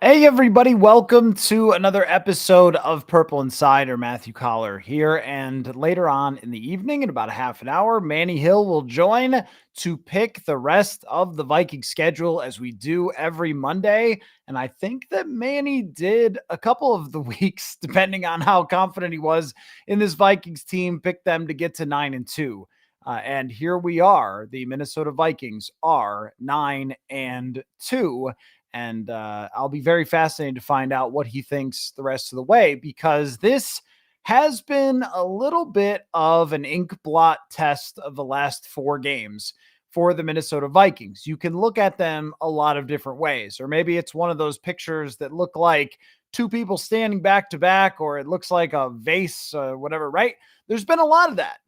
Hey, everybody, welcome to another episode of Purple Insider. Matthew Coller here. And later on in the evening, in about a half an hour, Manny Hill will join to pick the rest of the Vikings schedule as we do every Monday. And I think that Manny did a couple of the weeks, depending on how confident he was in this Vikings team, pick them to get to 9-2. And here we are. The Minnesota Vikings are 9-2. And I'll be very fascinated to find out what he thinks the rest of the way, because this has been a little bit of an ink blot test of the last four games for the Minnesota Vikings. You can look at them a lot of different ways, or maybe it's one of those pictures that look like two people standing back to back, or it looks like a vase, whatever, right? There's been a lot of that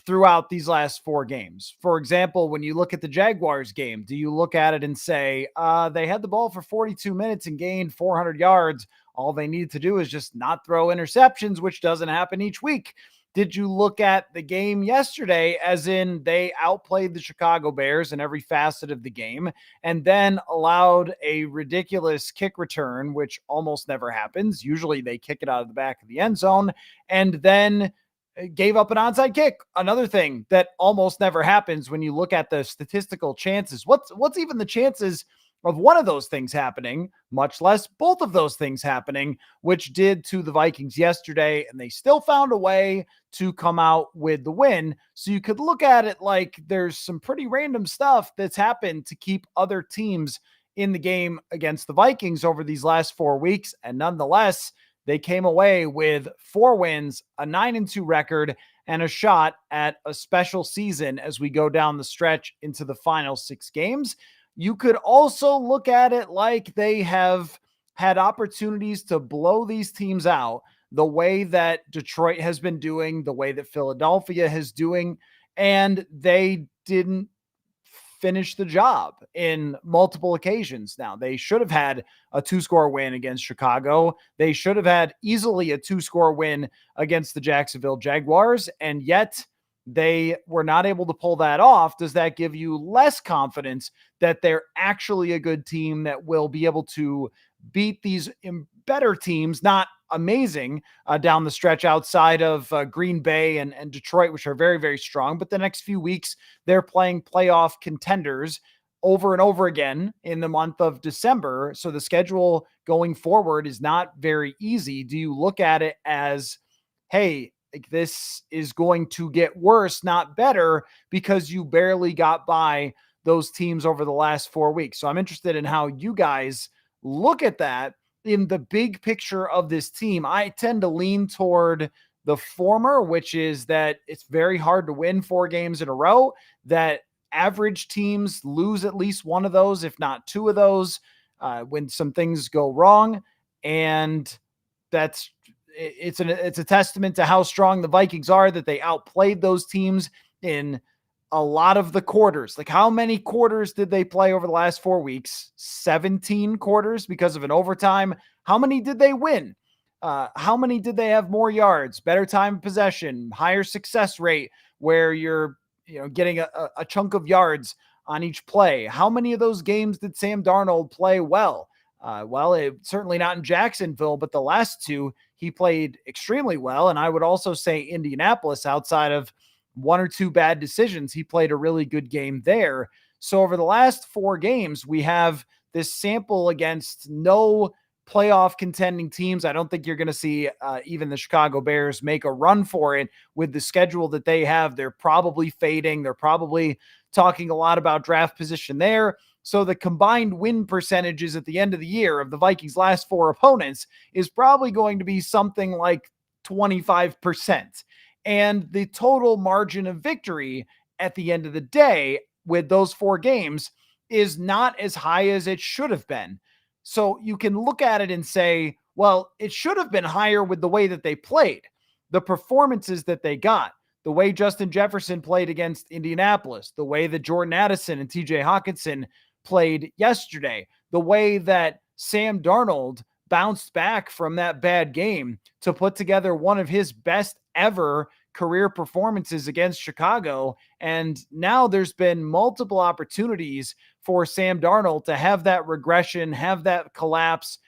throughout these last four games. For example, when you look at the Jaguars game, do you look at it and say, they had the ball for 42 minutes and gained 400 yards? All they needed to do is just not throw interceptions, which doesn't happen each week. Did you look at the game yesterday as in they outplayed the Chicago Bears in every facet of the game and then allowed a ridiculous kick return, which almost never happens? Usually they kick it out of the back of the end zone, and then gave up an onside kick. Another thing that almost never happens when you look at the statistical chances. What's even the chances of one of those things happening, much less both of those things happening, which did to the Vikings yesterday, and they still found a way to come out with the win. So you could look at it like there's some pretty random stuff that's happened to keep other teams in the game against the Vikings over these last 4 weeks, and nonetheless, they came away with 4 wins, a 9-2 record, and a shot at a special season as we go down the stretch into the final 6 games. You could also look at it like they have had opportunities to blow these teams out the way that Detroit has been doing, the way that Philadelphia is doing, and they didn't finish the job in multiple occasions. Now, they should have had a 2-score win against Chicago. They should have had easily a 2-score win against the Jacksonville Jaguars, and yet they were not able to pull that off. Does that give you less confidence that they're actually a good team that will be able to beat these better teams, not amazing, down the stretch outside of Green Bay and Detroit, which are very, very strong. But the next few weeks, they're playing playoff contenders over and over again in the month of December. So the schedule going forward is not very easy. Do you look at it as, hey, like this is going to get worse, not better, because you barely got by those teams over the last 4 weeks? So I'm interested in how you guys look at that in the big picture of this team. I tend to lean toward the former, which is that it's very hard to win 4 games in a row, that average teams lose at least one of those, if not 2 of those, when some things go wrong. And it's a testament to how strong the Vikings are that they outplayed those teams in a lot of the quarters. Like, how many quarters did they play over the last 4 weeks? 17 quarters because of an overtime. How many did they win? How many did they have more yards, better time of possession, higher success rate, where you're getting a chunk of yards on each play? How many of those games did Sam Darnold play well? Certainly not in Jacksonville, but the last 2, he played extremely well. And I would also say Indianapolis, outside of 1 or 2 bad decisions, he played a really good game there. So over the last 4 games, we have this sample against no playoff contending teams. I don't think you're going to see even the Chicago Bears make a run for it with the schedule that they have. They're probably fading. They're probably talking a lot about draft position there. So the combined win percentages at the end of the year of the Vikings' last 4 opponents is probably going to be something like 25%. And the total margin of victory at the end of the day with those 4 games is not as high as it should have been. So you can look at it and say, well, it should have been higher with the way that they played, the performances that they got, the way Justin Jefferson played against Indianapolis, the way that Jordan Addison and TJ Hawkinson played yesterday, the way that Sam Darnold bounced back from that bad game to put together one of his best ever career performances against Chicago. And now there's been multiple opportunities for Sam Darnold to have that regression, have that collapse,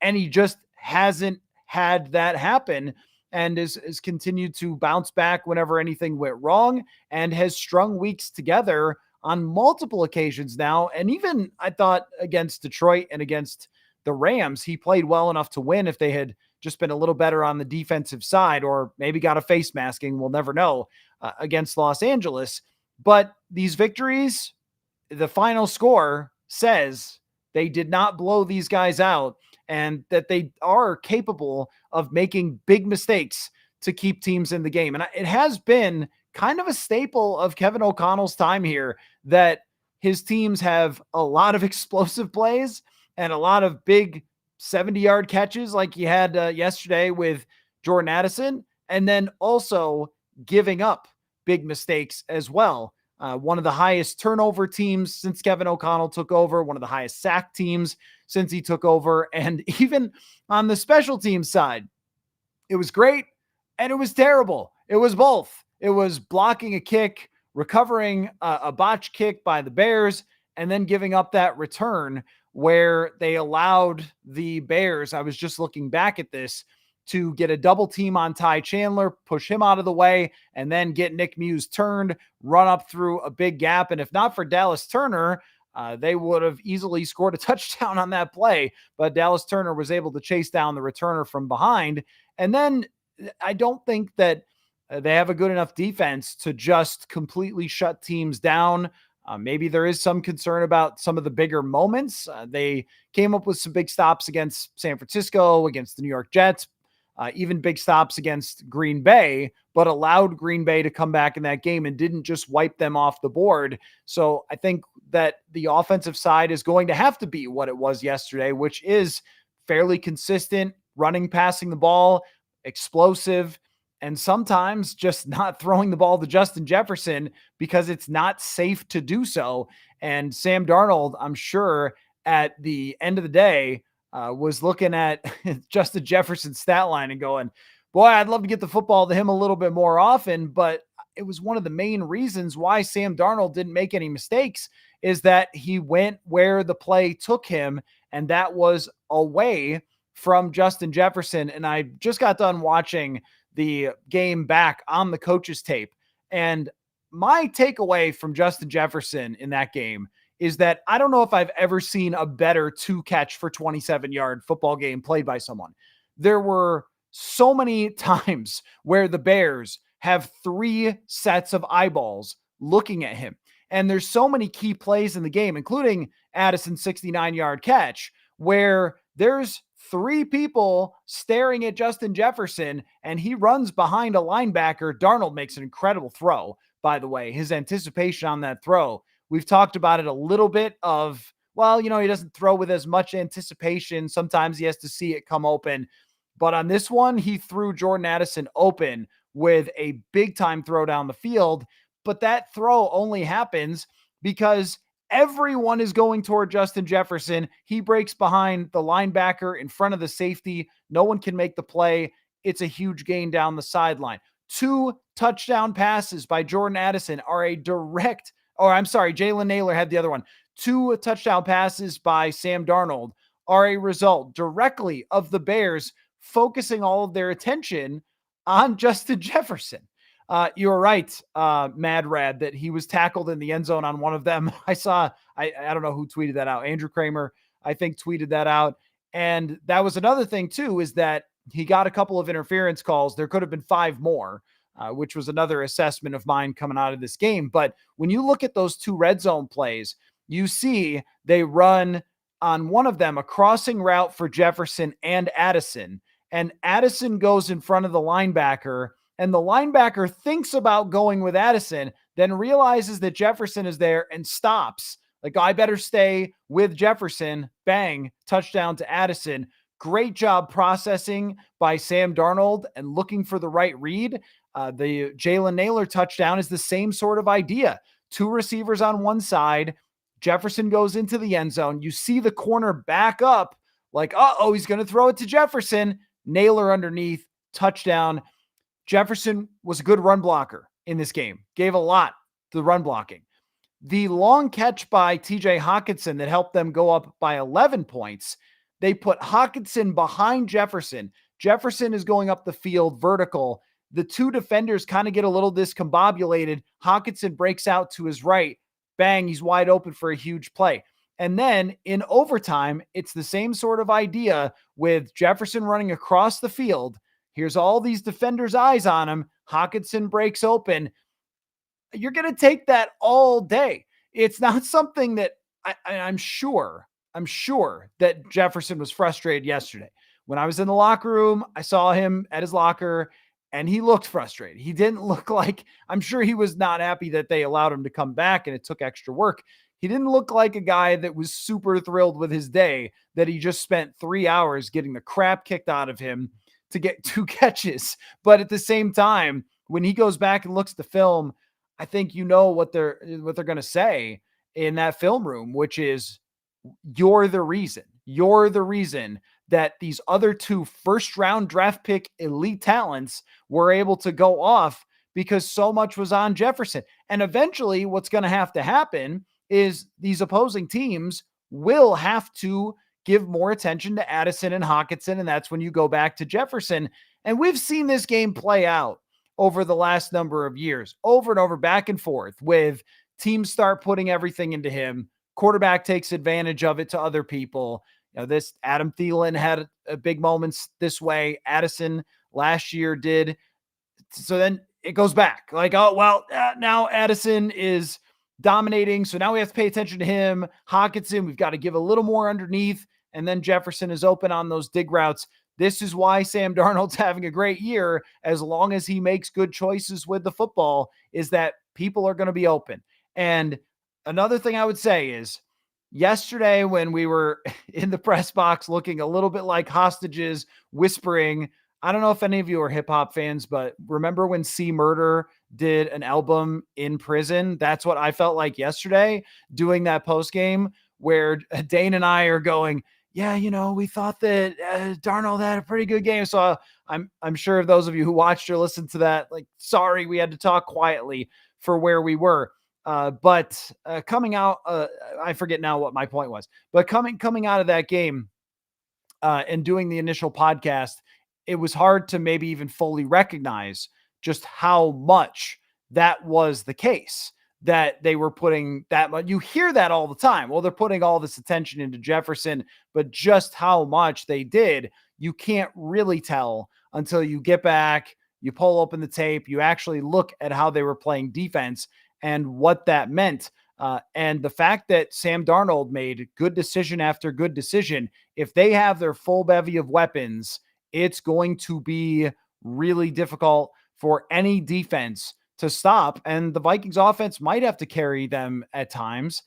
and he just hasn't had that happen, and is continued to bounce back whenever anything went wrong, and has strung weeks together on multiple occasions now. And even I thought against Detroit and against the Rams, he played well enough to win if they had just been a little better on the defensive side, or maybe got a face masking. We'll never know against Los Angeles. But these victories, the final score says they did not blow these guys out, and that they are capable of making big mistakes to keep teams in the game. And it has been kind of a staple of Kevin O'Connell's time here that his teams have a lot of explosive plays and a lot of big 70-yard catches like you had yesterday with Jordan Addison, and then also giving up big mistakes as well. One of the highest turnover teams since Kevin O'Connell took over, one of the highest sack teams since he took over. And even on the special teams side, it was great and it was terrible. It was both. It was blocking a kick, recovering a botch kick by the Bears, and then giving up that return where they allowed the Bears, I was just looking back at this, to get a double team on Ty Chandler, push him out of the way, and then get Nick Muse turned, run up through a big gap. And if not for Dallas Turner, they would have easily scored a touchdown on that play. But Dallas Turner was able to chase down the returner from behind. And then I don't think that they have a good enough defense to just completely shut teams down. Maybe there is some concern about some of the bigger moments. They came up with some big stops against San Francisco, against the New York Jets, even big stops against Green Bay, but allowed Green Bay to come back in that game and didn't just wipe them off the board. So I think that the offensive side is going to have to be what it was yesterday, which is fairly consistent, running, passing the ball, explosive, and sometimes just not throwing the ball to Justin Jefferson because it's not safe to do so. And Sam Darnold, I'm sure at the end of the day, was looking at Justin Jefferson's stat line and going, boy, I'd love to get the football to him a little bit more often. But it was one of the main reasons why Sam Darnold didn't make any mistakes, is that he went where the play took him, and that was away from Justin Jefferson. And I just got done watching the game back on the coach's tape, and my takeaway from Justin Jefferson in that game is that I don't know if I've ever seen a better 2-catch for 27-yard football game played by someone. There were so many times where the Bears have 3 sets of eyeballs looking at him. And there's so many key plays in the game, including Addison's 69-yard catch, where there's 3 people staring at Justin Jefferson, and he runs behind a linebacker. Darnold makes an incredible throw, by the way. His anticipation on that throw, we've talked about it a little bit of, well, he doesn't throw with as much anticipation. Sometimes he has to see it come open. But on this one, he threw Jordan Addison open with a big-time throw down the field. But that throw only happens because everyone is going toward Justin Jefferson. He breaks behind the linebacker in front of the safety. No one can make the play. It's a huge gain down the sideline. 2 touchdown passes by Jordan Addison are a direct, Jalen Naylor had the other one. 2 touchdown passes by Sam Darnold are a result directly of the Bears focusing all of their attention on Justin Jefferson. You were right, Mad Rad, that he was tackled in the end zone on one of them. I don't know who tweeted that out. Andrew Kramer, I think, tweeted that out. And that was another thing, too, is that he got a couple of interference calls. There could have been 5 more, which was another assessment of mine coming out of this game. But when you look at those 2 red zone plays, you see they run on one of them a crossing route for Jefferson and Addison. And Addison goes in front of the linebacker, and the linebacker thinks about going with Addison, then realizes that Jefferson is there and stops. Like, I better stay with Jefferson. Bang, touchdown to Addison. Great job processing by Sam Darnold and looking for the right read. The Jalen Naylor touchdown is the same sort of idea. 2 receivers on one side. Jefferson goes into the end zone. You see the corner back up like, he's going to throw it to Jefferson. Naylor underneath, touchdown. Jefferson was a good run blocker in this game, gave a lot to the run blocking. The long catch by TJ Hawkinson that helped them go up by 11 points, they put Hawkinson behind Jefferson. Jefferson is going up the field vertical. The two defenders kind of get a little discombobulated. Hawkinson breaks out to his right. Bang, he's wide open for a huge play. And then in overtime, it's the same sort of idea with Jefferson running across the field. Here's all these defenders' eyes on him. Hawkinson breaks open. You're going to take that all day. It's not something that I'm sure that Jefferson was frustrated yesterday. When I was in the locker room, I saw him at his locker and he looked frustrated. He didn't look like, I'm sure he was not happy that they allowed him to come back and it took extra work. He didn't look like a guy that was super thrilled with his day, that he just spent 3 hours getting the crap kicked out of him to get 2 catches. But at the same time, when he goes back and looks at the film, I think you know what they're going to say in that film room, which is you're the reason. You're the reason that these other 2 first-round draft pick elite talents were able to go off because so much was on Jefferson. And eventually what's going to happen is these opposing teams will have to give more attention to Addison and Hawkinson, and that's when you go back to Jefferson. And we've seen this game play out over the last number of years, over and over, back and forth, with teams start putting everything into him. Quarterback takes advantage of it to other people. You know, this Adam Thielen had a big moments this way. Addison last year did. So then it goes back like, oh, well, now Addison is dominating. So now we have to pay attention to him. Hawkinson, we've got to give a little more underneath. And then Jefferson is open on those dig routes. This is why Sam Darnold's having a great year, as long as he makes good choices with the football, is that people are going to be open. And another thing I would say is yesterday when we were in the press box looking a little bit like hostages, whispering, I don't know if any of you are hip hop fans, but remember when C Murder did an album in prison? That's what I felt like yesterday doing that post game where Dane and I are going, yeah, you know, we thought that Darnold had a pretty good game. So I'm sure those of you who watched or listened to that, like, sorry, we had to talk quietly for where we were. But coming out, I forget now what my point was, but coming out of that game and doing the initial podcast, it was hard to maybe even fully recognize just how much that was the case, that they were putting that much. You hear that all the time. Well, they're putting all this attention into Jefferson, but just how much they did, you can't really tell until you get back, you pull open the tape, you actually look at how they were playing defense and what that meant. And the fact that Sam Darnold made good decision after good decision, if they have their full bevy of weapons, it's going to be really difficult for any defense to stop. And the Vikings offense might have to carry them at times,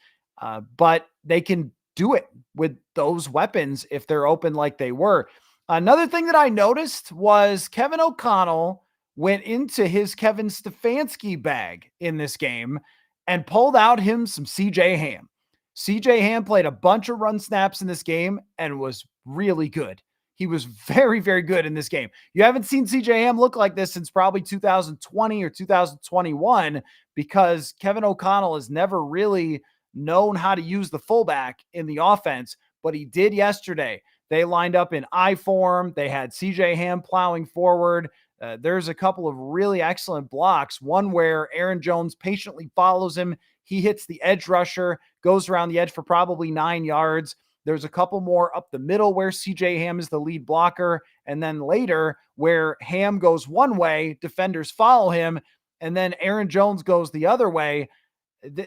but they can do it with those weapons if they're open like they were. Another thing that I noticed was Kevin O'Connell went into his Kevin Stefanski bag in this game and pulled out him some CJ Ham. CJ Ham played a bunch of run snaps in this game and was really good. He was very, very good in this game. You haven't seen CJ Ham look like this since probably 2020 or 2021, because Kevin O'Connell has never really known how to use the fullback in the offense, but he did yesterday. They lined up in I form. They had CJ Ham plowing forward. There's a couple of really excellent blocks. One where Aaron Jones patiently follows him. He hits the edge rusher, goes around the edge for probably 9 yards. There's a couple more up the middle where CJ Ham is the lead blocker. And then later where Ham goes one way, defenders follow him, and then Aaron Jones goes the other way.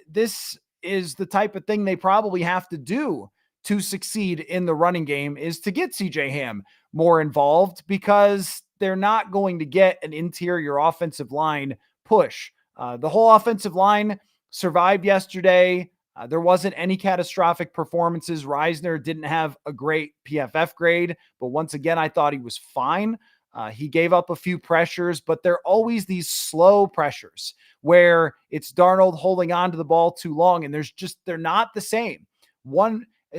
This is the type of thing they probably have to do to succeed in the running game, is to get CJ Ham more involved, because they're not going to get an interior offensive line push. The whole offensive line survived yesterday. There wasn't any catastrophic performances. Reisner didn't have a great PFF grade, but once again, I thought he was fine. He gave up a few pressures, but they're always these slow pressures where it's Darnold holding on to the ball too long, and they're not the same.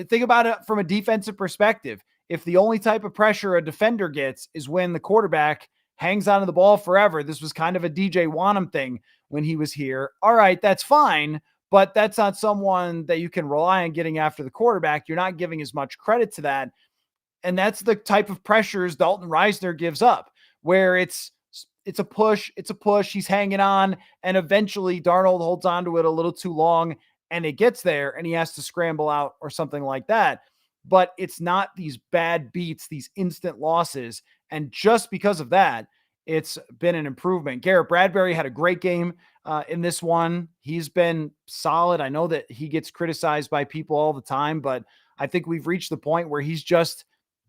Think about it from a defensive perspective. If the only type of pressure a defender gets is when the quarterback hangs onto the ball forever. This was kind of a DJ Wanham thing when he was here. All right, that's fine, but that's not someone that you can rely on getting after the quarterback. You're not giving as much credit to that. And that's the type of pressures Dalton Reisner gives up, where it's a push, he's hanging on, and eventually Darnold holds on to it a little too long and it gets there and he has to scramble out or something like that. But it's not these bad beats, these instant losses. And just because of that, it's been an improvement. Garrett Bradbury had a great game in this one. He's been solid. I know that he gets criticized by people all the time, but I think we've reached the point where he's just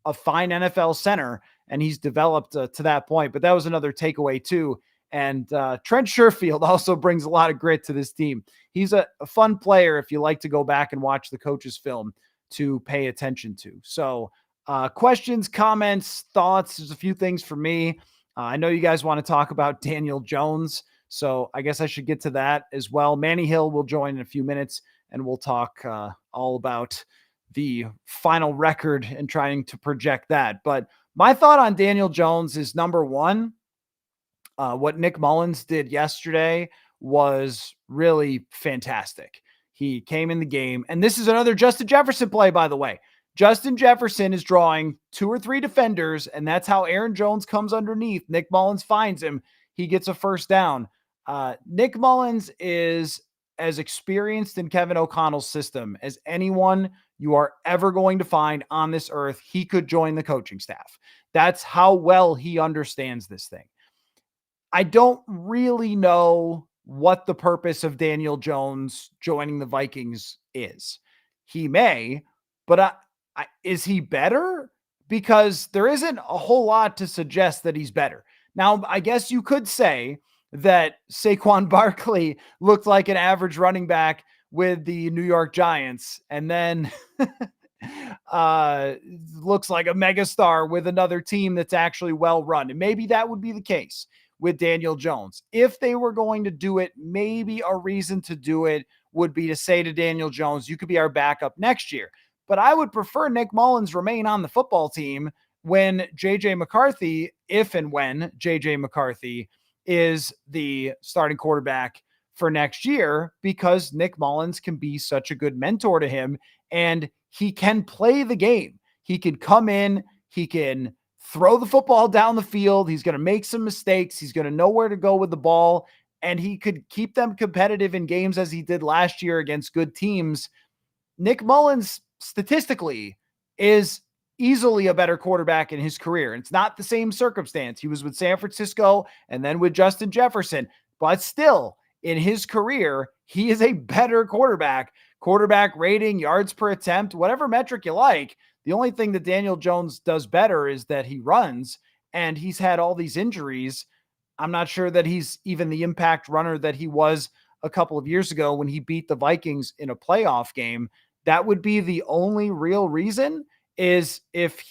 a fine NFL center, and he's developed to that point. But that was another takeaway too. And Trent Sherfield also brings a lot of grit to this team. He's a fun player if you like to go back and watch the coach's film to pay attention to. So questions, comments, thoughts. There's a few things for me. I know you guys want to talk about Daniel Jones, so I guess I should get to that as well. Manny Hill will join in a few minutes, and we'll talk all about the final record and trying to project that. But my thought on Daniel Jones is, number one, what Nick Mullins did yesterday was really fantastic. He came in the game, and this is another Justin Jefferson play, by the way. Justin Jefferson is drawing 2 or 3 defenders, and that's how Aaron Jones comes underneath. Nick Mullins finds him. He gets a first down. Nick Mullins is as experienced in Kevin O'Connell's system as anyone you are ever going to find on this earth. He could join the coaching staff. That's how well he understands this thing. I don't really know what the purpose of Daniel Jones joining the Vikings is. He may, but is he better? Because there isn't a whole lot to suggest that he's better. Now, I guess you could say that Saquon Barkley looked like an average running back with the New York Giants, and then looks like a megastar with another team that's actually well run. And maybe that would be the case with Daniel Jones. If they were going to do it, maybe a reason to do it would be to say to Daniel Jones, you could be our backup next year. But I would prefer Nick Mullins remain on the football team when JJ McCarthy, if and when JJ McCarthy is the starting quarterback for next year, because Nick Mullins can be such a good mentor to him, and he can play the game. He can come in, he can throw the football down the field. He's going to make some mistakes. He's going to know where to go with the ball, and he could keep them competitive in games as he did last year against good teams. Nick Mullins, statistically, is easily a better quarterback in his career. It's not the same circumstance. He was with San Francisco and then with Justin Jefferson, but still, in his career, he is a better quarterback. Quarterback rating, yards per attempt, whatever metric you like. The only thing that Daniel Jones does better is that he runs, and he's had all these injuries. I'm not sure that he's even the impact runner that he was a couple of years ago when he beat the Vikings in a playoff game. That would be the only real reason, is if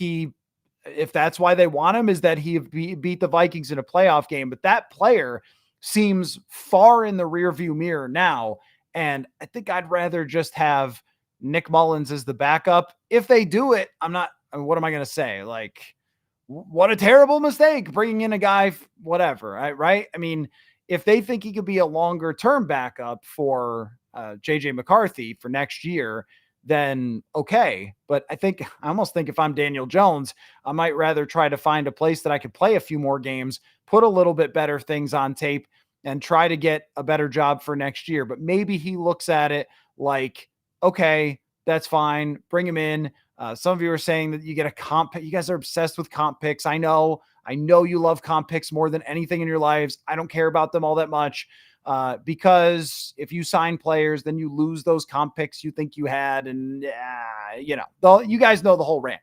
that's why they want him, is that he beat the Vikings in a playoff game. But that player seems far in the rearview mirror now. And I think I'd rather just have Nick Mullins as the backup. If they do it, what am I going to say? Like, what a terrible mistake bringing in a guy, whatever, right? I mean, if they think he could be a longer term backup for JJ McCarthy for next year, then okay. But I almost think if I'm Daniel Jones, I might rather try to find a place that I could play a few more games, put a little bit better things on tape, and try to get a better job for next year. But maybe he looks at it like, okay, that's fine. Bring him in. Some of you are saying that you get a comp. You guys are obsessed with comp picks. I know you love comp picks more than anything in your lives. I don't care about them all that much because if you sign players, then you lose those comp picks you think you had. And you guys know the whole rant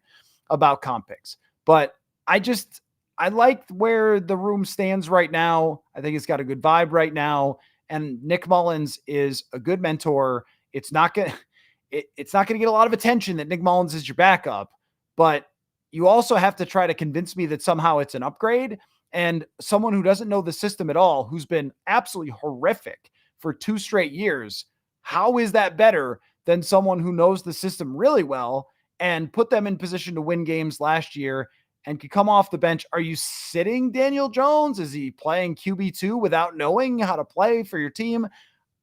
about comp picks. But I like where the room stands right now. I think it's got a good vibe right now. And Nick Mullins is a good mentor. It's not going to get a lot of attention that Nick Mullins is your backup, but you also have to try to convince me that somehow it's an upgrade. And someone who doesn't know the system at all, who's been absolutely horrific for 2 straight years, how is that better than someone who knows the system really well and put them in position to win games last year and could come off the bench, are you sitting Daniel Jones? Is he playing QB2 without knowing how to play for your team?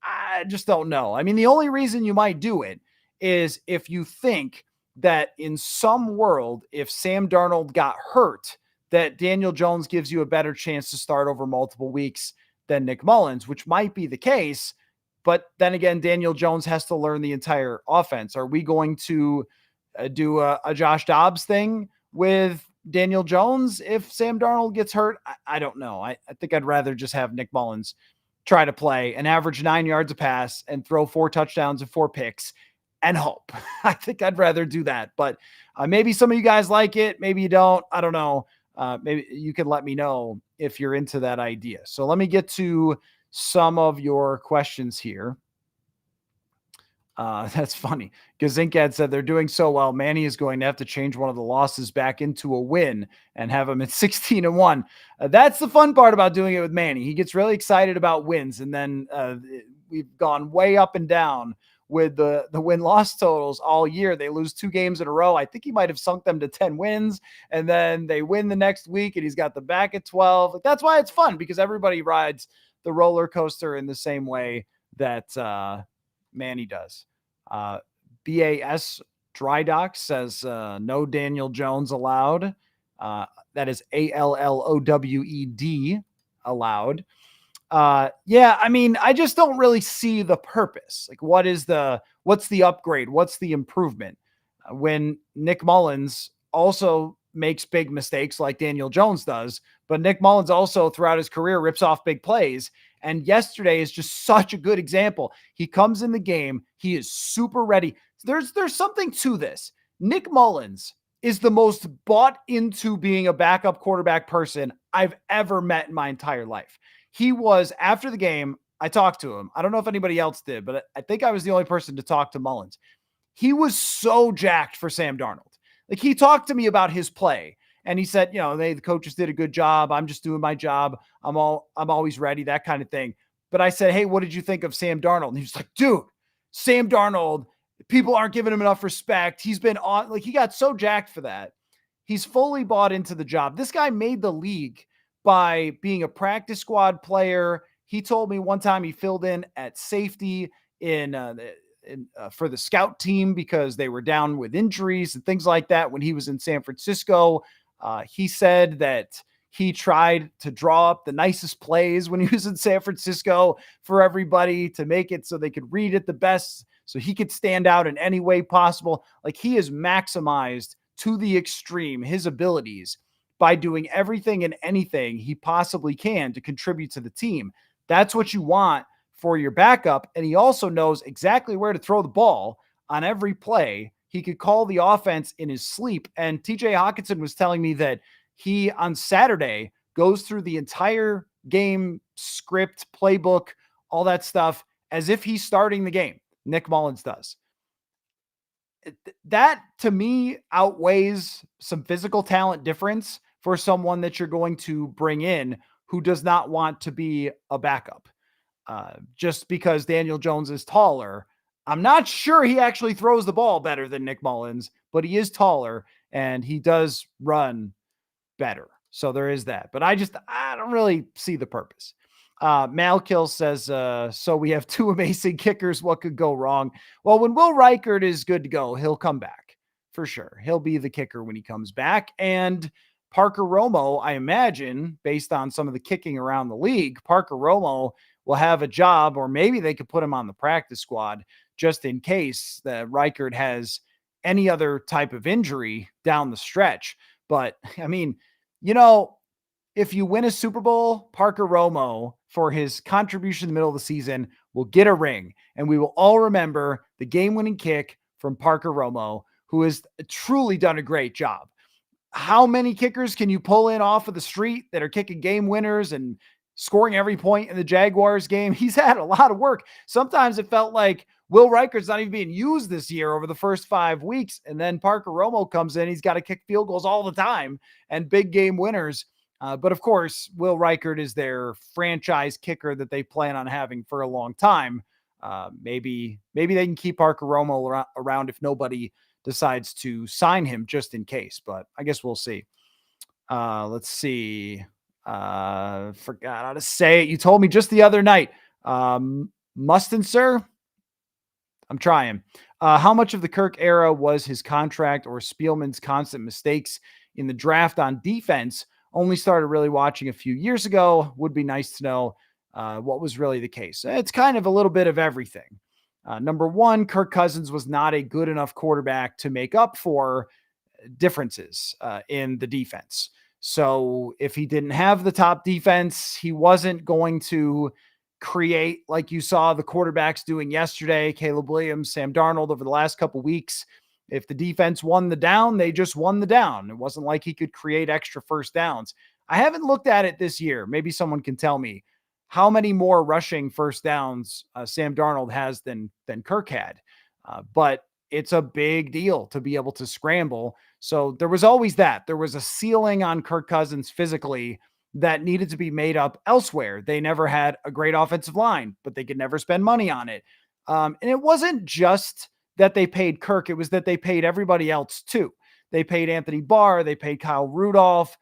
I just don't know. I mean, the only reason you might do it is if you think that in some world, if Sam Darnold got hurt, that Daniel Jones gives you a better chance to start over multiple weeks than Nick Mullins, which might be the case. But then again, Daniel Jones has to learn the entire offense. Are we going to do a Josh Dobbs thing with Daniel Jones if Sam Darnold gets hurt? I don't know. I think I'd rather just have Nick Mullins try to play and average 9 yards a pass and throw 4 touchdowns and 4 picks and hope. I think I'd rather do that. But maybe some of you guys like it. Maybe you don't. I don't know. Maybe you can let me know if you're into that idea. So let me get to some of your questions here. That's funny. Gazinkad said they're doing so well. Manny is going to have to change one of the losses back into a win and have him at 16-1. That's the fun part about doing it with Manny. He gets really excited about wins, and then we've gone way up and down with the win-loss totals all year. They lose 2 games in a row. I think he might have sunk them to 10 wins, and then they win the next week, and he's got the back at 12. That's why it's fun, because everybody rides the roller coaster in the same way that Manny does. BAS Dry Dock says no Daniel Jones allowed. That is ALLOWED allowed. Yeah, I mean, I just don't really see the purpose. Like, what's the upgrade? What's the improvement? When Nick Mullins also makes big mistakes like Daniel Jones does, but Nick Mullins also throughout his career rips off big plays. And yesterday is just such a good example. He comes in the game. He is super ready. There's something to this. Nick Mullins is the most bought into being a backup quarterback person I've ever met in my entire life. He was, after the game, I talked to him. I don't know if anybody else did, but I think I was the only person to talk to Mullins. He was so jacked for Sam Darnold. Like, he talked to me about his play, and he said, the coaches did a good job. I'm just doing my job. I'm always ready, that kind of thing. But I said, hey, what did you think of Sam Darnold? And he was like, dude, Sam Darnold, people aren't giving him enough respect. He's been on, like, he got so jacked for that. He's fully bought into the job. This guy made the league by being a practice squad player. He told me one time he filled in at safety for the scout team because they were down with injuries and things like that when he was in San Francisco. He said that he tried to draw up the nicest plays when he was in San Francisco for everybody to make it so they could read it the best, so he could stand out in any way possible. Like, he has maximized to the extreme his abilities by doing everything and anything he possibly can to contribute to the team. That's what you want for your backup. And he also knows exactly where to throw the ball on every play. He could call the offense in his sleep. And TJ Hawkinson was telling me that he, on Saturday, goes through the entire game script, playbook, all that stuff, as if he's starting the game. Nick Mullins does. That, to me, outweighs some physical talent difference for someone that you're going to bring in who does not want to be a backup. Just because Daniel Jones is taller, I'm not sure he actually throws the ball better than Nick Mullins, but he is taller and he does run better. So there is that. But I don't really see the purpose. Malkill says, so we have 2 amazing kickers. What could go wrong? Well, when Will Reichert is good to go, he'll come back for sure. He'll be the kicker when he comes back. And Parker Romo, I imagine, based on some of the kicking around the league, Parker Romo will have a job, or maybe they could put him on the practice squad just in case that Reichert has any other type of injury down the stretch. But I mean, if you win a Super Bowl, Parker Romo, for his contribution in the middle of the season, will get a ring. And we will all remember the game-winning kick from Parker Romo, who has truly done a great job. How many kickers can you pull in off of the street that are kicking game winners and scoring every point in the Jaguars game? He's had a lot of work. Sometimes it felt like Will Reichert's not even being used this year over the first 5 weeks. And then Parker Romo comes in. He's got to kick field goals all the time and big game winners. But of course, Will Reichert is their franchise kicker that they plan on having for a long time. Maybe they can keep Parker Romo around if nobody decides to sign him just in case, but I guess we'll see. Let's see. Forgot how to say it. You told me just the other night. Mustin, sir. I'm trying. How much of the Kirk era was his contract or Spielman's constant mistakes in the draft on defense? Only started really watching a few years ago. Would be nice to know what was really the case. It's kind of a little bit of everything. Number one, Kirk Cousins was not a good enough quarterback to make up for differences in the defense. So if he didn't have the top defense, he wasn't going to create like you saw the quarterbacks doing yesterday, Caleb Williams, Sam Darnold over the last couple weeks. If the defense won the down, they just won the down. It wasn't like he could create extra first downs. I haven't looked at it this year. Maybe someone can tell me how many more rushing first downs Sam Darnold has than Kirk had. But it's a big deal to be able to scramble. So there was always that. There was a ceiling on Kirk Cousins physically that needed to be made up elsewhere. They never had a great offensive line, but they could never spend money on it. And it wasn't just that they paid Kirk, it was that they paid everybody else too. They paid Anthony Barr, they paid Kyle Rudolph.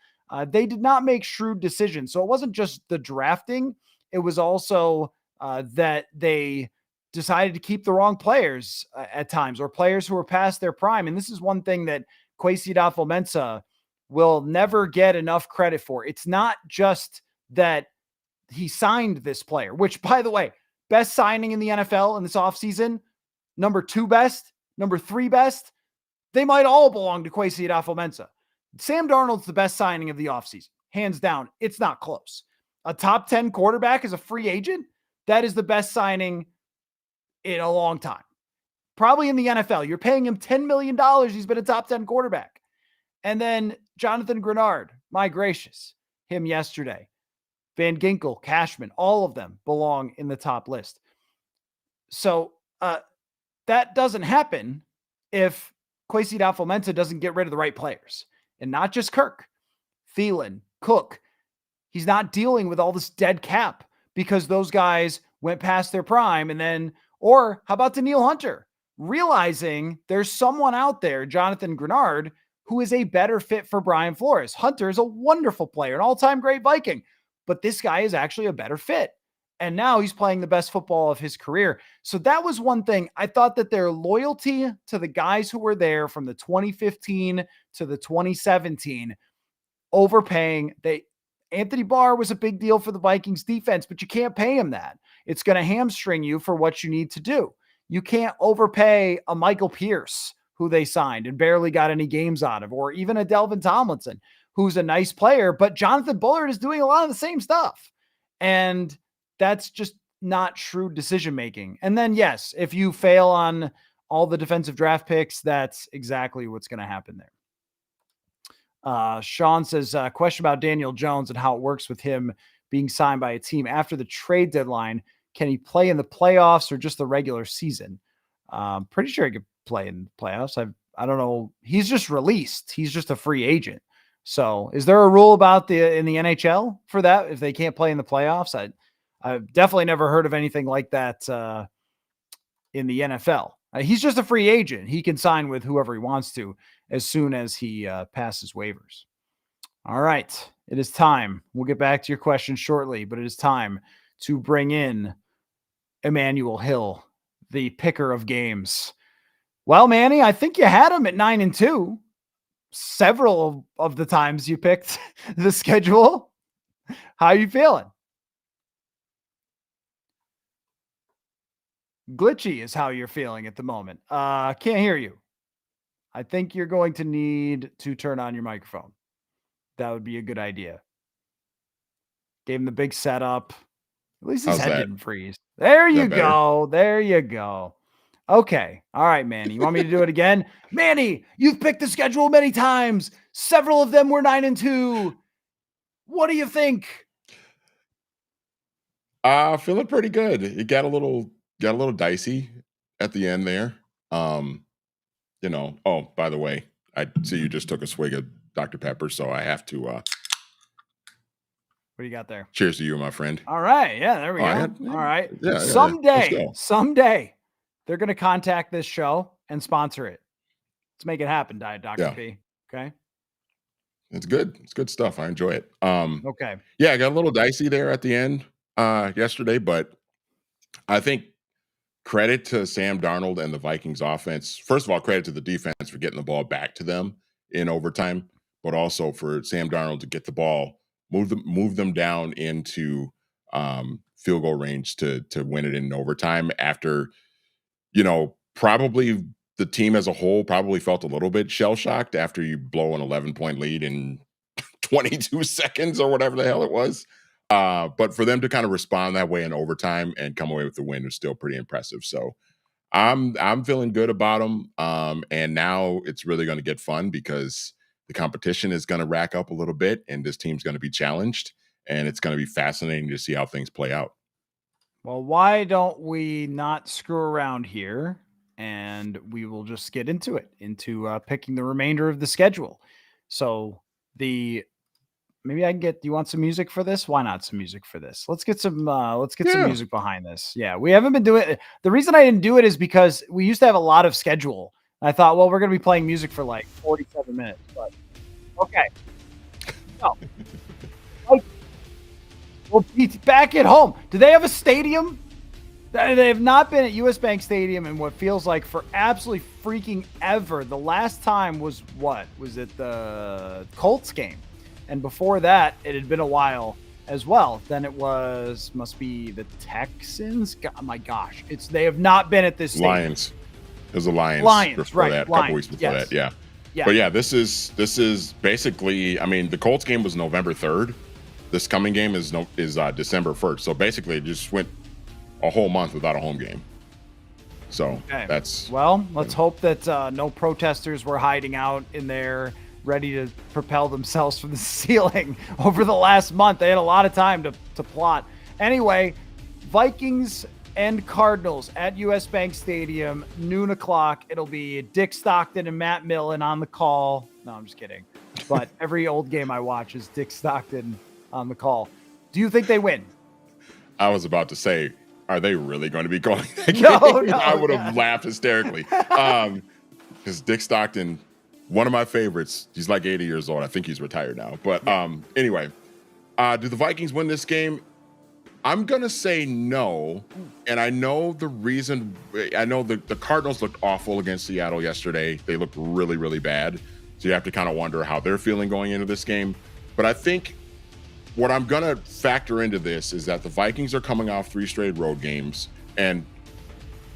They did not make shrewd decisions. So it wasn't just the drafting, it was also that they decided to keep the wrong players at times, or players who were past their prime. And this is one thing that Kwesi Adofo-Mensah will never get enough credit for. It's not just that he signed this player, which, by the way, best signing in the NFL in this offseason, number 2 best, number 3 best, they might all belong to Kwesi Adofo-Mensah. Sam Darnold's the best signing of the offseason. Hands down, it's not close. A top 10 quarterback as a free agent, that is the best signing in a long time. Probably in the NFL. You're paying him $10 million. He's been a top 10 quarterback. And then Jonathan Grenard, my gracious, him yesterday. Van Ginkel, Cashman, all of them belong in the top list. So that doesn't happen if Kwesi Adofo-Mensah doesn't get rid of the right players. And not just Kirk, Thielen, Cook. He's not dealing with all this dead cap because those guys went past their prime. And then, or how about Danielle Hunter? Realizing there's someone out there, Jonathan Grenard, who is a better fit for Brian Flores. Hunter is a wonderful player, an all-time great Viking, but this guy is actually a better fit. And now he's playing the best football of his career. So that was one thing. I thought that their loyalty to the guys who were there from the 2015 to the 2017, overpaying. Anthony Barr was a big deal for the Vikings defense, but you can't pay him that. It's going to hamstring you for what you need to do. You can't overpay a Michael Pierce, who they signed and barely got any games out of, or even a Delvin Tomlinson, who's a nice player, but Jonathan Bullard is doing a lot of the same stuff. And that's just not shrewd decision-making. And then, yes, if you fail on all the defensive draft picks, that's exactly what's going to happen there. Sean says, question about Daniel Jones and how it works with him being signed by a team after the trade deadline. Can he play in the playoffs or just the regular season? Pretty sure he could play in the playoffs. I don't know. He's just released. He's just a free agent. So is there a rule about in the NHL for that? If they can't play in the playoffs? I've definitely never heard of anything like that in the NFL. He's just a free agent. He can sign with whoever he wants to as soon as he passes waivers. All right. It is time. We'll get back to your question shortly, but it is time to bring in Emmanuel Hill, the picker of games. Well, Manny, I think you had him at 9-2. Several of the times you picked the schedule. How are you feeling? Glitchy is how you're feeling at the moment. Can't hear you. I think you're going to need to turn on your microphone. That would be a good idea. Gave him the big setup. At least his head didn't freeze. There you go. There you go. Okay. All right, Manny. You want me to do it again? Manny, you've picked the schedule many times. Several of them were 9-2. What do you think? Feeling pretty good. It got a little dicey at the end there. Oh, by the way, I see you just took a swig of Dr. Pepper, so I have to what do you got there? Cheers to you, my friend. All right. Yeah, there we go. All right. Yeah, someday they're going to contact this show and sponsor it. Let's make it happen, Diet Dr. P. Okay. It's good. It's good stuff. I enjoy it. Okay. Yeah, I got a little dicey there at the end yesterday, but I think credit to Sam Darnold and the Vikings offense. First of all, credit to the defense for getting the ball back to them in overtime, but also for Sam Darnold to get the ball, move them down into field goal range to win it in overtime after, probably the team as a whole probably felt a little bit shell shocked after you blow an 11-point lead in 22 seconds or whatever the hell it was. But for them to kind of respond that way in overtime and come away with the win was still pretty impressive. So I'm feeling good about them. And now it's really going to get fun because the competition is going to rack up a little bit, and this team's going to be challenged, and it's going to be fascinating to see how things play out. Well, why don't we not screw around here and we will just get into it, into picking the remainder of the schedule. So the maybe I can get, do you want some music for this? Why not some music for this? Let's get some Yeah, music behind this. Yeah, we haven't been doing it. The reason I didn't do it is because we used to have a lot of schedule. I thought, well, we're going to be playing music for like 47 minutes, but okay. So, like, we'll be back at home. Do they have a stadium? They have not been at US Bank Stadium in what feels like for absolutely freaking ever. The last time was what? Was it the Colts game? And before that, it had been a while as well. Then it must be the Texans. Oh my gosh. They have not been at this stadium. Lions. It was the Lions. Lions, right. That, a Lions, couple weeks before yes. that. Yeah. Yeah. But yeah, this is basically, I mean, the Colts game was November 3rd. This coming game is December 1st. So basically it just went a whole month without a home game. So that's, well, let's hope that no protesters were hiding out in there ready to propel themselves from the ceiling over the last month. They had a lot of time to plot. Anyway, Vikings and Cardinals at US Bank Stadium, noon o'clock. It'll be Dick Stockton and Matt Millen on the call. No, I'm just kidding. But every old game I watch is Dick Stockton on the call. Do you think they win? I was about to say, are they really going to be calling that game? No, I would have laughed hysterically. Because Dick Stockton, one of my favorites, he's like 80 years old. I think he's retired now. But anyway, do the Vikings win this game? I'm going to say no. And I know the reason. I know the Cardinals looked awful against Seattle yesterday. They looked really, really bad. So you have to kind of wonder how they're feeling going into this game. But I think what I'm going to factor into this is that the Vikings are coming off 3 straight road games. And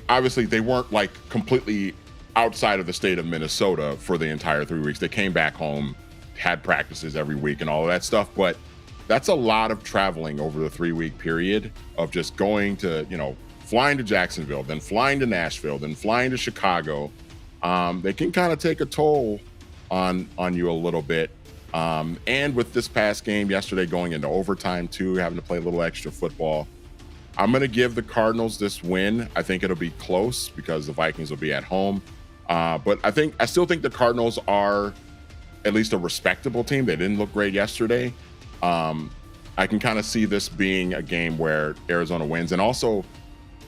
obviously they weren't like completely outside of the state of Minnesota for the entire 3 weeks. They came back home, had practices every week and all of that stuff. But that's a lot of traveling over the 3-week period of just going to, flying to Jacksonville, then flying to Nashville, then flying to Chicago. They can kind of take a toll on you a little bit. And with this past game yesterday going into overtime too, having to play a little extra football, I'm going to give the Cardinals this win. I think it'll be close because the Vikings will be at home. But I still think the Cardinals are at least a respectable team. They didn't look great yesterday. I can kind of see this being a game where Arizona wins. And also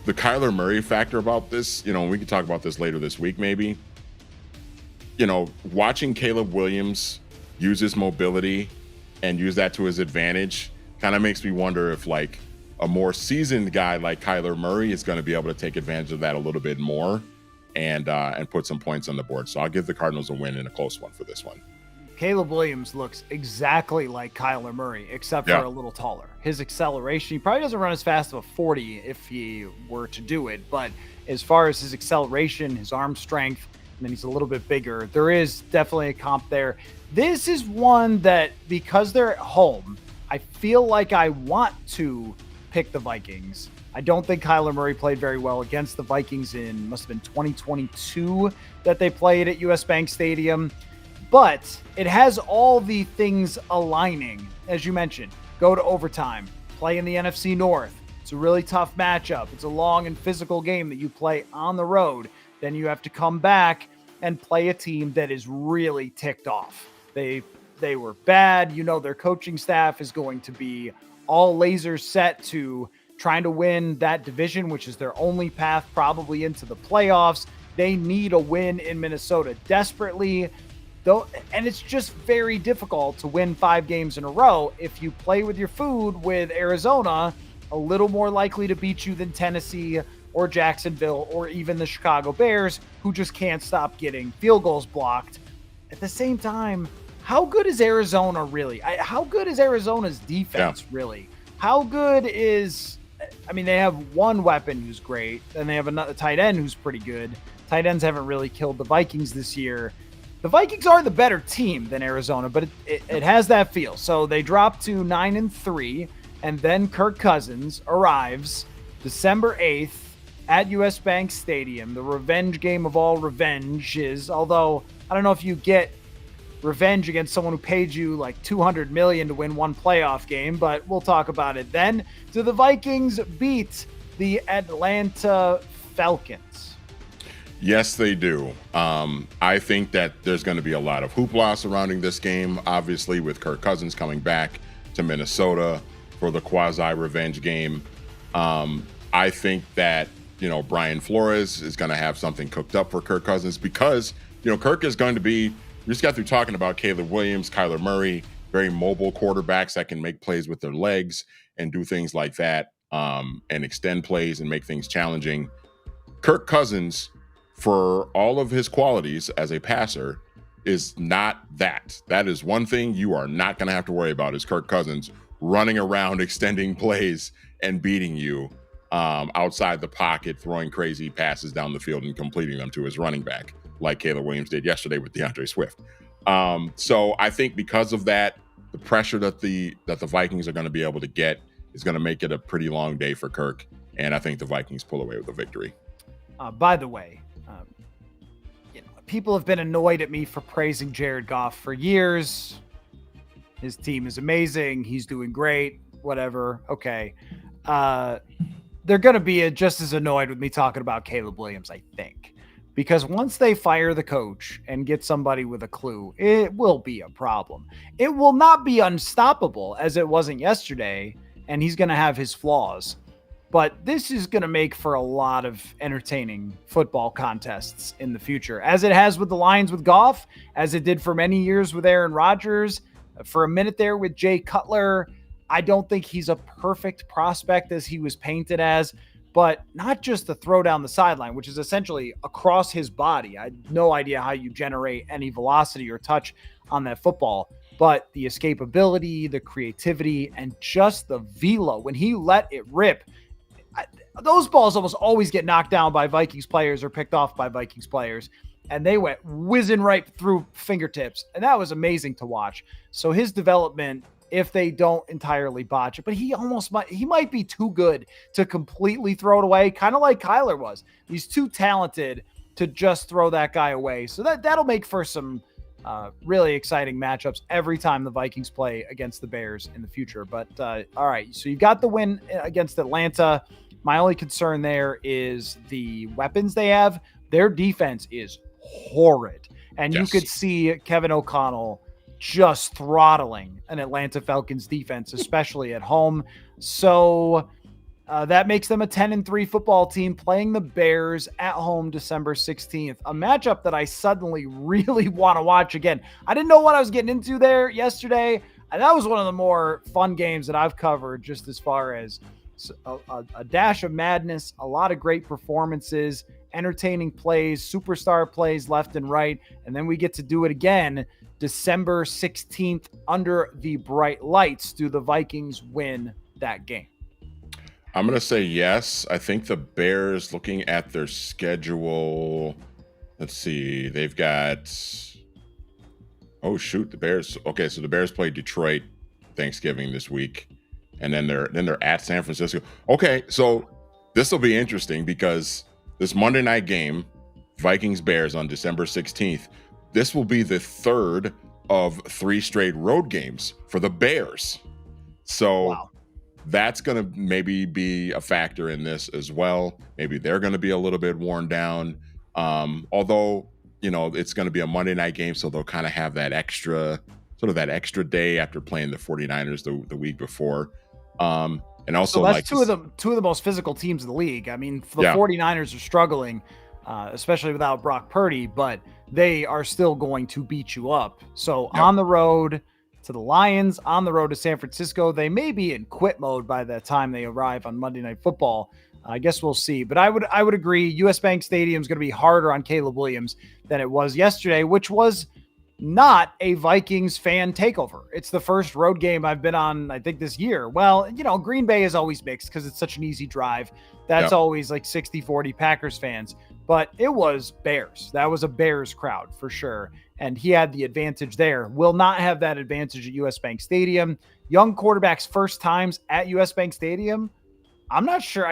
the Kyler Murray factor about this, we can talk about this later this week maybe. Watching Caleb Williams use his mobility and use that to his advantage kind of makes me wonder if like a more seasoned guy like Kyler Murray is going to be able to take advantage of that a little bit more and put some points on the board. So I'll give the Cardinals a win in a close one for this one. Caleb Williams looks exactly like Kyler Murray, except for a little taller. His acceleration, he probably doesn't run as fast as a 40 if he were to do it. But as far as his acceleration, his arm strength, and then he's a little bit bigger, there is definitely a comp there. This is one that, because they're at home, I feel like I want to pick the Vikings. I don't think Kyler Murray played very well against the Vikings must have been 2022 that they played at US Bank Stadium. But it has all the things aligning, as you mentioned. Go to overtime, play in the NFC North. It's a really tough matchup. It's a long and physical game that you play on the road. Then you have to come back and play a team that is really ticked off. They were bad. Their coaching staff is going to be all laser set to trying to win that division, which is their only path probably into the playoffs. They need a win in Minnesota desperately. though, and it's just very difficult to win 5 games in a row. If you play with your food with Arizona, a little more likely to beat you than Tennessee or Jacksonville or even the Chicago Bears, who just can't stop getting field goals blocked. At the same time, how good is Arizona really? How good is Arizona's defense really? How good is, I mean, they have one weapon who's great, and they have another tight end who's pretty good. Tight ends haven't really killed the Vikings this year. The Vikings are the better team than Arizona, but it has that feel. So they drop to 9-3, and then Kirk Cousins arrives December 8th at US Bank Stadium, the revenge game of all revenges. Although I don't know if you get revenge against someone who paid you like $200 million to win one playoff game, but we'll talk about it then. Do the Vikings beat the Atlanta Falcons? Yes, they do. I think that there's going to be a lot of hoopla surrounding this game, obviously, with Kirk Cousins coming back to Minnesota for the quasi-revenge game. I think that, Brian Flores is going to have something cooked up for Kirk Cousins because, Kirk is going to be, we just got through talking about Caleb Williams, Kyler Murray, very mobile quarterbacks that can make plays with their legs and do things like that, and extend plays and make things challenging. Kirk Cousins, for all of his qualities as a passer, is not that. That is one thing you are not going to have to worry about, is Kirk Cousins running around, extending plays, and beating you outside the pocket, throwing crazy passes down the field and completing them to his running back, like Caleb Williams did yesterday with DeAndre Swift. So I think because of that, the pressure that the Vikings are going to be able to get is going to make it a pretty long day for Kirk, and I think the Vikings pull away with a victory. By the way, people have been annoyed at me for praising Jared Goff for years. His team is amazing. He's doing great. Whatever. Okay. They're going to be just as annoyed with me talking about Caleb Williams, I think. Because once they fire the coach and get somebody with a clue, it will be a problem. It will not be unstoppable as it wasn't yesterday, and he's going to have his flaws. But this is going to make for a lot of entertaining football contests in the future, as it has with the Lions with Goff, as it did for many years with Aaron Rodgers, for a minute there with Jay Cutler. I don't think he's a perfect prospect as he was painted as, but not just the throw down the sideline, which is essentially across his body. I had no idea how you generate any velocity or touch on that football, but the escapability, the creativity, and just the velo when he let it rip. Those balls almost always get knocked down by Vikings players or picked off by Vikings players, and they went whizzing right through fingertips, and that was amazing to watch. So his development, if they don't entirely botch it, but he might be too good to completely throw it away, kind of like Kyler was. He's too talented to just throw that guy away. So that'll make for some really exciting matchups every time the Vikings play against the Bears in the future. But all right, so you got the win against Atlanta. My only concern there is the weapons they have. Their defense is horrid. And You could see Kevin O'Connell just throttling an Atlanta Falcons defense, especially at home. So that makes them a 10-3 football team playing the Bears at home December 16th, a matchup that I suddenly really want to watch again. I didn't know what I was getting into there yesterday, and that was one of the more fun games that I've covered, just as far as a dash of madness, a lot of great performances, entertaining plays, superstar plays left and right, and then we get to do it again December 16th under the bright lights. Do the Vikings win that game? I'm going to say yes. I think the Bears, looking at their schedule, let's see, they've got, the Bears. Okay, so the Bears play Detroit Thanksgiving this week, and then they're at San Francisco. Okay, so this will be interesting because this Monday night game, Vikings-Bears on December 16th, this will be the third of 3 straight road games for the Bears. So that's going to maybe be a factor in this as well. Maybe they're going to be a little bit worn down. Although, it's going to be a Monday night game, so they'll kind of have that extra day after playing the 49ers the week before. And also, so that's two of the most physical teams in the league. I mean, the 49ers are struggling. especially without Brock Purdy, but they are still going to beat you up. So Yep. on the road to the Lions, on the road to San Francisco, they may be in quit mode by the time they arrive on Monday Night Football. I guess we'll see. But I would agree US Bank Stadium is going to be harder on Caleb Williams than it was yesterday, which was not a Vikings fan takeover. It's the first road game I've been on, I think, this year. Well, Green Bay is always mixed because it's such an easy drive. That's always like 60-40 Packers fans. But it was Bears. That was a Bears crowd for sure. And he had the advantage there. Will not have that advantage at US Bank Stadium. Young quarterbacks' first times at US Bank Stadium. I'm not sure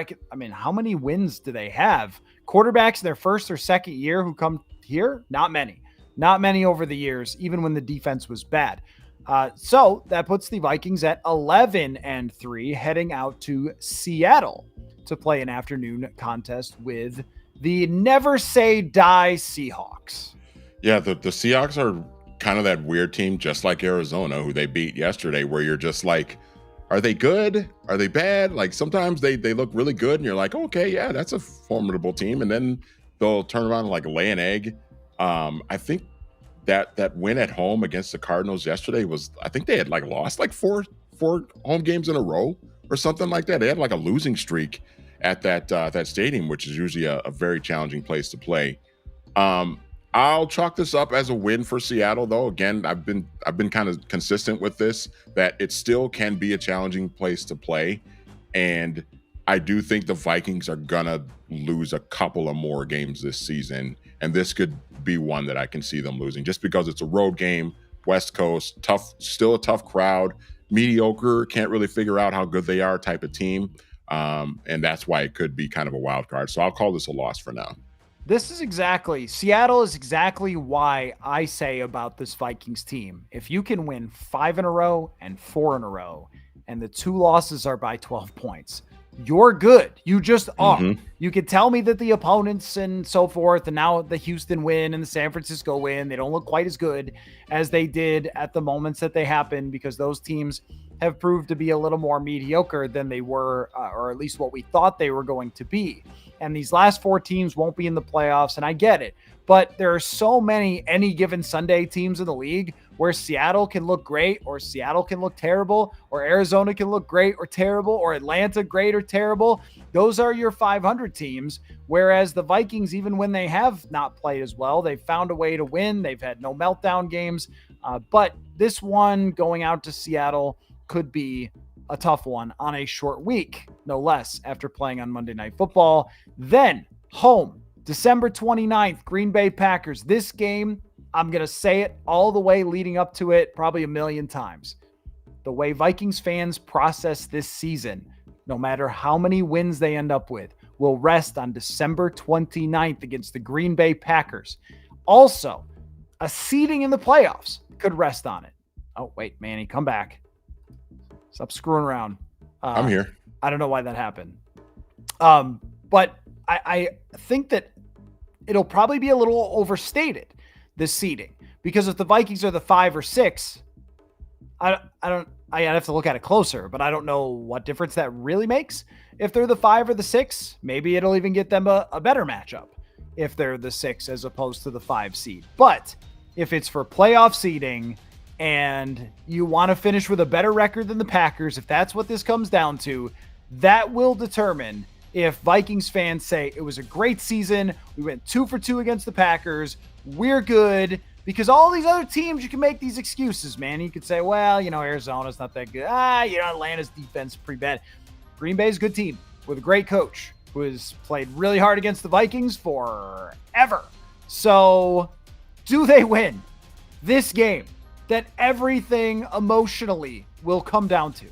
how many wins do they have? Quarterbacks in their first or second year who come here? Not many. Not many over the years, even when the defense was bad. So that puts the Vikings at 11-3, heading out to Seattle to play an afternoon contest with the never say die Seahawks. Yeah, the Seahawks are kind of that weird team, just like Arizona, who they beat yesterday, where you're just like, are they good? Are they bad? Like sometimes they look really good and you're like, okay, yeah, that's a formidable team. And then they'll turn around and like lay an egg. I think that win at home against the Cardinals yesterday was, I think they had like lost like four home games in a row or something like that. They had like a losing streak at that stadium, which is usually a very challenging place to play. I'll chalk this up as a win for Seattle, though. Again, I've been kind of consistent with this, that it still can be a challenging place to play. And I do think the Vikings are gonna lose a couple of more games this season. And this could be one that I can see them losing just because it's a road game, West Coast, tough, still a tough crowd, mediocre, can't really figure out how good they are type of team. And that's why it could be kind of a wild card. So I'll call this a loss for now. Seattle is exactly why I say about this Vikings team. If you can win 5 in a row and 4 in a row, and the 2 losses are by 12 points, you're good. You just are. Mm-hmm. You could tell me that the opponents and so forth, and now the Houston win and the San Francisco win, they don't look quite as good as they did at the moments that they happened, because those teams have proved to be a little more mediocre than they were, or at least what we thought they were going to be. And these last 4 teams won't be in the playoffs, and I get it. But there are so many any given Sunday teams in the league where Seattle can look great, or Seattle can look terrible, or Arizona can look great or terrible, or Atlanta great or terrible. Those are your 500 teams, whereas the Vikings, even when they have not played as well, they've found a way to win. They've had no meltdown games. But this one going out to Seattle could be a tough one on a short week, no less, after playing on Monday Night Football. Then home, December 29th, Green Bay Packers. This game, I'm going to say it all the way leading up to it, probably a million times. The way Vikings fans process this season, no matter how many wins they end up with, will rest on December 29th against the Green Bay Packers. Also, a seeding in the playoffs could rest on it. Oh, wait, Manny, come back. Stop screwing around. I'm here. I don't know why that happened. But I think that it'll probably be a little overstated, this seeding, because if the Vikings are the 5 or 6, I have to look at it closer, but I don't know what difference that really makes. If they're the 5 or the 6, maybe it'll even get them a better matchup if they're the 6 as opposed to the 5 seed. But if it's for playoff seeding and you want to finish with a better record than the Packers, if that's what this comes down to, that will determine if Vikings fans say it was a great season, we went 2 for 2 against the Packers, we're good. Because all these other teams, you can make these excuses, man. You could say, well, Arizona's not that good. Atlanta's defense is pretty bad. Green Bay's a good team with a great coach who has played really hard against the Vikings forever. So do they win this game that everything emotionally will come down to?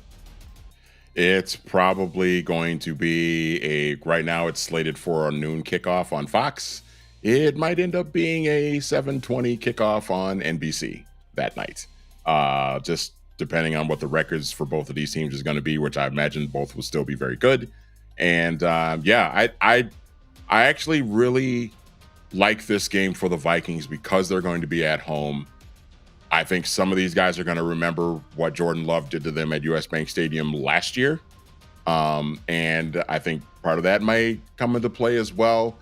It's probably going to be right now it's slated for a noon kickoff on Fox. It might end up being a 7:20 kickoff on NBC that night. Just depending on what the records for both of these teams is going to be, which I imagine both will still be very good. And I actually really like this game for the Vikings because they're going to be at home. I think some of these guys are going to remember what Jordan Love did to them at US Bank Stadium last year. And I think part of that might come into play as well.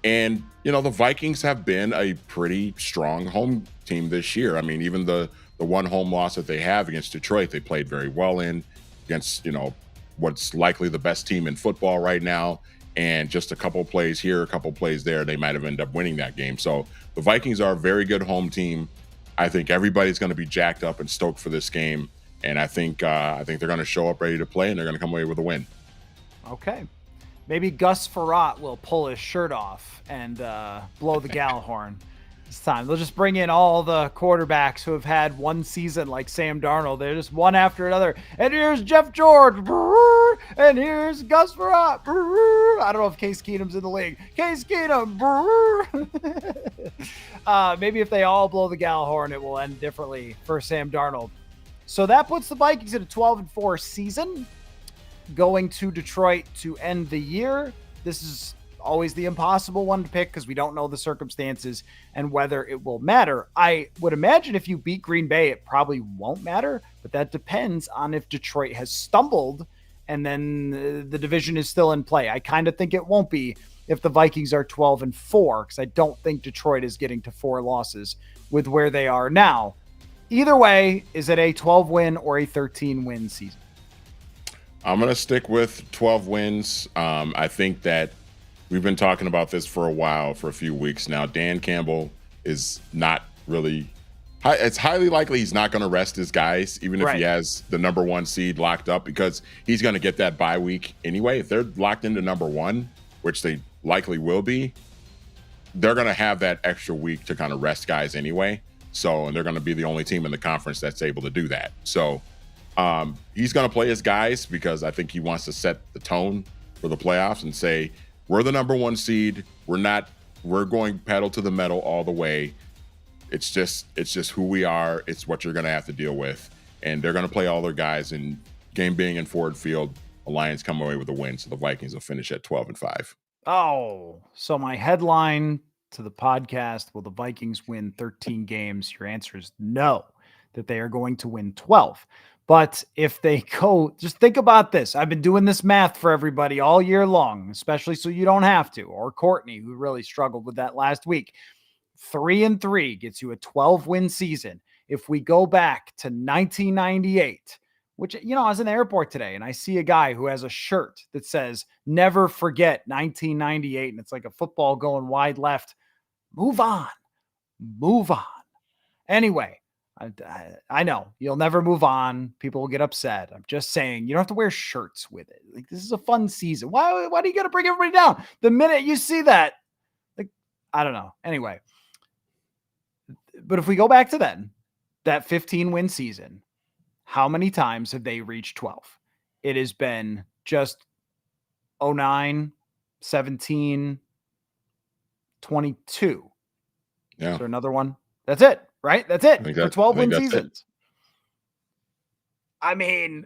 And, the Vikings have been a pretty strong home team this year. I mean, even the one home loss that they have against Detroit, they played very well in against, what's likely the best team in football right now. And just a couple plays here, a couple plays there, they might have ended up winning that game. So the Vikings are a very good home team. I think everybody's going to be jacked up and stoked for this game. And I think they're going to show up ready to play, and they're going to come away with a win. Okay. Maybe Gus Frerotte will pull his shirt off and blow the gal horn this time. They'll just bring in all the quarterbacks who have had one season like Sam Darnold. They're just one after another. And here's Jeff George. And here's Gus Frerotte. I don't know if Case Keenum's in the league. Case Keenum. Maybe if they all blow the gal horn, it will end differently for Sam Darnold. So that puts the Vikings in a 12-4 season, going to Detroit to end the year. This is always the impossible one to pick because we don't know the circumstances and whether it will matter. I would imagine if you beat Green Bay, it probably won't matter, but that depends on if Detroit has stumbled and then the division is still in play. I kind of think it won't be if the Vikings are 12-4 because I don't think Detroit is getting to 4 losses with where they are now. Either way, is it a 12-win or a 13-win season? I'm going to stick with 12 wins. I think that we've been talking about this for a while, for a few weeks now. Dan Campbell is not really – it's highly likely he's not going to rest his guys, even if he has the number 1 seed locked up, because he's going to get that bye week anyway. If they're locked into number 1, which they likely will be, they're going to have that extra week to kind of rest guys anyway. And they're going to be the only team in the conference that's able to do that. So he's going to play his guys because I think he wants to set the tone for the playoffs and say, we're the number 1 seed. We're going pedal to the metal all the way. It's just who we are. It's what you're going to have to deal with. And they're going to play all their guys, and game being in Ford Field, the Lions come away with a win. So the Vikings will finish at 12-5. Oh, so my headline to the podcast, will the Vikings win 13 games? Your answer is no, that they are going to win 12. But if they go, just think about this. I've been doing this math for everybody all year long, especially so you don't have to, or Courtney, who really struggled with that last week. 3-3 gets you a 12-win season. If we go back to 1998, which, I was in the airport today and I see a guy who has a shirt that says, never forget 1998. And it's like a football going wide left. Move on. Anyway, I know you'll never move on. People will get upset. I'm just saying you don't have to wear shirts with it. Like, this is a fun season. Why do you got to bring everybody down? The minute you see that, like, I don't know. Anyway, but if we go back to then, that 15-win season, how many times have they reached 12? It has been just 09, 17, 22. Yeah. Is there another one? That's it, right? That's it for 12-win seasons. I mean,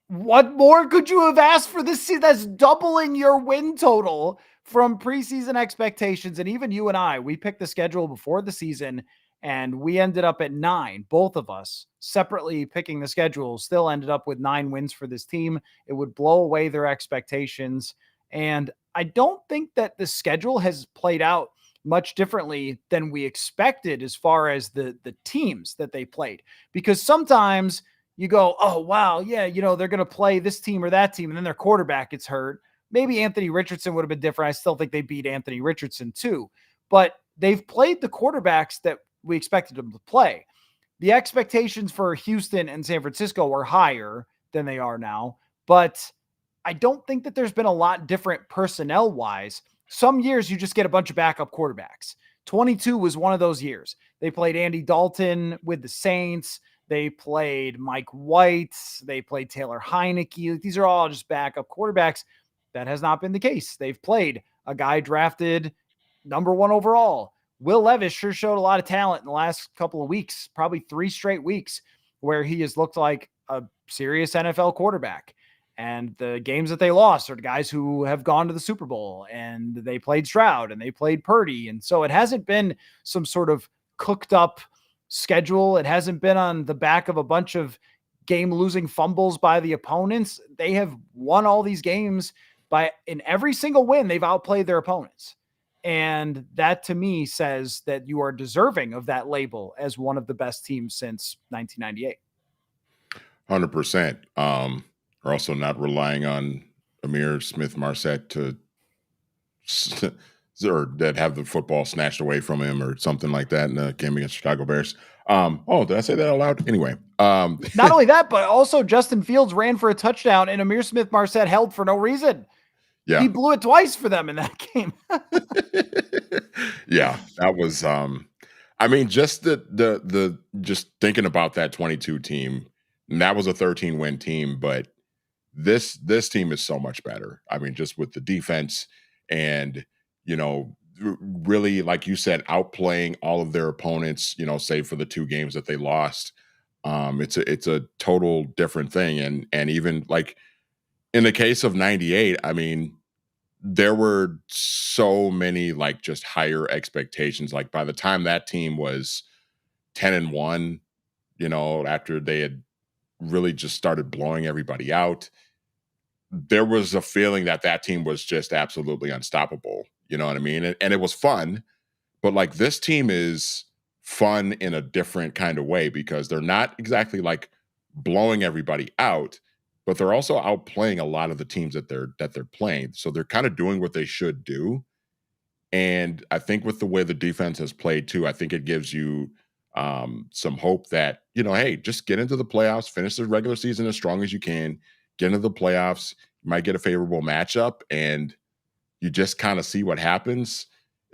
what more could you have asked for this season? That's doubling your win total from preseason expectations. And even you and I, we picked the schedule before the season, and we ended up at 9. Both of us separately picking the schedule still ended up with 9 wins for this team. It would blow away their expectations. And I don't think that the schedule has played out much differently than we expected as far as the teams that they played. Because sometimes you go, oh, wow, yeah, they're going to play this team or that team, and then their quarterback gets hurt. Maybe Anthony Richardson would have been different. I still think they beat Anthony Richardson too. But they've played the quarterbacks that we expected them to play. The expectations for Houston and San Francisco were higher than they are now, but I don't think that there's been a lot different personnel-wise. Some years you just get a bunch of backup quarterbacks. 22 was one of those years. They played Andy Dalton with the Saints. They played Mike White. They played Taylor Heineke. These are all just backup quarterbacks. That has not been the case. They've played a guy drafted number 1 overall. Will Levis sure showed a lot of talent in the last couple of weeks, probably 3 straight weeks, where he has looked like a serious NFL quarterback. And the games that they lost are the guys who have gone to the Super Bowl, and they played Stroud and they played Purdy. And so it hasn't been some sort of cooked up schedule. It hasn't been on the back of a bunch of game losing fumbles by the opponents. They have won all these games in every single win. They've outplayed their opponents. And that to me says that you are deserving of that label as one of the best teams since 1998. 100%. Are also not relying on Amir Smith Marset to or that have the football snatched away from him or something like that in the game against Chicago Bears. Oh, did I say that out loud? Anyway, Not only that, but also Justin Fields ran for a touchdown and Amir Smith Marset held for no reason. yeah, He blew it twice for them in that game. yeah, that was. I mean, just the just thinking about that 22 team, and that was a 13 win team, but this team is so much better. I mean, just with the defense and really, like you said, outplaying all of their opponents. Save for the two games that they lost. It's a total different thing, and even like in the case of '98, I mean, there were so many like just higher expectations. Like by the time that team was 10-1, after they had really just started blowing everybody out, there was a feeling that that team was just absolutely unstoppable. You know what I mean? And it was fun, but like this team is fun in a different kind of way because they're not exactly like blowing everybody out, but they're also outplaying a lot of the teams that they're playing. So they're kind of doing what they should do. And I think with the way the defense has played too, I think it gives you some hope that, hey, just get into the playoffs, finish the regular season as strong as you can, get into the playoffs. You might get a favorable matchup, and you just kind of see what happens.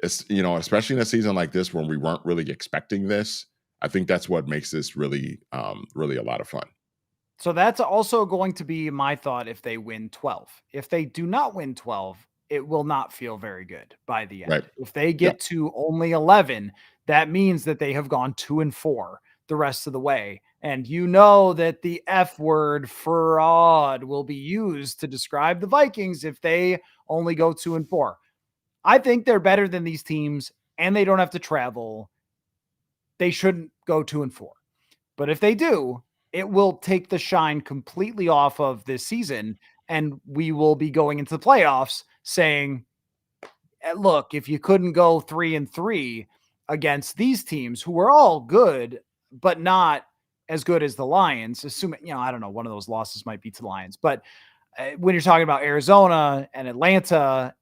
It's, especially in a season like this when we weren't really expecting this. I think that's what makes this really, really a lot of fun. So that's also going to be my thought if they win 12. If they do not win 12, it will not feel very good by the Right. end. If they Yeah. get to only 11, that means that they have gone 2-4 the rest of the way. And you know that the F word, fraud, will be used to describe the Vikings if they only go 2-4. I think they're better than these teams and they don't have to travel. They shouldn't go 2-4. But if they do, it will take the shine completely off of this season. And we will be going into the playoffs saying, look, if you couldn't go 3-3 against these teams who are all good, but not as good as the Lions, assuming, I don't know, one of those losses might be to the Lions, but when you're talking about Arizona and Atlanta,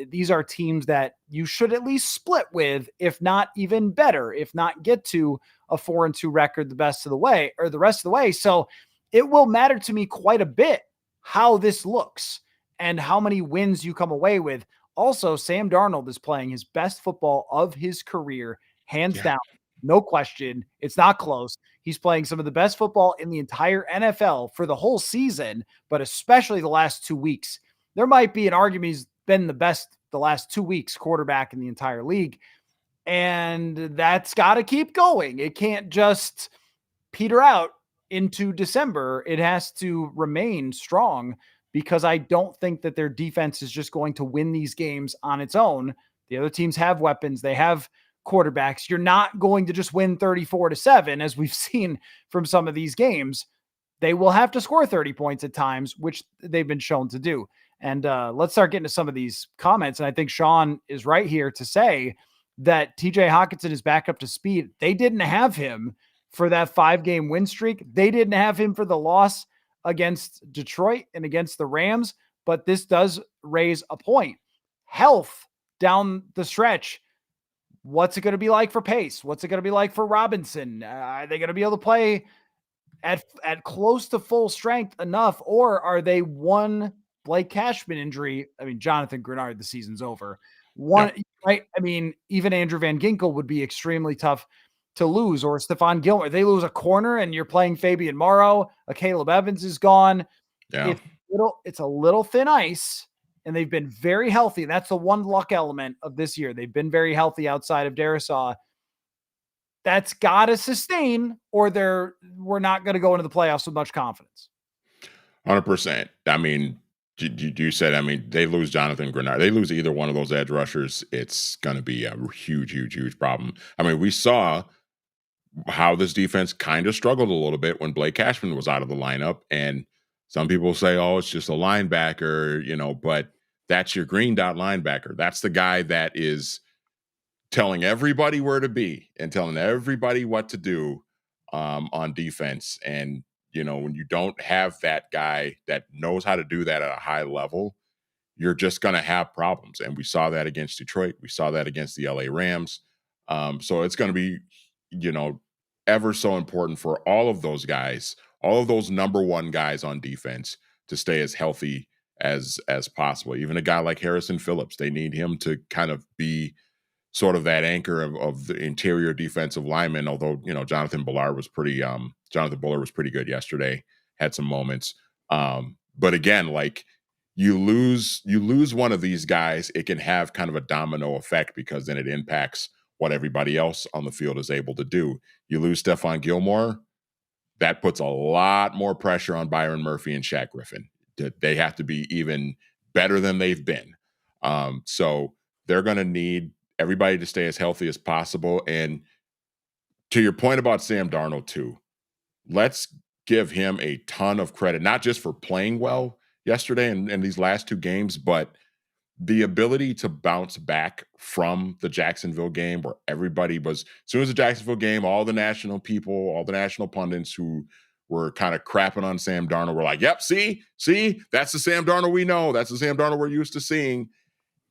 these are teams that you should at least split with, if not even better, if not get to a 4-2 record the rest of the way. So it will matter to me quite a bit how this looks and how many wins you come away with. Also, Sam Darnold is playing his best football of his career, hands Yeah. down. No question. It's not close. He's playing some of the best football in the entire NFL for the whole season, but especially the last 2 weeks. There might be an argument he's been the best the last 2 weeks quarterback in the entire league. And that's got to keep going. It can't just peter out into December. It has to remain strong because I don't think that their defense is just going to win these games on its own. The other teams have weapons. They have quarterbacks. You're not going to just win 34-7, as we've seen from some of these games. They will have to score 30 points at times, which they've been shown to do. And let's start getting to some of these comments. And I think Sean is right here to say that TJ Hawkinson is back up to speed. They didn't have him for that 5-game win streak. They didn't have him for the loss against Detroit and against the Rams, but this does raise a point. Health down the stretch. What's it going to be like for Pace? What's it going to be like for Robinson? Are they going to be able to play at close to full strength enough, or are they one Blake Cashman injury? I mean, Jonathan Grenard, the season's over. One, Yeah. right? I mean, even Andrew Van Ginkel would be extremely tough to lose, or Stephon Gilmore. They lose a corner and you're playing Fabian Morrow. Caleb Evans is gone. Yeah. It's a little thin ice, and they've been very healthy. That's the one luck element of this year. They've been very healthy outside of Darisaw. That's got to sustain, or we're not going to go into the playoffs with much confidence. 100%. I mean, you said, I mean, they lose Jonathan Grenard. They lose either one of those edge rushers. It's going to be a huge, huge, huge problem. I mean, we saw how this defense kind of struggled a little bit when Blake Cashman was out of the lineup. And some people say, oh, it's just a linebacker, but That's your green dot linebacker. That's the guy that is telling everybody where to be and telling everybody what to do on defense. And, when you don't have that guy that knows how to do that at a high level, you're just going to have problems. And we saw that against Detroit. We saw that against the LA Rams. So it's going to be, ever so important for all of those guys, all of those number one guys on defense to stay as healthy as possible. Even a guy like Harrison Phillips, they need him to kind of be sort of that anchor of the interior defensive lineman. Although Jonathan Bullard was pretty good yesterday, had some moments. But again, like you lose one of these guys, it can have kind of a domino effect because then it impacts what everybody else on the field is able to do. You lose Stephon Gilmore, that puts a lot more pressure on Byron Murphy and Shaq Griffin. They have to be even better than they've been. So they're going to need everybody to stay as healthy as possible. And to your point about Sam Darnold too, let's give him a ton of credit, not just for playing well yesterday and these last two games, but the ability to bounce back from the Jacksonville game where everybody was, as soon as the Jacksonville game, all the national people, all the national pundits who were kind of crapping on Sam Darnold were like, yep, see, that's the Sam Darnold we know. That's the Sam Darnold we're used to seeing.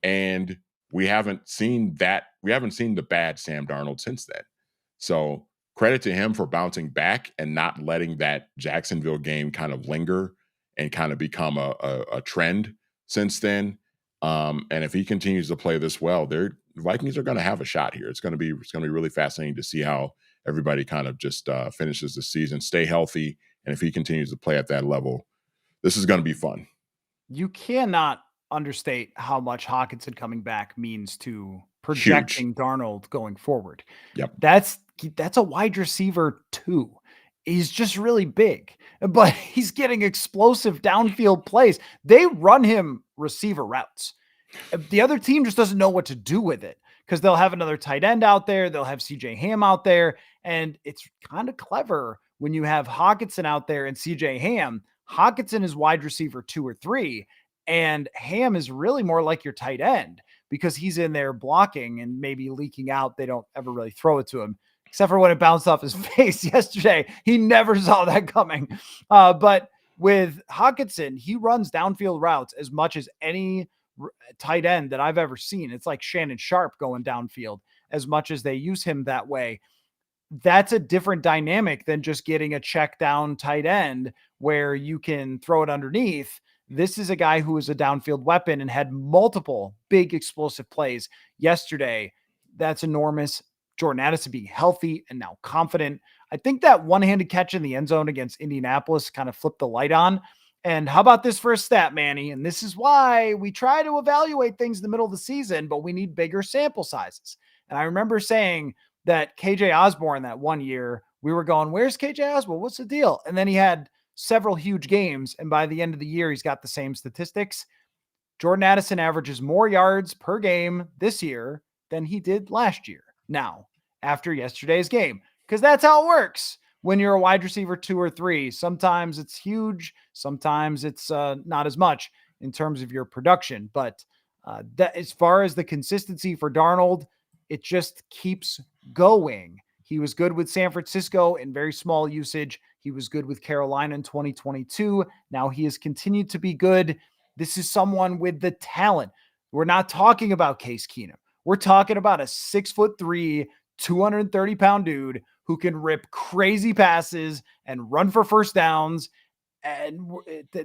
And we haven't seen that. We haven't seen the bad Sam Darnold since then. So credit to him for bouncing back and not letting that Jacksonville game kind of linger and kind of become a trend since then. And if he continues to play this well, the Vikings are going to have a shot here. It's going to be really fascinating to see how everybody kind of just finishes the season, stay healthy, and if he continues to play at that level, this is going to be fun. You cannot understate how much Hockenson coming back means to projecting Huge. Darnold going forward. Yep. That's a wide receiver too. He's just really big, but he's getting explosive downfield plays. They run him receiver routes. The other team just doesn't know what to do with it because they'll have another tight end out there. They'll have CJ Ham out there. And it's kind of clever when you have Hockenson out there and CJ Ham. Hockenson is wide receiver 2 or 3, and Ham is really more like your tight end because he's in there blocking and maybe leaking out. They don't ever really throw it to him, except for when it bounced off his face yesterday. He never saw that coming. But with Hockenson, he runs downfield routes as much as any tight end that I've ever seen. It's like Shannon Sharp going downfield as much as they use him that way. That's a different dynamic than just getting a check down tight end where you can throw it underneath. This is a guy who is a downfield weapon and had multiple big explosive plays yesterday. That's enormous. Jordan Addison being healthy and now confident. I think that one-handed catch in the end zone against Indianapolis kind of flipped the light on. And how about this for a stat, Manny? And this is why we try to evaluate things in the middle of the season, but we need bigger sample sizes. And I remember saying that KJ Osborne that one year, we were going, where's KJ Osborne? What's the deal? And then he had several huge games. And by the end of the year, he's got the same statistics. Jordan Addison averages more yards per game this year than he did last year. Now, after yesterday's game, because that's how it works. When you're a wide receiver 2 or 3, sometimes it's huge. Sometimes it's not as much in terms of your production. But that, as far as the consistency for Darnold, it just keeps going. He was good with San Francisco in very small usage. He was good with Carolina in 2022. Now he has continued to be good. This is someone with the talent. We're not talking about Case Keenum. We're talking about a 6'3", 230-pound dude who can rip crazy passes and run for first downs. And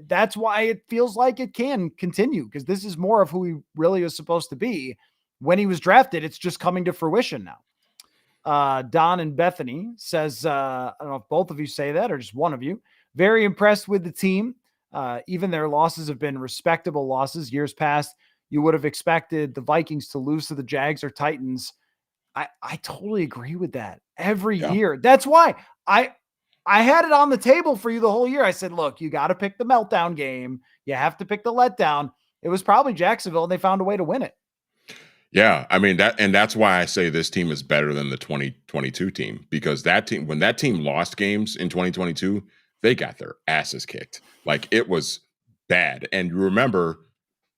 that's why it feels like it can continue, because this is more of who he really is supposed to be. When he was drafted, it's just coming to fruition now. Don and Bethany says, I don't know if both of you say that or just one of you, very impressed with the team. Even their losses have been respectable losses. Years past, you would have expected the Vikings to lose to the Jags or Titans. I totally agree with that every year. That's why I had it on the table for you the whole year. I said, look, you got to pick the meltdown game. You have to pick the letdown. It was probably Jacksonville, and they found a way to win it. Yeah, I mean that's why I say this team is better than the 2022 team, because when that team lost games in 2022, they got their asses kicked. Like, it was bad. And you remember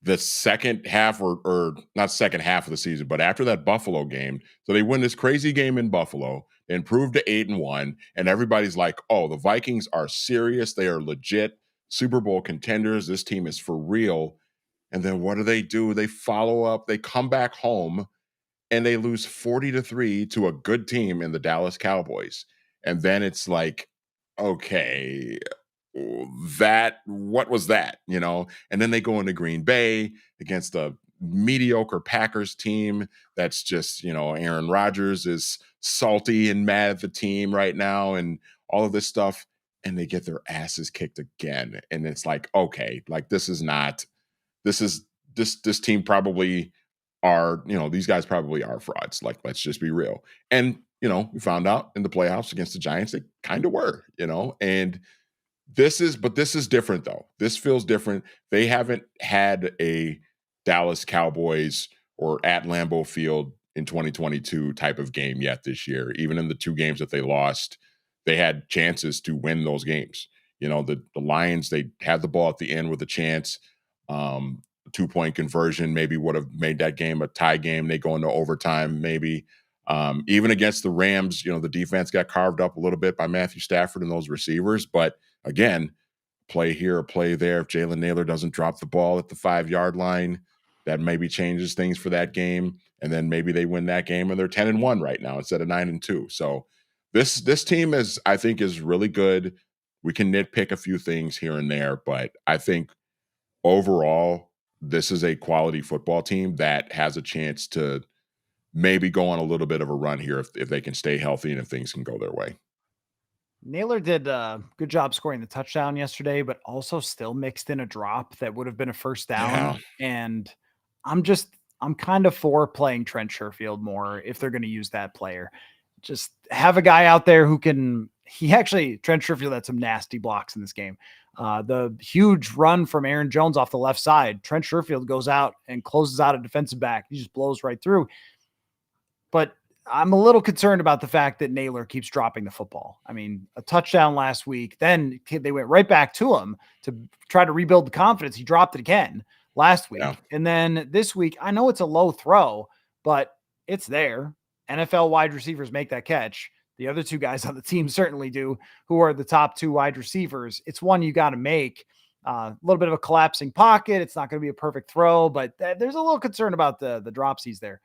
the second half or not second half of the season, but after that Buffalo game. So they win this crazy game in Buffalo, they improve to 8-1, and everybody's like, oh, the Vikings are serious. They are legit Super Bowl contenders. This team is for real. And then what do? They follow up, they come back home and they lose 40-3 to a good team in the Dallas Cowboys. And then it's like, okay, what was that, And then they go into Green Bay against a mediocre Packers team that's just, Aaron Rodgers is salty and mad at the team right now and all of this stuff, and they get their asses kicked again. And it's like, okay, like this is this team probably are, these guys probably are frauds. Like, let's just be real. And, we found out in the playoffs against the Giants, they kind of were, and this is different though. This feels different. They haven't had a Dallas Cowboys or at Lambeau Field in 2022 type of game yet this year. Even in the two games that they lost, they had chances to win those games. The Lions, they had the ball at the end with a chance. 2-point conversion maybe would have made that game a tie game. They go into overtime maybe. Even against the Rams, the defense got carved up a little bit by Matthew Stafford and those receivers. But again, play here or play there. If Jalen Naylor doesn't drop the ball at the 5-yard line, that maybe changes things for that game. And then maybe they win that game and they're 10-1 right now instead of 9-2. So this team I think is really good. We can nitpick a few things here and there, but I think overall, this is a quality football team that has a chance to maybe go on a little bit of a run here if they can stay healthy and if things can go their way. Naylor did a good job scoring the touchdown yesterday, but also still mixed in a drop that would have been a first down. Yeah. And I'm kind of for playing Trent Sherfield more if they're going to use that player. Just have a guy out there who can. Trent Sherfield had some nasty blocks in this game. The huge run from Aaron Jones off the left side. Trent Sherfield goes out and closes out a defensive back. He just blows right through. But I'm a little concerned about the fact that Naylor keeps dropping the football. I mean, a touchdown last week, then they went right back to him to try to rebuild the confidence. He dropped it again last week. Yeah. And then this week, I know it's a low throw, but it's there. NFL wide receivers make that catch. The other two guys on the team certainly do, who are the top two wide receivers. It's one you got to make. A little bit of a collapsing pocket. It's not going to be a perfect throw, but there's a little concern about the dropsies there.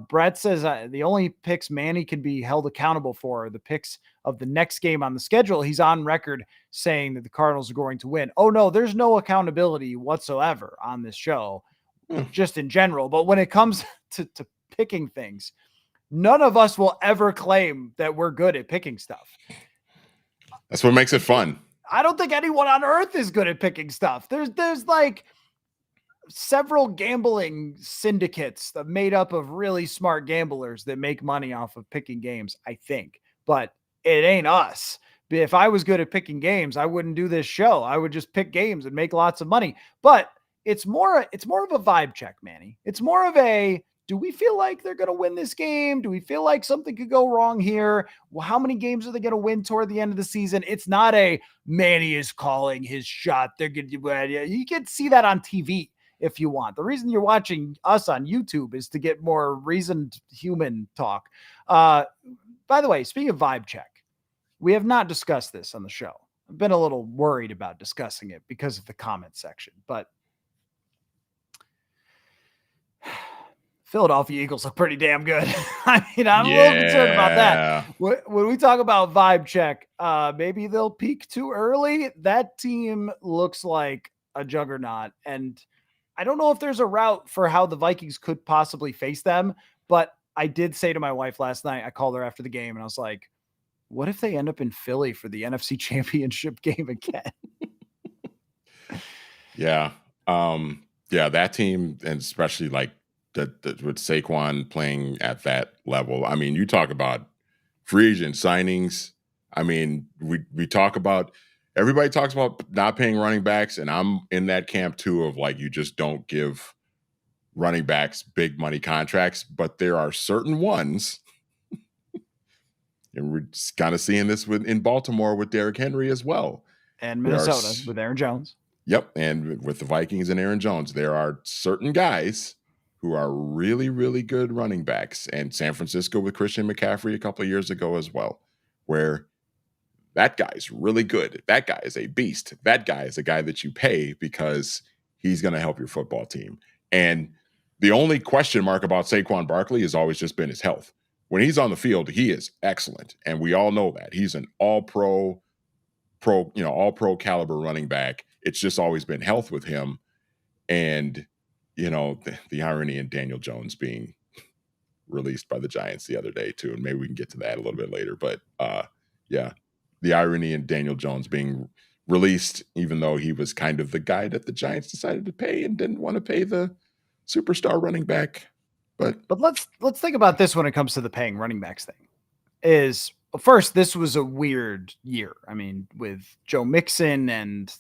Brett says the only picks Manny can be held accountable for are the picks of the next game on the schedule. He's on record saying that the Cardinals are going to win. Oh, no, there's no accountability whatsoever on this show, just in general. But when it comes to picking things, none of us will ever claim that we're good at picking stuff. That's what makes it fun. I don't think anyone on earth is good at picking stuff. There's like several gambling syndicates that made up of really smart gamblers that make money off of picking games, I think, but it ain't us. If I was good at picking games, I wouldn't do this show. I would just pick games and make lots of money. But it's more of a vibe check, Manny. It's more of a, do we feel like they're going to win this game? Do we feel like something could go wrong here? Well, how many games are they going to win toward the end of the season? It's not a Manny is calling his shot. They're going to, you can see that on TV if you want. The reason you're watching us on YouTube is to get more reasoned human talk. By the way, speaking of vibe check, we have not discussed this on the show. I've been a little worried about discussing it because of the comment section, but Philadelphia Eagles look pretty damn good. I mean, I'm a little concerned about that. When we talk about vibe check, maybe they'll peak too early. That team looks like a juggernaut, and I don't know if there's a route for how the Vikings could possibly face them, but I did say to my wife last night, I called her after the game and I was like, what if they end up in Philly for the NFC Championship game again? Yeah. Yeah, that team, and especially like with Saquon playing at that level. I mean, you talk about free agent signings. I mean, we talk about, everybody talks about not paying running backs, and I'm in that camp too of like, you just don't give running backs big money contracts, but there are certain ones, and we're kind of seeing this in Baltimore with Derrick Henry as well. And Minnesota with Aaron Jones. Yep. And with the Vikings and Aaron Jones, there are certain guys who are really, really good running backs. And San Francisco with Christian McCaffrey a couple of years ago as well, where that guy's really good. That guy is a beast. That guy is a guy that you pay because he's going to help your football team. And the only question mark about Saquon Barkley has always just been his health. When he's on the field, he is excellent. And we all know that. He's an all pro caliber running back. It's just always been health with him. And, the irony in Daniel Jones being released by the Giants the other day too, and maybe we can get to that a little bit later. But yeah, the irony in Daniel Jones being released, even though he was kind of the guy that the Giants decided to pay and didn't want to pay the superstar running back. But let's think about this when it comes to the paying running backs thing. Is first, this was a weird year. I mean, with Joe Mixon and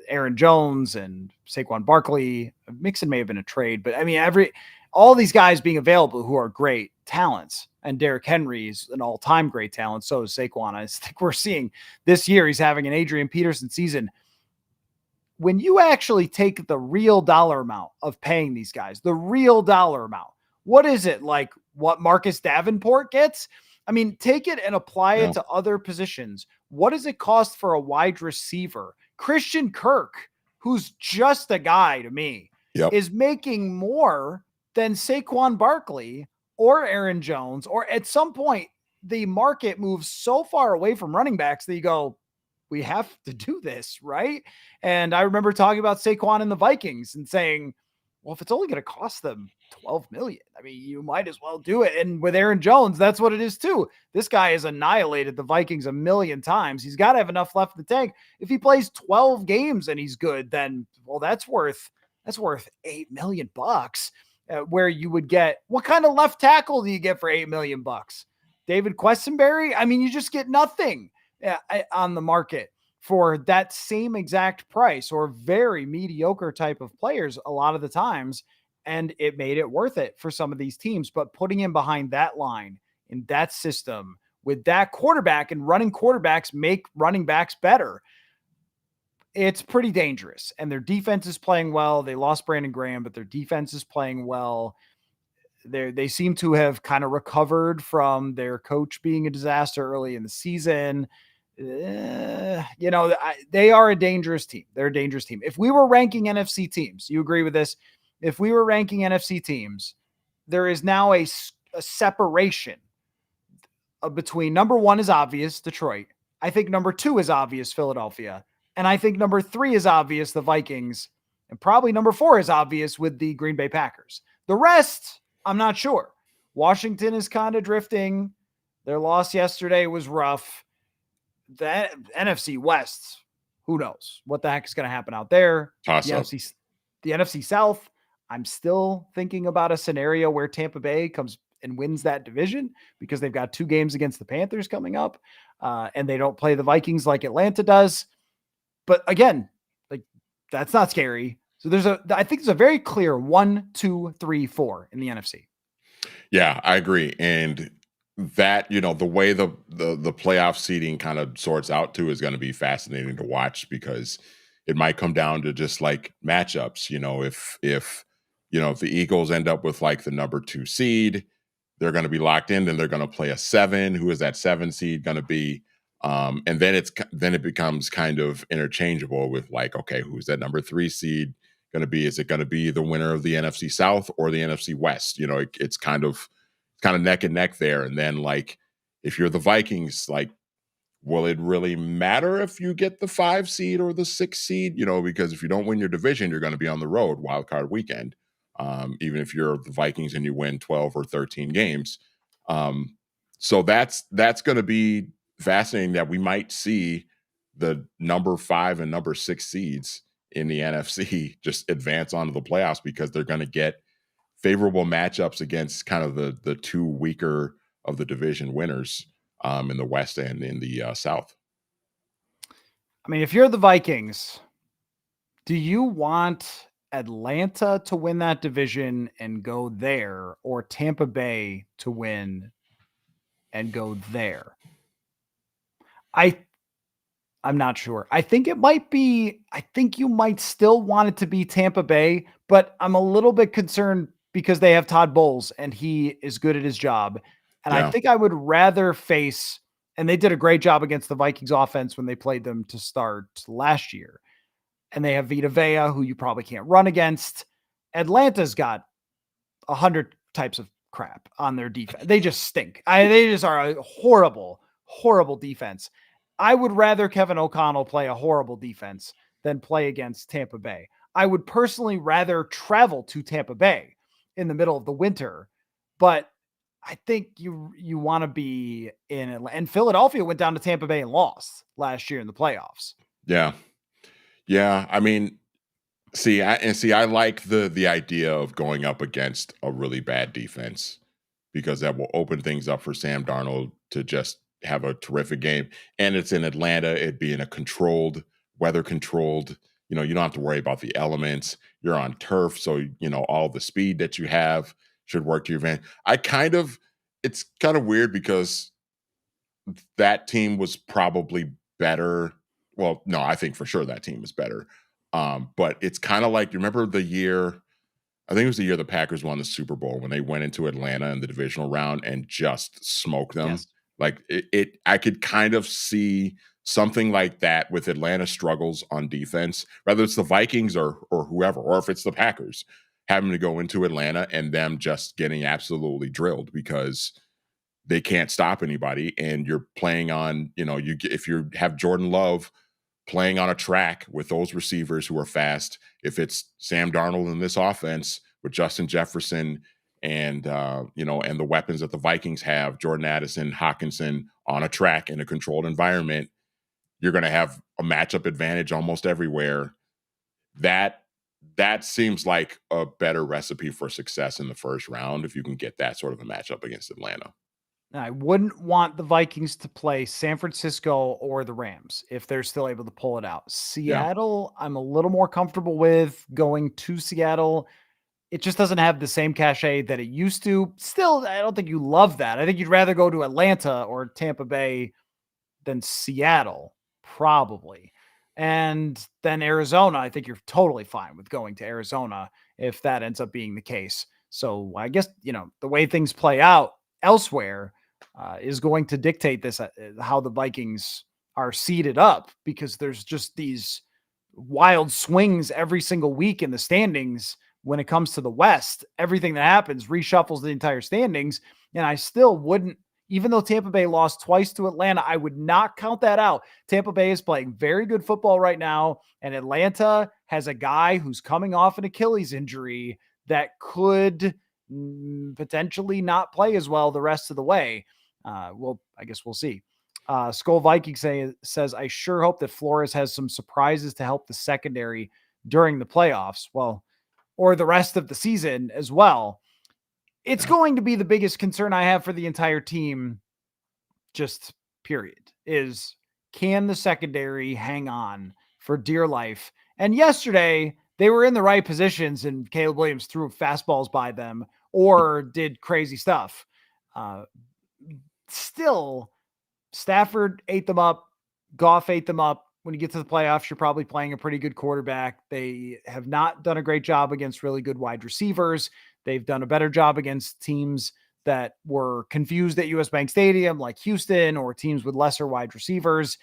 Aaron Jones and Saquon Barkley. Mixon may have been a trade, but I mean, all these guys being available who are great talents, and Derrick Henry's an all-time great talent. So is Saquon. I think we're seeing this year he's having an Adrian Peterson season. When you actually take the real dollar amount of paying these guys, the real dollar amount, what is it like? What Marcus Davenport gets? I mean, take it and apply it to other positions. What does it cost for a wide receiver? Christian Kirk, who's just a guy to me, is making more than Saquon Barkley or Aaron Jones. Or at some point, the market moves so far away from running backs that you go, we have to do this, right? And I remember talking about Saquon and the Vikings and saying, well, if it's only going to cost them $12 million, I mean, you might as well do it. And with Aaron Jones, that's what it is too. This guy has annihilated the Vikings a million times. He's got to have enough left in the tank. If he plays 12 games and he's good, then, well, that's worth $8 million. Where you would get, what kind of left tackle do you get for $8 million? David Questenberry? I mean, you just get nothing on the market for that same exact price, or very mediocre type of players a lot of the times. And it made it worth it for some of these teams. But putting him behind that line in that system with that quarterback, and running quarterbacks make running backs better, it's pretty dangerous. And their defense is playing well. They lost Brandon Graham, but their defense is playing well. They seem to have kind of recovered from their coach being a disaster early in the season. They are a dangerous team. They're a dangerous team. If we were ranking NFC teams, you agree with this? If we were ranking NFC teams, there is now a separation between number one is obvious, Detroit. I think number two is obvious, Philadelphia. And I think number three is obvious, the Vikings. And probably number four is obvious with the Green Bay Packers. The rest, I'm not sure. Washington is kind of drifting. Their loss yesterday was rough. The NFC West, who knows what the heck is going to happen out there? The NFC South, I'm still thinking about a scenario where Tampa Bay comes and wins that division because they've got 2 games against the Panthers coming up, and they don't play the Vikings like Atlanta does. But again, like, that's not scary. So I think there's a very clear 1, 2, 3, 4 in the NFC. Yeah, I agree. And that, the way the playoff seeding kind of sorts out too is going to be fascinating to watch, because it might come down to just like matchups. If the Eagles end up with like the number 2 seed, they're going to be locked in. Then they're going to play a 7. Who is that 7 seed going to be? And then it becomes kind of interchangeable with like, okay, who's that number 3 seed going to be? Is it going to be the winner of the NFC South or the NFC West? It's kind of neck and neck there. And then, like, if you're the Vikings, like, will it really matter if you get the 5 seed or the 6 seed? Because if you don't win your division, you're going to be on the road wild card weekend. Even if you're the Vikings and you win 12 or 13 games. So that's going to be fascinating, that we might see the number 5 and number 6 seeds in the NFC just advance onto the playoffs, because they're going to get favorable matchups against kind of the 2 weaker of the division winners in the West and in the South. I mean, if you're the Vikings, do you want Atlanta to win that division and go there, or Tampa Bay to win and go there? I'm not sure. I think you might still want it to be Tampa Bay, but I'm a little bit concerned because they have Todd Bowles and he is good at his job. And I Yeah. think I would rather face, and they did a great job against the Vikings offense when they played them to start last year. And they have Vita Vea, who you probably can't run against. Atlanta's got 100 types of crap on their defense. They just stink. They just are a horrible, horrible defense. I would rather Kevin O'Connell play a horrible defense than play against Tampa Bay. I would personally rather travel to Tampa Bay in the middle of the winter, but I think you want to be in Atlanta. And Philadelphia went down to Tampa Bay and lost last year in the playoffs. Yeah. Yeah. I mean, I like the idea of going up against a really bad defense because that will open things up for Sam Darnold to just have a terrific game. And it's in Atlanta, it'd be in a weather controlled, you don't have to worry about the elements. You're on turf, so all the speed that you have should work to your advantage. It's kind of weird because that team was probably better. Well, no, I think for sure that team was better. But it's kind of like, you remember the year, I think it was the year the Packers won the Super Bowl when they went into Atlanta in the divisional round and just smoked them. Yes. Like I could kind of see something like that with Atlanta struggles on defense, whether it's the Vikings or whoever, or if it's the Packers having to go into Atlanta and them just getting absolutely drilled because they can't stop anybody. And you're playing on, if you have Jordan Love playing on a track with those receivers who are fast, if it's Sam Darnold in this offense with Justin Jefferson and and the weapons that the Vikings have, Jordan Addison, Hockenson on a track in a controlled environment, you're going to have a matchup advantage almost everywhere. That seems like a better recipe for success in the first round if you can get that sort of a matchup against Atlanta. I wouldn't want the Vikings to play San Francisco or the Rams if they're still able to pull it out. Yeah. Seattle, I'm a little more comfortable with going to Seattle. It just doesn't have the same cachet that it used to. Still, I don't think you love that. I think you'd rather go to Atlanta or Tampa Bay than Seattle, probably. And then Arizona, I think you're totally fine with going to Arizona if that ends up being the case. So I guess, the way things play out elsewhere is going to dictate this, how the Vikings are seeded up, because there's just these wild swings every single week in the standings. When it comes to the West, everything that happens reshuffles the entire standings. And I still wouldn't, even though Tampa Bay lost twice to Atlanta, I would not count that out. Tampa Bay is playing very good football right now, and Atlanta has a guy who's coming off an Achilles injury that could potentially not play as well the rest of the way. Well, I guess we'll see. Skol Viking says, I sure hope that Flores has some surprises to help the secondary during the playoffs. Well, or the rest of the season as well. It's going to be the biggest concern I have for the entire team, just period, is can the secondary hang on for dear life? And yesterday, they were in the right positions and Caleb Williams threw fastballs by them or did crazy stuff. Still, Stafford ate them up. Goff ate them up. When you get to the playoffs, you're probably playing a pretty good quarterback. They have not done a great job against really good wide receivers. They've done a better job against teams that were confused at US Bank Stadium, like Houston, or teams with lesser wide receivers.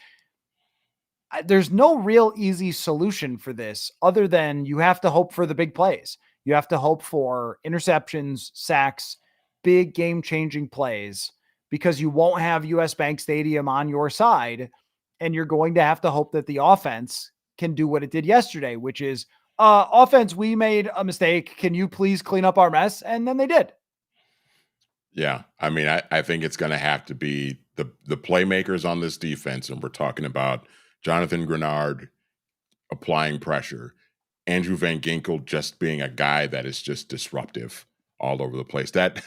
There's no real easy solution for this other than you have to hope for the big plays. You have to hope for interceptions, sacks, big game-changing plays, because you won't have US Bank Stadium on your side. And you're going to have to hope that the offense can do what it did yesterday, which is, offense, we made a mistake. Can you please clean up our mess? And then they did. Yeah. I mean, I think it's going to have to be the playmakers on this defense. And we're talking about Jonathan Grenard applying pressure, Andrew Van Ginkel just being a guy that is just disruptive all over the place. That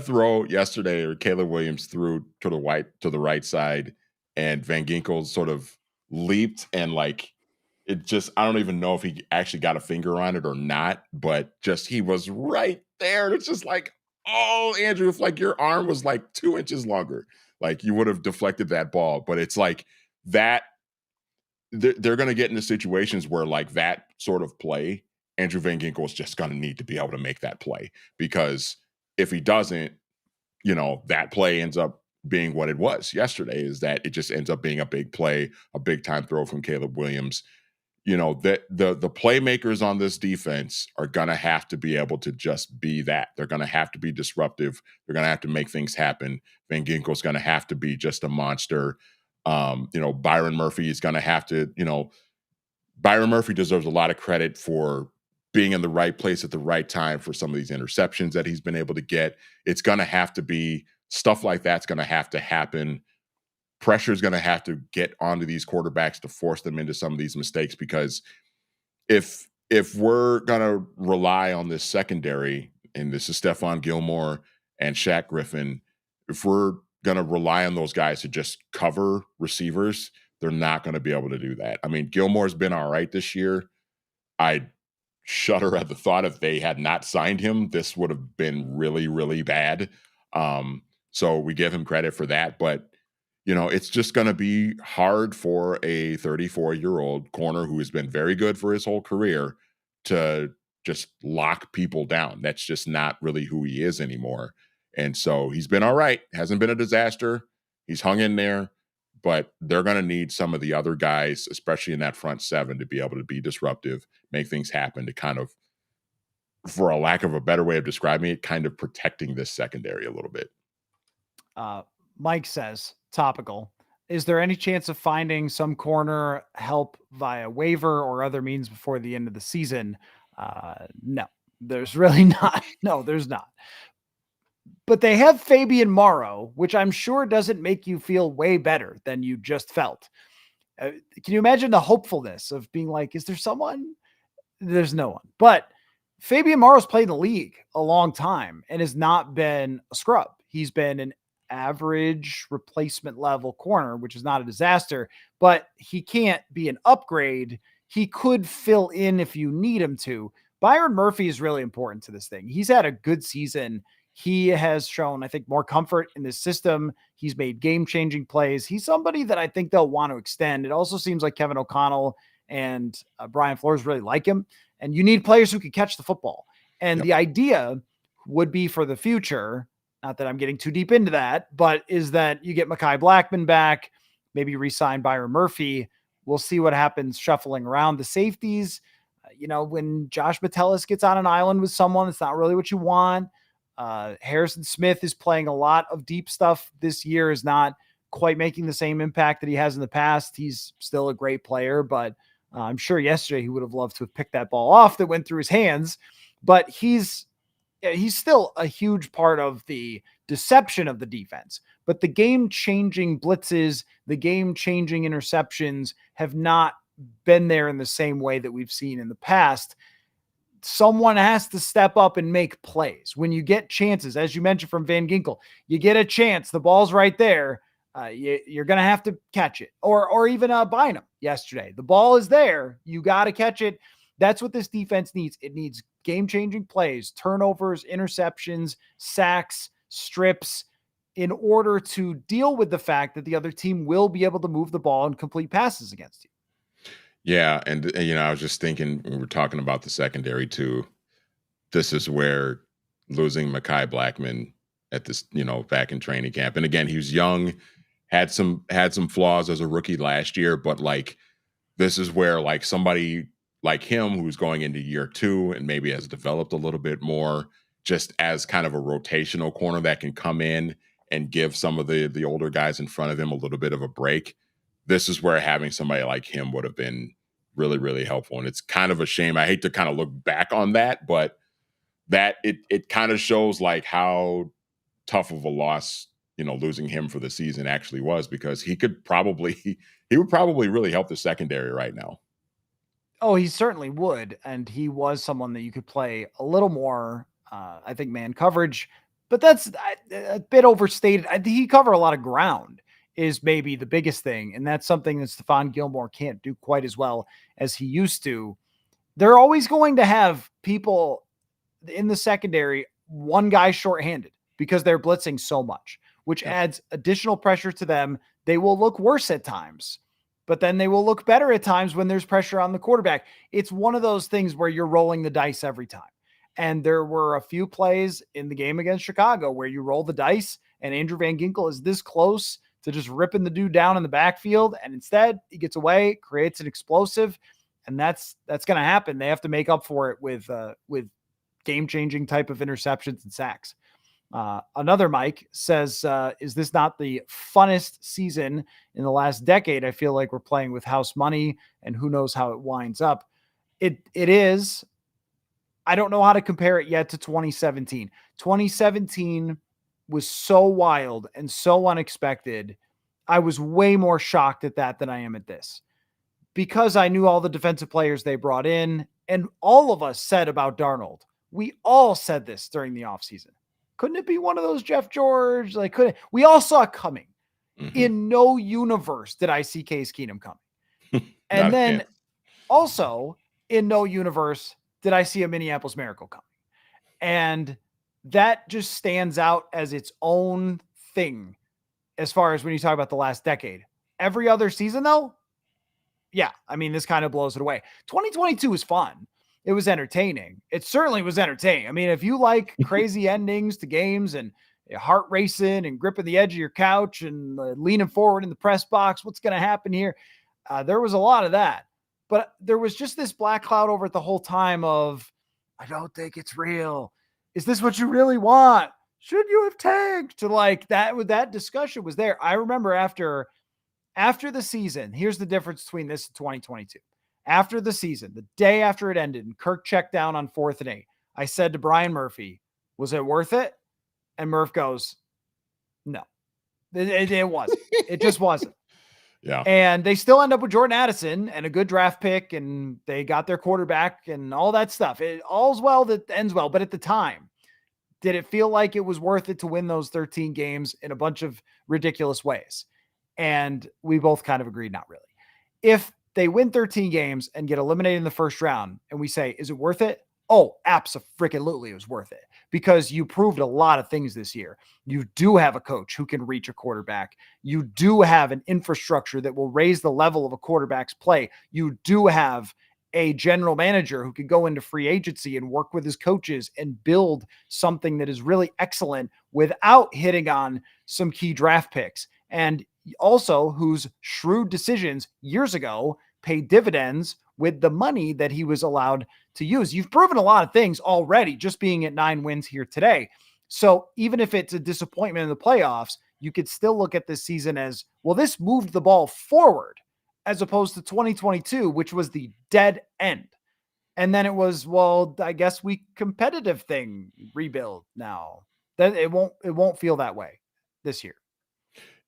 throw yesterday, or Caleb Williams threw to the right side, and Van Ginkel sort of leaped and it just, I don't even know if he actually got a finger on it or not, but just he was right there. It's just like, oh, Andrew, if your arm was 2 inches longer, you would have deflected that ball. But it's like that they're going to get into situations where like that sort of play, Andrew Van Ginkel is just going to need to be able to make that play, because if he doesn't, that play ends up being what it was yesterday, is that it just ends up being a big play, a big time throw from Caleb Williams. That the playmakers on this defense are going to have to be able to just be that. They're going to have to be disruptive. They're going to have to make things happen. Van Ginkel's going to have to be just a monster. Byron Murphy is going to have to, Byron Murphy deserves a lot of credit for being in the right place at the right time for some of these interceptions that he's been able to get. It's going to have to be stuff like that's going to have to happen. Pressure is going to have to get onto these quarterbacks to force them into some of these mistakes, because if we're going to rely on this secondary, and this is Stephon Gilmore and Shaq Griffin, if we're going to rely on those guys to just cover receivers, they're not going to be able to do that. I mean, Gilmore's been all right this year. I shudder at the thought, if they had not signed him, this would have been really, really bad. So we give him credit for that, but it's just going to be hard for a 34-year-old corner who has been very good for his whole career to just lock people down. That's just not really who he is anymore. And so he's been all right. Hasn't been a disaster. He's hung in there, but they're going to need some of the other guys, especially in that front seven, to be able to be disruptive, make things happen, to kind of, for a lack of a better way of describing it, kind of protecting this secondary a little bit. Mike says, topical, is there any chance of finding some corner help via waiver or other means before the end of the season? No, there's really not. No, there's not. But they have Fabian Morrow, which I'm sure doesn't make you feel way better than you just felt. Can you imagine the hopefulness of being like, is there someone? There's no one. But Fabian Morrow's played in the league a long time and has not been a scrub. He's been an average replacement level corner, which is not a disaster, but he can't be an upgrade. He could fill in if you need him to. Byron Murphy is really important to this thing. He's had a good season. He has shown, I think, more comfort in this system. He's made game-changing plays. He's somebody that I think they'll want to extend. It also seems like Kevin O'Connell and Brian Flores really like him. And you need players who can catch the football. And the idea would be for the future, not that I'm getting too deep into that, but is that you get Mekhi Blackmon back, maybe re-sign Byron Murphy. We'll see what happens shuffling around the safeties. When Josh Metellus gets on an island with someone, it's not really what you want. Harrison Smith is playing a lot of deep stuff this year, is not quite making the same impact that he has in the past. He's still a great player, but I'm sure yesterday he would have loved to have picked that ball off that went through his hands. But he's still a huge part of the deception of the defense. But the game-changing blitzes, the game-changing interceptions have not been there in the same way that we've seen in the past. Someone has to step up and make plays. When you get chances, as you mentioned from Van Ginkel, you get a chance, the ball's right there. You're going to have to catch it, or even Bynum yesterday. The ball is there. You got to catch it. That's what this defense needs. It needs game-changing plays, turnovers, interceptions, sacks, strips, in order to deal with the fact that the other team will be able to move the ball and complete passes against you. Yeah, and I was just thinking, we were talking about the secondary too. This is where losing Mekhi Blackmon at this, back in training camp, and again, he was young, had some flaws as a rookie last year, but like, this is where like somebody like him who's going into year 2 and maybe has developed a little bit more, just as kind of a rotational corner that can come in and give some of the older guys in front of him a little bit of a break. This is where having somebody like him would have been really, really helpful. And it's kind of a shame. I hate to kind of look back on that, but that it kind of shows like how tough of a loss, losing him for the season actually was, because he would probably really help the secondary right now. Oh, he certainly would. And he was someone that you could play a little more, I think, man coverage, but that's a bit overstated. He cover a lot of ground is maybe the biggest thing. And that's something that Stephon Gilmore can't do quite as well as he used to. They're always going to have people in the secondary, one guy shorthanded, because they're blitzing so much, which adds additional pressure to them. They will look worse at times, but then they will look better at times when there's pressure on the quarterback. It's one of those things where you're rolling the dice every time. And there were a few plays in the game against Chicago where you roll the dice and Andrew Van Ginkel is this close to just ripping the dude down in the backfield. And instead he gets away, creates an explosive. And that's going to happen. They have to make up for it with game-changing type of interceptions and sacks. Another Mike says, is this not the funnest season in the last decade? I feel like we're playing with house money and who knows how it winds up. It is. I don't know how to compare it yet to 2017. 2017 was so wild and so unexpected. I was way more shocked at that than I am at this because I knew all the defensive players they brought in, and all of us said about Darnold. We all said this during the offseason. Couldn't it be one of those Jeff George? Like, couldn't we all saw it coming? Mm-hmm. In no universe did I see Case Keenum coming. And then also in no universe did I see a Minneapolis Miracle coming. And that just stands out as its own thing as far as when you talk about the last decade. Every other season, though, yeah, I mean, this kind of blows it away. 2022 was fun. It was entertaining. It certainly was entertaining. I mean, if you like crazy endings to games and heart racing and gripping the edge of your couch and leaning forward in the press box, what's going to happen here? There was a lot of that. But there was just this black cloud over it the whole time of, I don't think it's real. Is this what you really want? Should you have tanked? To like that discussion was there. I remember after the season, here's the difference between this and 2022. After the season, the day after it ended, and Kirk checked down on 4th and 8, I said to Brian Murphy, was it worth it? And Murph goes, no, it wasn't. It just wasn't. Yeah. And they still end up with Jordan Addison and a good draft pick, and they got their quarterback and all that stuff. All's well that ends well. But at the time, did it feel like it was worth it to win those 13 games in a bunch of ridiculous ways? And we both kind of agreed, not really. If they win 13 games and get eliminated in the first round and we say, is it worth it? Oh, absolutely, it was worth it because you proved a lot of things this year. You do have a coach who can reach a quarterback. You do have an infrastructure that will raise the level of a quarterback's play. You do have a general manager who can go into free agency and work with his coaches and build something that is really excellent without hitting on some key draft picks. And also whose shrewd decisions years ago paid dividends with the money that he was allowed to use. You've proven a lot of things already just being at 9 wins here today. So even if it's a disappointment in the playoffs, you could still look at this season as, well, this moved the ball forward as opposed to 2022, which was the dead end. And then it was, well, I guess we competitive thing rebuild now. That it won't feel that way this year.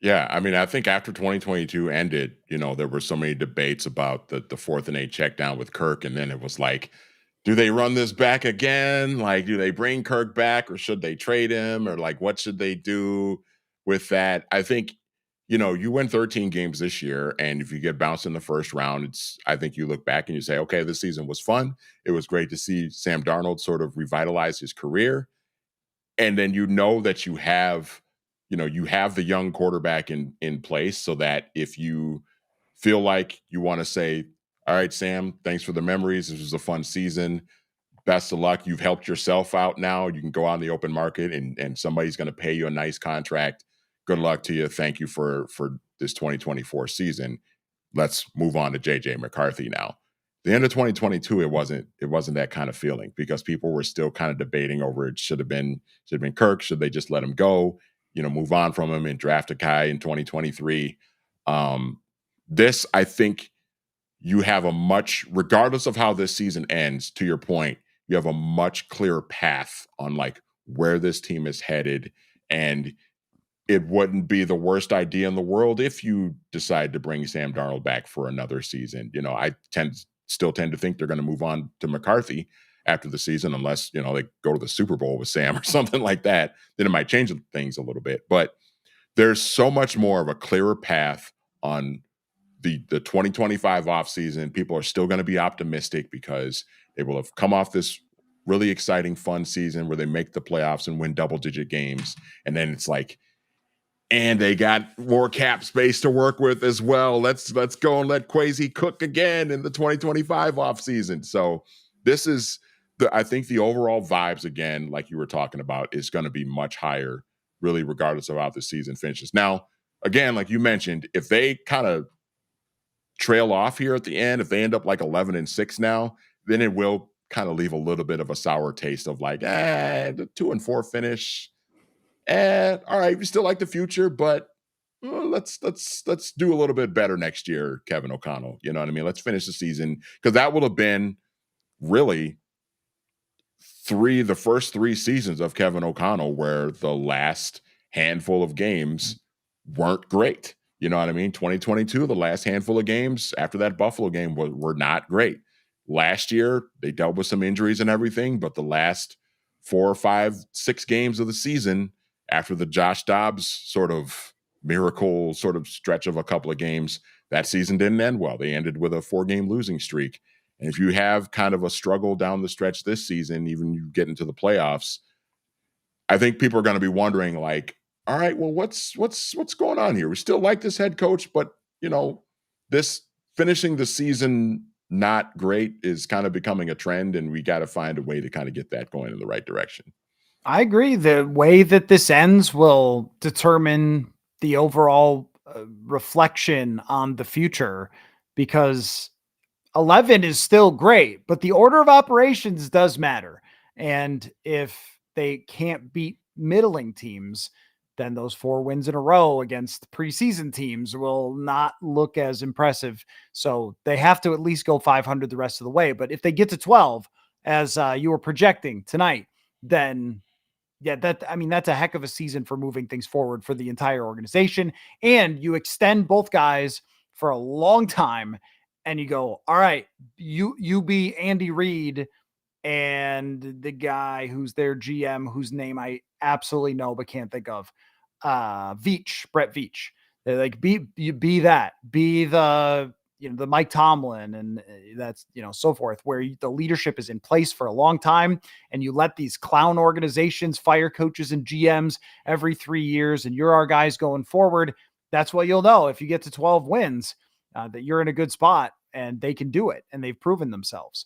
Yeah, I mean, I think after 2022 ended, there were so many debates about the 4th and 8 check down with Kirk, and then it was like, do they run this back again? Like, do they bring Kirk back, or should they trade him, or like, what should they do with that? I think, you win 13 games this year, and if you get bounced in the first round, I think you look back and you say, okay, this season was fun. It was great to see Sam Darnold sort of revitalize his career, and then that you have the young quarterback in place so that if you feel like you want to say, all right, Sam, thanks for the memories. This was a fun season. Best of luck. You've helped yourself out now. You can go out in the open market and somebody's going to pay you a nice contract. Good luck to you. Thank you for this 2024 season. Let's move on to JJ McCarthy now. The end of 2022, it wasn't that kind of feeling because people were still kind of debating over it. Should have been Kirk. Should they just let him go? Move on from him and draft a guy in 2023. This, I think you have regardless of how this season ends, to your point, you have a much clearer path on like where this team is headed. And it wouldn't be the worst idea in the world if you decide to bring Sam Darnold back for another season. I still tend to think they're going to move on to McCarthy after the season, unless, they go to the Super Bowl with Sam or something like that, then it might change things a little bit. But there's so much more of a clearer path on the 2025 offseason. People are still going to be optimistic because they will have come off this really exciting, fun season where they make the playoffs and win double-digit games. And then it's like, and they got more cap space to work with as well. Let's go and let Kwesi cook again in the 2025 offseason. So this is I think the overall vibes, again, like you were talking about, is going to be much higher, really, regardless of how the season finishes. Now, again, like you mentioned, if they kind of trail off here at the end, if they end up like 11-6 now, then it will kind of leave a little bit of a sour taste of like, the 2-4 finish. All right, we still like the future, but let's do a little bit better next year, Kevin O'Connell. You know what I mean? Let's finish the season, because that would have been really the first 3 seasons of Kevin O'Connell where the last handful of games weren't great. You know what I mean? 2022, the last handful of games after that Buffalo game were not great. Last year, they dealt with some injuries and everything, but the last 4, 5, 6 games of the season after the Josh Dobbs sort of miracle sort of stretch of a couple of games, that season didn't end well. They ended with a 4-game losing streak. And if you have kind of a struggle down the stretch this season, even you get into the playoffs, I think people are going to be wondering, like, all right, well, what's going on here? We still like this head coach, but this finishing the season not great is kind of becoming a trend, and we got to find a way to kind of get that going in the right direction. I agree. The way that this ends will determine the overall reflection on the future, because 11 is still great, but the order of operations does matter. And if they can't beat middling teams, then those 4 wins in a row against preseason teams will not look as impressive. So they have to at least go 500 the rest of the way. But if they get to 12, as you were projecting tonight, then yeah, that's a heck of a season for moving things forward for the entire organization. And you extend both guys for a long time, and you go, all right, you be Andy Reid and the guy who's their GM, whose name I absolutely know but can't think of, Brett Veach. They're like, be that, be the the Mike Tomlin, and that's so forth, where the leadership is in place for a long time, and you let these clown organizations fire coaches and GMs every 3 years, and you're our guys going forward. That's what you'll know if you get to 12 wins, that you're in a good spot and they can do it, and they've proven themselves.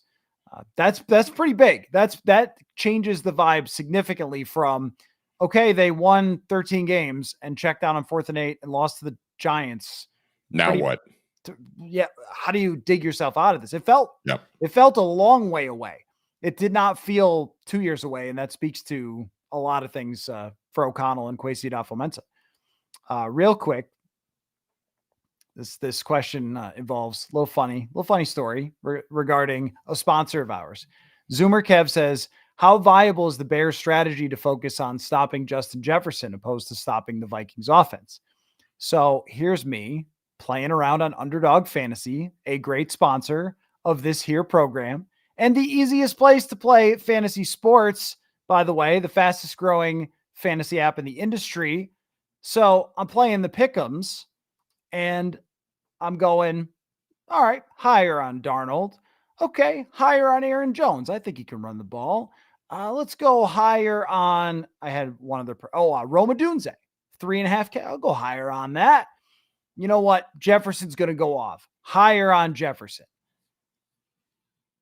That's pretty big. That changes the vibe significantly from, okay, they won 13 games and checked out on 4th and 8 and lost to the Giants. Now what? Yeah, how do you dig yourself out of this? It felt a long way away. It did not feel 2 years away, and that speaks to a lot of things for O'Connell and Kwesi adofo-mensah. Real quick, this question involves a little funny story regarding a sponsor of ours. Zoomer Kev says, how viable is the Bears' strategy to focus on stopping Justin Jefferson opposed to stopping the Vikings offense? So here's me playing around on Underdog Fantasy, a great sponsor of this here program, and the easiest place to play fantasy sports, by the way, the fastest growing fantasy app in the industry. So I'm playing the pick'ems, and I'm going, all right, higher on Darnold. Okay, higher on Aaron Jones. I think he can run the ball. Let's go higher on, I had one other, Roma Dunze, 3.5K. I'll go higher on that. You know what? Jefferson's going to go off. Higher on Jefferson.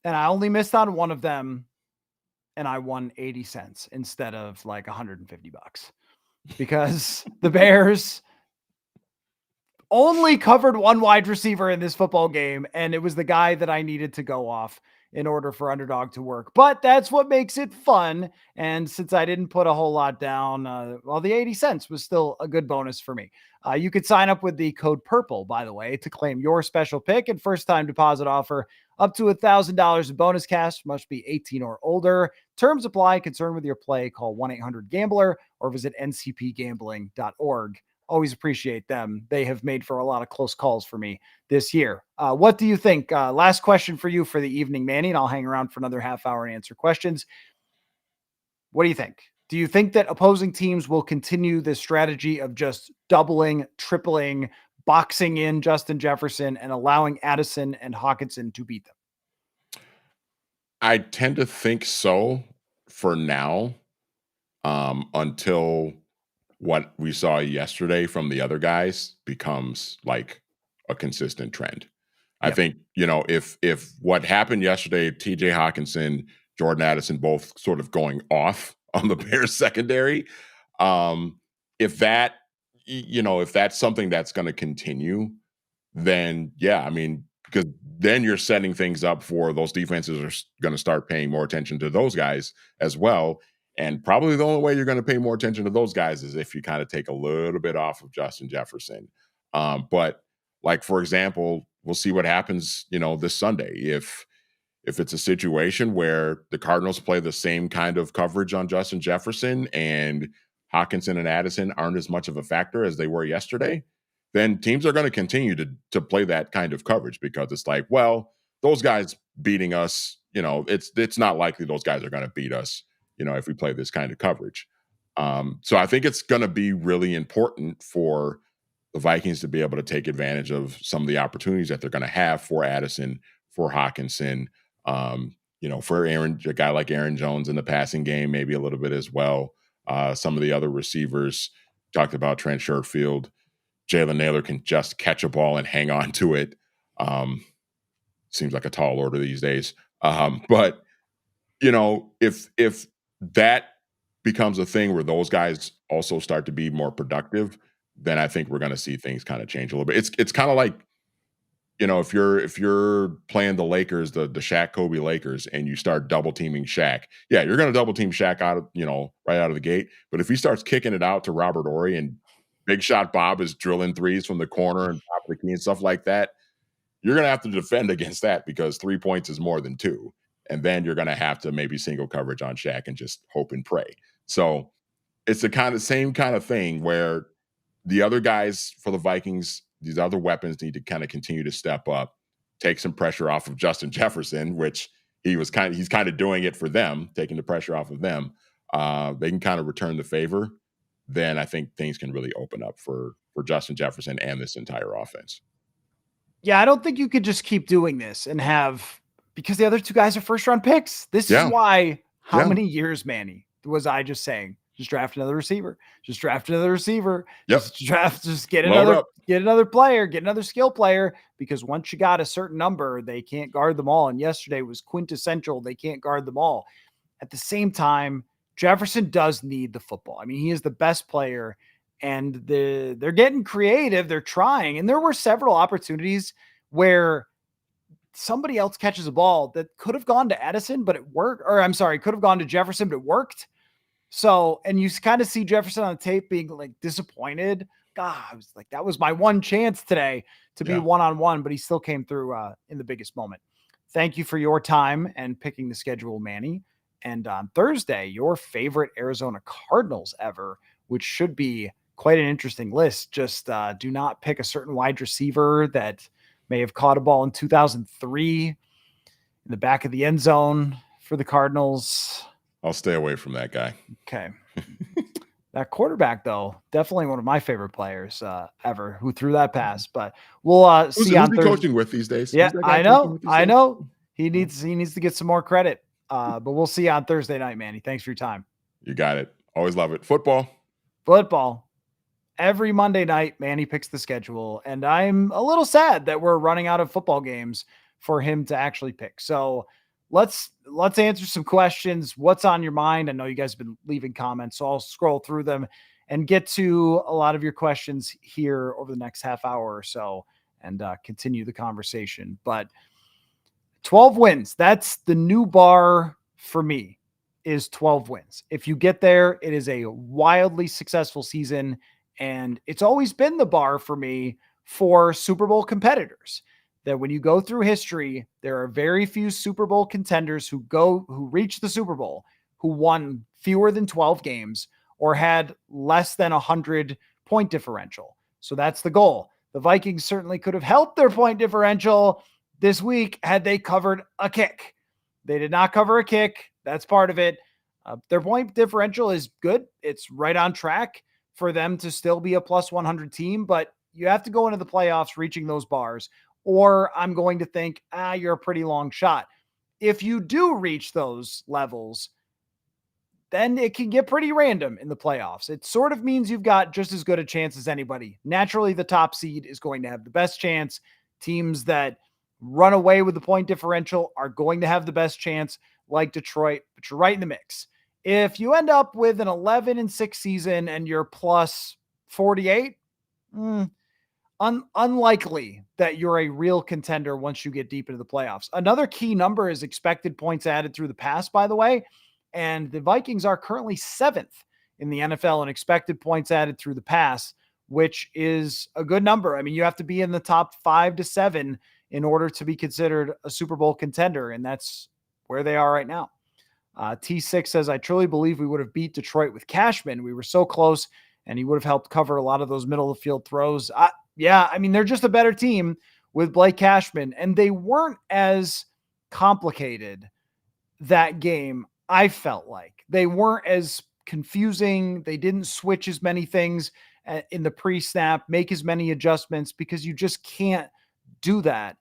And I only missed on one of them, and I won 80 cents instead of like $150, because the Bears only covered one wide receiver in this football game, and it was the guy that I needed to go off in order for Underdog to work. But that's what makes it fun. And since I didn't put a whole lot down, the 80 cents was still a good bonus for me. You could sign up with the code PURPLE, by the way, to claim your special pick and first-time deposit offer up to $1,000 in bonus cash. Must be 18 or older. Terms apply. Concerned with your play, call 1-800-GAMBLER or visit ncpgambling.org. Always appreciate them. They have made for a lot of close calls for me this year. What do you think? Last question for you for the evening, Manny, and I'll hang around for another half hour and answer questions. What do you think? Do you think that opposing teams will continue this strategy of just doubling, tripling, boxing in Justin Jefferson and allowing Addison and Hawkinson to beat them? I tend to think so for now, until what we saw yesterday from the other guys becomes like a consistent trend. I Yep. think, if what happened yesterday, TJ Hawkinson, Jordan Addison both sort of going off on the Bears secondary, um, if that, if that's something that's going to continue, then yeah, I mean, because then you're setting things up for those defenses are going to start paying more attention to those guys as well. And probably the only way you're going to pay more attention to those guys is if you kind of take a little bit off of Justin Jefferson. But like, for example, we'll see what happens, this Sunday. If it's a situation where the Cardinals play the same kind of coverage on Justin Jefferson and Hawkinson and Addison aren't as much of a factor as they were yesterday, then teams are going to continue to play that kind of coverage because it's like, well, those guys beating us, it's not likely those guys are going to beat us, if we play this kind of coverage. So I think it's going to be really important for the Vikings to be able to take advantage of some of the opportunities that they're going to have for Addison, for Hawkinson, for a guy like Aaron Jones in the passing game, maybe a little bit as well. Some of the other receivers, talked about Trent Sherfield, Jalen Naylor can just catch a ball and hang on to it. Seems like a tall order these days. But if that becomes a thing where those guys also start to be more productive, then I think we're going to see things kind of change a little bit. It's kind of like, if you're playing the Lakers, the Shaq Kobe Lakers, and you start double teaming Shaq, yeah, you're going to double team Shaq out of, right out of the gate. But if he starts kicking it out to Robert Horry and Big Shot Bob is drilling threes from the corner and top of the key and stuff like that, you're going to have to defend against that because 3 points is more than 2. And then you're going to have to maybe single coverage on Shaq and just hope and pray. So it's the same kind of thing where the other guys for the Vikings, these other weapons need to kind of continue to step up, take some pressure off of Justin Jefferson, which he's kind of doing it for them, taking the pressure off of them. They can kind of return the favor. Then I think things can really open up for Justin Jefferson and this entire offense. Yeah, I don't think you could just keep doing this and because the other two guys are first round picks. This is why, how many years, Manny, was I just saying, just draft another receiver, just draft another receiver, just get another player, get another skill player, because once you got a certain number, they can't guard them all. And yesterday was quintessential. They can't guard them all. At the same time, Jefferson does need the football. I mean, he is the best player, and they're getting creative. They're trying. And there were several opportunities where somebody else catches a ball that could have gone to Addison, but it worked. Or I'm sorry, could have gone to Jefferson, but it worked. So, and you kind of see Jefferson on the tape being like disappointed. God, I was like, that was my one chance today to be one-on-one, but he still came through in the biggest moment. Thank you for your time and picking the schedule, Manny. And on Thursday, your favorite Arizona Cardinals ever, which should be quite an interesting list. Just do not pick a certain wide receiver that may have caught a ball in 2003 in the back of the end zone for the Cardinals. I'll stay away from that guy. Okay. That quarterback, though, definitely one of my favorite players ever who threw that pass. But we'll see on Thursday. Coaching with these days? Yeah, I know. He needs to get some more credit. But we'll see you on Thursday night, Manny. Thanks for your time. You got it. Always love it. Football. Every Monday night, Manny picks the schedule, and I'm a little sad that we're running out of football games for him to actually pick. So let's answer some questions. What's on your mind? I know you guys have been leaving comments, so I'll scroll through them and get to a lot of your questions here over the next half hour or so and continue the conversation. But 12 wins, that's the new bar for me, is 12 wins. If you get there, it is a wildly successful season, and it's always been the bar for me for Super Bowl competitors. That when you go through history, there are very few Super Bowl contenders who reach the Super Bowl who won fewer than 12 games or had less than 100 point differential. So that's the goal. The Vikings certainly could have helped their point differential this week had they covered a kick. They did not cover a kick. That's part of it. Their point differential is good. It's right on track for them to still be a plus 100 team, but you have to go into the playoffs reaching those bars, or I'm going to think, you're a pretty long shot. If you do reach those levels, then it can get pretty random in the playoffs. It sort of means you've got just as good a chance as anybody. Naturally, the top seed is going to have the best chance. Teams that run away with the point differential are going to have the best chance, like Detroit, but you're right in the mix. If you end up with an 11-6 season and you're plus 48, unlikely that you're a real contender once you get deep into the playoffs. Another key number is expected points added through the pass, by the way. And the Vikings are currently 7th in the NFL in expected points added through the pass, which is a good number. I mean, you have to be in the top 5 to 7 in order to be considered a Super Bowl contender. And that's where they are right now. T6 says, I truly believe we would have beat Detroit with Cashman. We were so close, and he would have helped cover a lot of those middle of the field throws. Yeah, I mean, they're just a better team with Blake Cashman, and they weren't as complicated that game. I felt like they weren't as confusing. They didn't switch as many things in the pre-snap, make as many adjustments, because you just can't do that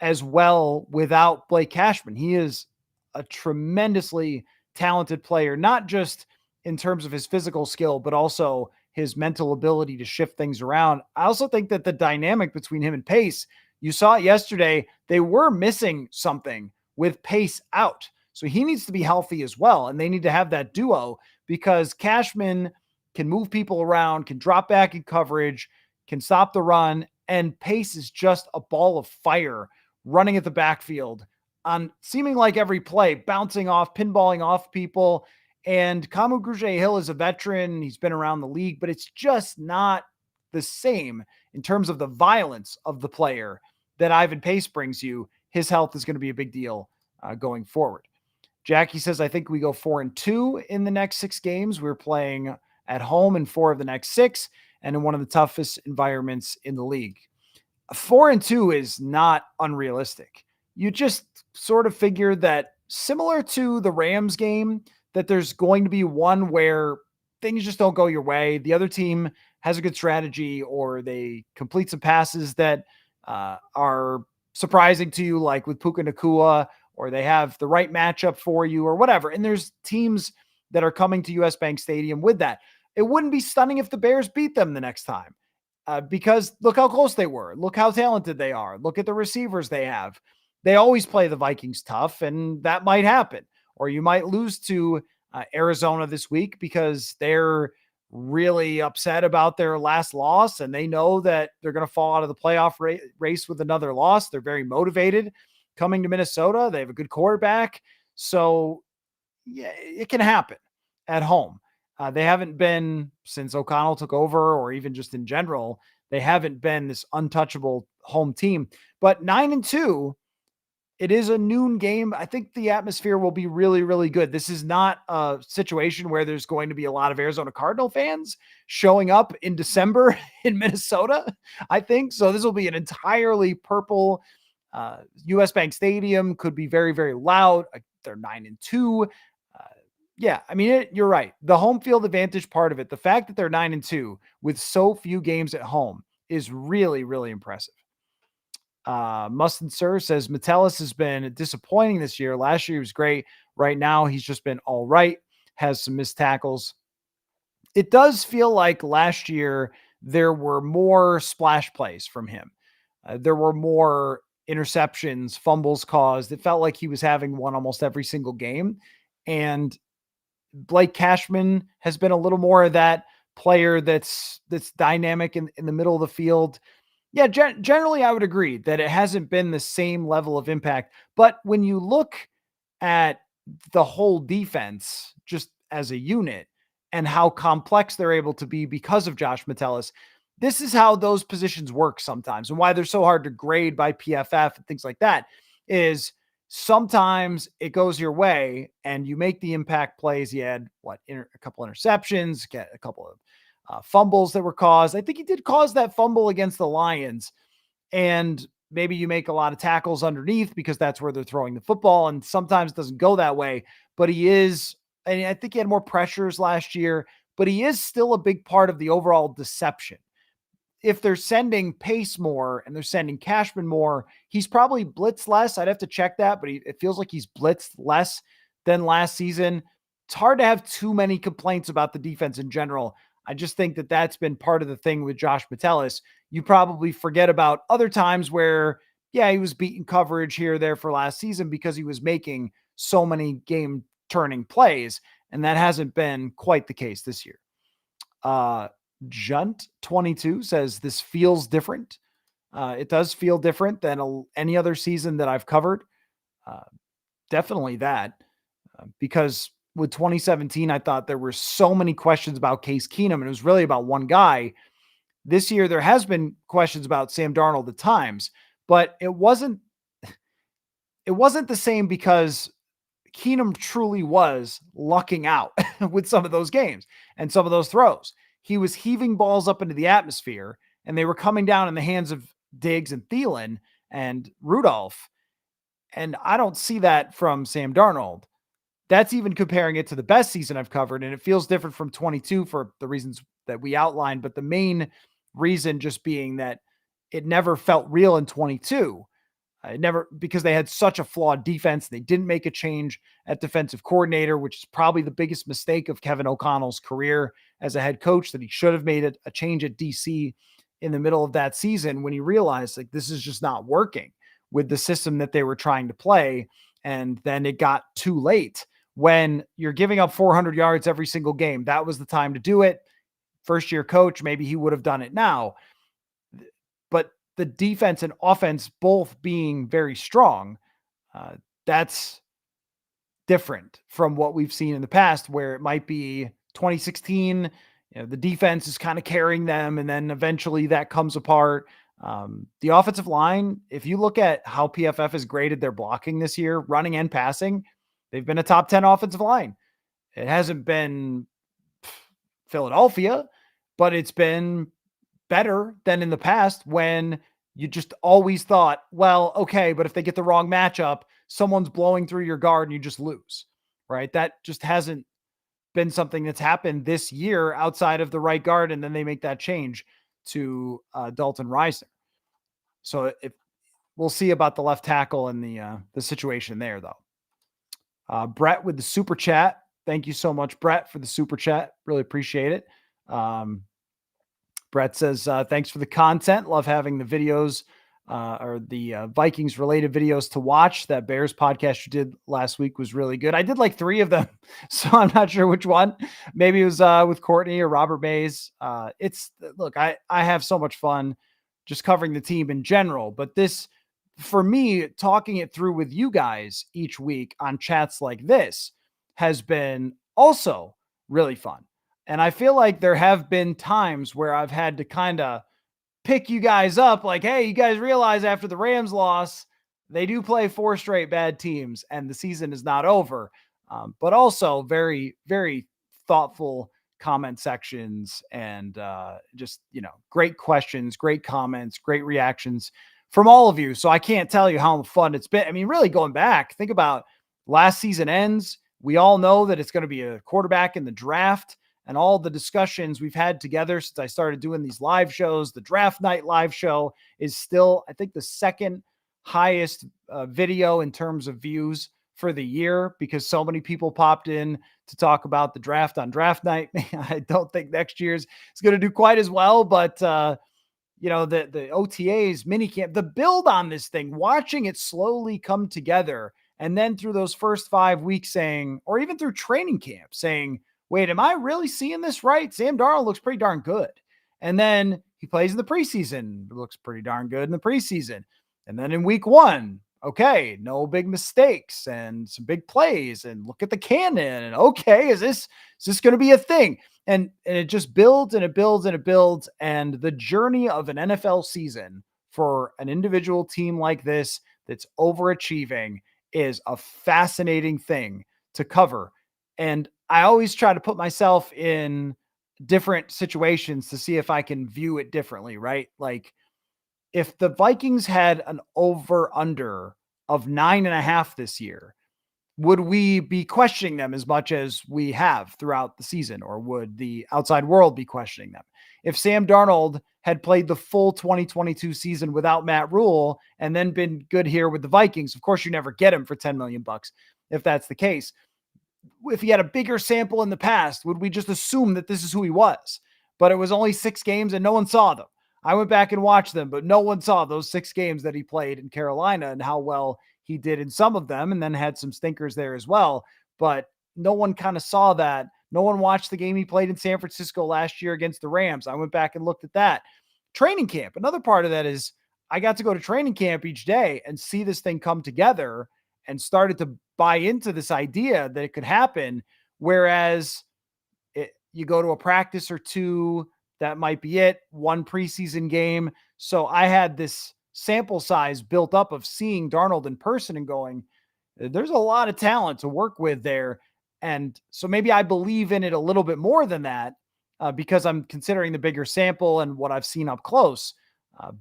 as well without Blake Cashman. He is a tremendously talented player, not just in terms of his physical skill, but also his mental ability to shift things around. I also think that the dynamic between him and Pace, you saw it yesterday, they were missing something with Pace out. So he needs to be healthy as well. And they need to have that duo, because Cashman can move people around, can drop back in coverage, can stop the run. And Pace is just a ball of fire running at the backfield on seeming like every play, bouncing off, pinballing off people. And Kamu Grugier-Hill is a veteran. He's been around the league, but it's just not the same in terms of the violence of the player that Ivan Pace brings you. His health is going to be a big deal going forward. Jackie says, I think we go 4-2 in the next 6 games. We're playing at home in 4 of the next 6 and in one of the toughest environments in the league. 4-2 is not unrealistic. You just sort of figure that, similar to the Rams game, that there's going to be one where things just don't go your way. The other team has a good strategy, or they complete some passes that are surprising to you, like with Puka Nacua, or they have the right matchup for you or whatever. And there's teams that are coming to US Bank Stadium with that. It wouldn't be stunning if the Bears beat them the next time, because look how close they were. Look how talented they are. Look at the receivers they have. They always play the Vikings tough, and that might happen. Or you might lose to Arizona this week because they're really upset about their last loss, and they know that they're going to fall out of the playoff race with another loss. They're very motivated coming to Minnesota. They have a good quarterback. So yeah, it can happen at home. They haven't been, since O'Connell took over, or even just in general, they haven't been this untouchable home team. But 9-2, it is a noon game. I think the atmosphere will be really, really good. This is not a situation where there's going to be a lot of Arizona Cardinal fans showing up in December in Minnesota, I think. So this will be an entirely purple US Bank Stadium. Could be very, very loud. They're 9-2. Yeah, I mean, you're right. The home field advantage part of it, the fact that they're 9-2 with so few games at home, is really, really impressive. Mustin Sir says Metellus has been disappointing this year. Last year he was great. Right now he's just been all right. Has some missed tackles. It does feel like last year there were more splash plays from him. There were more interceptions, fumbles caused. It felt like he was having one almost every single game. And Blake Cashman has been a little more of that player that's dynamic in the middle of the field. Yeah, generally I would agree that it hasn't been the same level of impact. But when you look at the whole defense just as a unit and how complex they're able to be because of Josh Metellus, this is how those positions work sometimes, and why they're so hard to grade by PFF and things like that, is sometimes it goes your way and you make the impact plays. You had a couple interceptions, get a couple of fumbles that were caused. I think he did cause that fumble against the Lions, and maybe you make a lot of tackles underneath because that's where they're throwing the football. And sometimes it doesn't go that way, but he is, and I think he had more pressures last year, but he is still a big part of the overall deception. If they're sending Pace more and they're sending Cashman more, he's probably blitzed less. I'd have to check that, but it feels like he's blitzed less than last season. it's hard to have too many complaints about the defense in general. I just think that that's been part of the thing with Josh Metellus. You probably forget about other times where, yeah, he was beating coverage here or there for last season because he was making so many game turning plays. And that hasn't been quite the case this year. Junt22 says this feels different. It does feel different than any other season that I've covered. Definitely that. Because with 2017, I thought there were so many questions about Case Keenum, and it was really about one guy. This year, there has been questions about Sam Darnold at times, but it wasn't the same because Keenum truly was lucking out with some of those games and some of those throws. He was heaving balls up into the atmosphere, and they were coming down in the hands of Diggs and Thielen and Rudolph. And I don't see that from Sam Darnold. That's even comparing it to the best season I've covered. And it feels different from 22 for the reasons that we outlined. But the main reason just being that it never felt real in 22. It never, because they had such a flawed defense. They didn't make a change at defensive coordinator, which is probably the biggest mistake of Kevin O'Connell's career as a head coach, that he should have made a change at DC in the middle of that season when he realized like this is just not working with the system that they were trying to play. And then it got too late. When you're giving up 400 yards every single game, that was the time to do it. First year coach, maybe he would have done it now. But the defense and offense both being very strong, that's different from what we've seen in the past, where it might be 2016, the defense is kind of carrying them, and then eventually that comes apart. The offensive line, if you look at how PFF has graded their blocking this year, running and passing, they've been a top 10 offensive line. It hasn't been Philadelphia, but it's been better than in the past when you just always thought, well, okay, but if they get the wrong matchup, someone's blowing through your guard and you just lose, right? That just hasn't been something that's happened this year outside of the right guard. And then they make that change to Dalton Risner. So if we'll see about the left tackle and the situation there, though. Brett with the super chat. Thank you so much, Brett, for the super chat. Really appreciate it. Brett says, thanks for the content. Love having the videos or the Vikings related videos to watch. That Bears podcast you did last week was really good. I did like 3 of them, so I'm not sure which one. Maybe it was with Courtney or Robert Mays. Look, I have so much fun just covering the team in general, but this, for me, talking it through with you guys each week on chats like this has been also really fun. And I feel like there have been times where I've had to kind of pick you guys up like, hey, you guys realize after the Rams loss, they do play 4 straight bad teams and the season is not over. But also very, very thoughtful comment sections and just, great questions, great comments, great reactions from all of you. So I can't tell you how fun it's been. I mean, really going back, think about last season ends. We all know that it's going to be a quarterback in the draft, and all the discussions we've had together since I started doing these live shows. The draft night live show is still, I think, the second highest video in terms of views for the year because so many people popped in to talk about the draft on draft night. I don't think next year's is going to do quite as well, but the OTAs, minicamp, the build on this thing, watching it slowly come together. And then through those first 5 weeks saying, or even through training camp saying, wait, am I really seeing this right? Sam Darnold looks pretty darn good. And then he plays in the preseason, looks pretty darn good in the preseason. And then in week 1, okay, no big mistakes and some big plays, and look at the cannon. And okay, is this going to be a thing? And it just builds and it builds and it builds. And the journey of an NFL season for an individual team like this that's overachieving is a fascinating thing to cover. And I always try to put myself in different situations to see if I can view it differently, right? Like if the Vikings had an over under of 9.5 this year, would we be questioning them as much as we have throughout the season? Or would the outside world be questioning them? If Sam Darnold had played the full 2022 season without Matt Rule and then been good here with the Vikings, of course you never get him for $10 million if that's the case. if he had a bigger sample in the past, would we just assume that this is who he was? But it was only 6 games and no one saw them. I went back and watched them, but no one saw those 6 games that he played in Carolina and how well he did in some of them, and then had some stinkers there as well. But no one kind of saw that. No one watched the game he played in San Francisco last year against the Rams. I went back and looked at that. Training camp. Another part of that is I got to go to training camp each day and see this thing come together, and started to buy into this idea that it could happen. Whereas you go to a practice or two, that might be it, one preseason game. So I had this sample size built up of seeing Darnold in person and going, there's a lot of talent to work with there. And so maybe I believe in it a little bit more than that because I'm considering the bigger sample and what I've seen up close.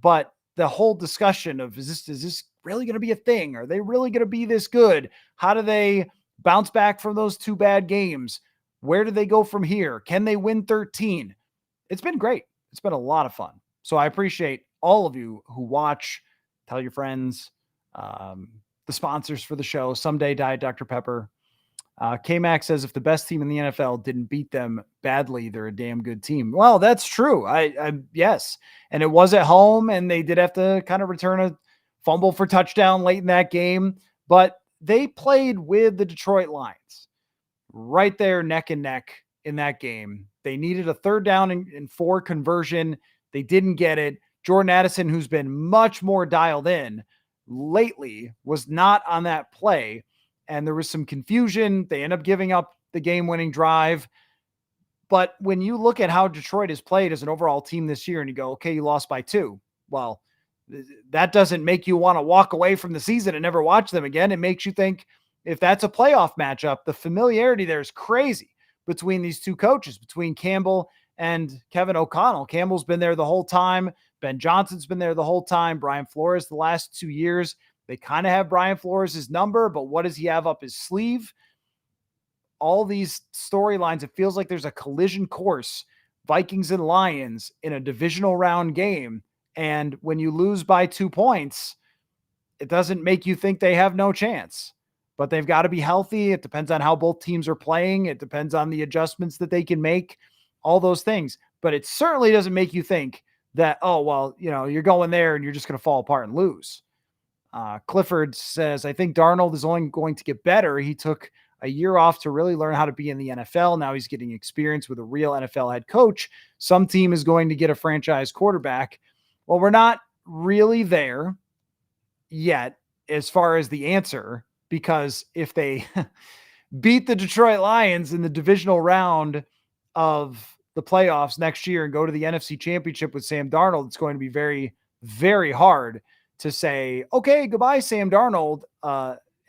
But the whole discussion of, is this really going to be a thing? Are they really going to be this good? How do they bounce back from those 2 bad games? Where do they go from here? Can they win 13? It's been great. It's been a lot of fun. So I appreciate all of you who watch, tell your friends, the sponsors for the show, Someday Diet Dr. Pepper. K-Max says if the best team in the NFL didn't beat them badly, they're a damn good team. Well, that's true. Yes. And it was at home, and they did have to kind of return a fumble for touchdown late in that game, but they played with the Detroit Lions right there neck and neck in that game. They needed a 3rd down and 4 conversion. They didn't get it. Jordan Addison, who's been much more dialed in lately, was not on that play. And there was some confusion. They end up giving up the game-winning drive. But when you look at how Detroit has played as an overall team this year and you go, okay, you lost by 2. Well, that doesn't make you want to walk away from the season and never watch them again. It makes you think, if that's a playoff matchup, the familiarity there is crazy between these 2 coaches, between Campbell and Kevin O'Connell. Campbell's been there the whole time. Ben Johnson's been there the whole time. Brian Flores the last 2 years. They kind of have Brian Flores' number, but what does he have up his sleeve? All these storylines, it feels like there's a collision course, Vikings and Lions in a divisional round game. And when you lose by 2 points, it doesn't make you think they have no chance. But they've got to be healthy. It depends on how both teams are playing. It depends on the adjustments that they can make, all those things. But it certainly doesn't make you think that, oh, well, you're going there and you're just going to fall apart and lose. Clifford says, I think Darnold is only going to get better. He took a year off to really learn how to be in the NFL. Now he's getting experience with a real NFL head coach. Some team is going to get a franchise quarterback. Well, we're not really there yet as far as the answer, because if they beat the Detroit Lions in the divisional round of the playoffs next year and go to the NFC Championship with Sam Darnold, it's going to be very, very hard to say, okay, goodbye, Sam Darnold.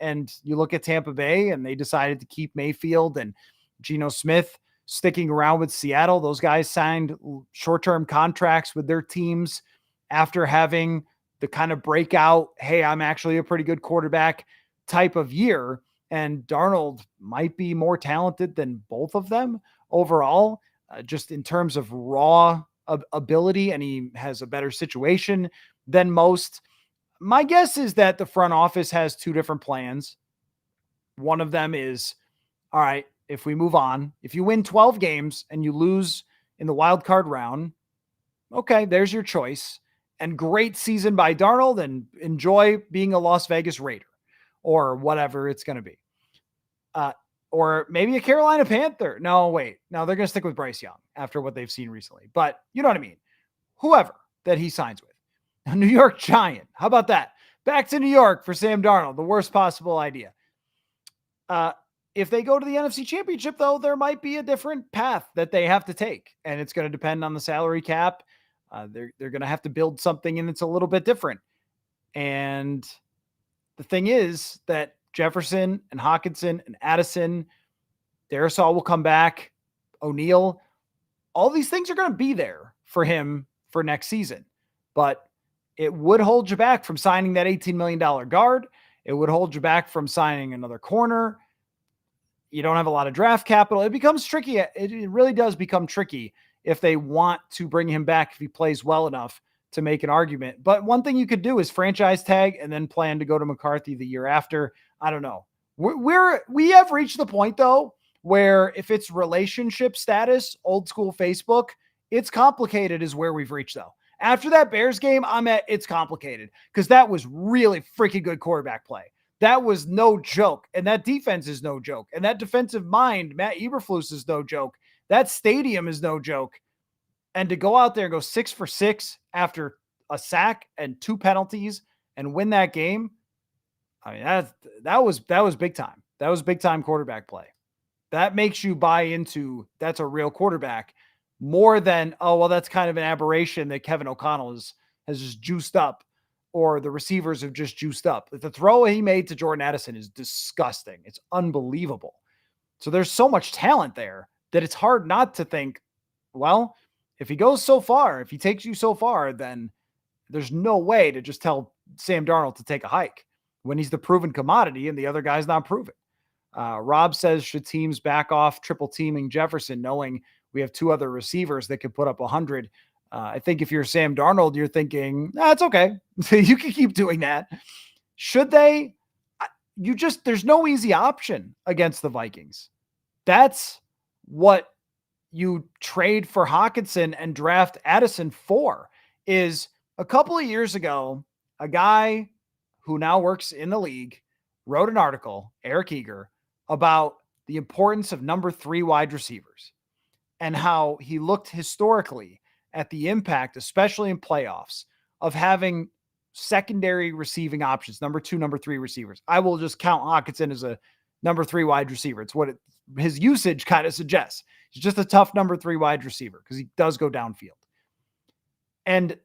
And you look at Tampa Bay, and they decided to keep Mayfield and Geno Smith sticking around with Seattle. Those guys signed short-term contracts with their teams after having the kind of breakout, hey, I'm actually a pretty good quarterback type of year. And Darnold might be more talented than both of them overall, just in terms of raw ability, and he has a better situation than most. My guess is that the front office has 2 different plans. One of them is, all right, if we move on, if you win 12 games and you lose in the wild card round, okay, there's your choice. And great season by Darnold, and enjoy being a Las Vegas Raider or whatever it's going to be. Or maybe a Carolina Panther. No, wait. No, they're going to stick with Bryce Young after what they've seen recently. But you know what I mean? Whoever that he signs with. A New York Giant. How about that? Back to New York for Sam Darnold. The worst possible idea. If they go to the NFC Championship, though, there might be a different path that they have to take. And it's going to depend on the salary cap. They're going to have to build something, and it's a little bit different. And the thing is that Jefferson and Hawkinson and Addison, Darisaw will come back, O'Neal, all these things are going to be there for him for next season. But it would hold you back from signing that $18 million guard. It would hold you back from signing another corner. You don't have a lot of draft capital. It becomes tricky. It really does become tricky if they want to bring him back, if he plays well enough to make an argument. But one thing you could do is franchise tag and then plan to go to McCarthy the year after. I don't know. We have reached the point though where if it's relationship status, old school Facebook, it's complicated is where we've reached though. After that Bears game, I'm at it's complicated because that was really freaking good quarterback play. That was no joke. And that defense is no joke. And that defensive mind, Matt Eberflus, is no joke. That stadium is no joke. And to go out there and go 6 for 6 after a sack and 2 penalties and win that game, I mean, that was big time. That was big time quarterback play. That makes you buy into that's a real quarterback more than, oh, well, that's kind of an aberration that Kevin O'Connell has just juiced up or the receivers have just juiced up. The throw he made to Jordan Addison is disgusting. It's unbelievable. So there's so much talent there that it's hard not to think, well, if he goes so far, if he takes you so far, then there's no way to just tell Sam Darnold to take a hike when he's the proven commodity and the other guy's not proven. Rob says, should teams back off triple teaming Jefferson, knowing we have 2 other receivers that could put up 100? I think if you're Sam Darnold, you're thinking, it's okay. You can keep doing that. Should they? There's no easy option against the Vikings. That's what you trade for Hockenson and draft Addison for. Is a couple of years ago, a guy who now works in the league wrote an article, Eric Eager, about the importance of number 3 wide receivers and how he looked historically at the impact, especially in playoffs, of having secondary receiving options, number 2, number 3 receivers. I will just count Hockenson as a number 3 wide receiver. It's what his usage kind of suggests. He's just a tough number 3 wide receiver because he does go downfield. And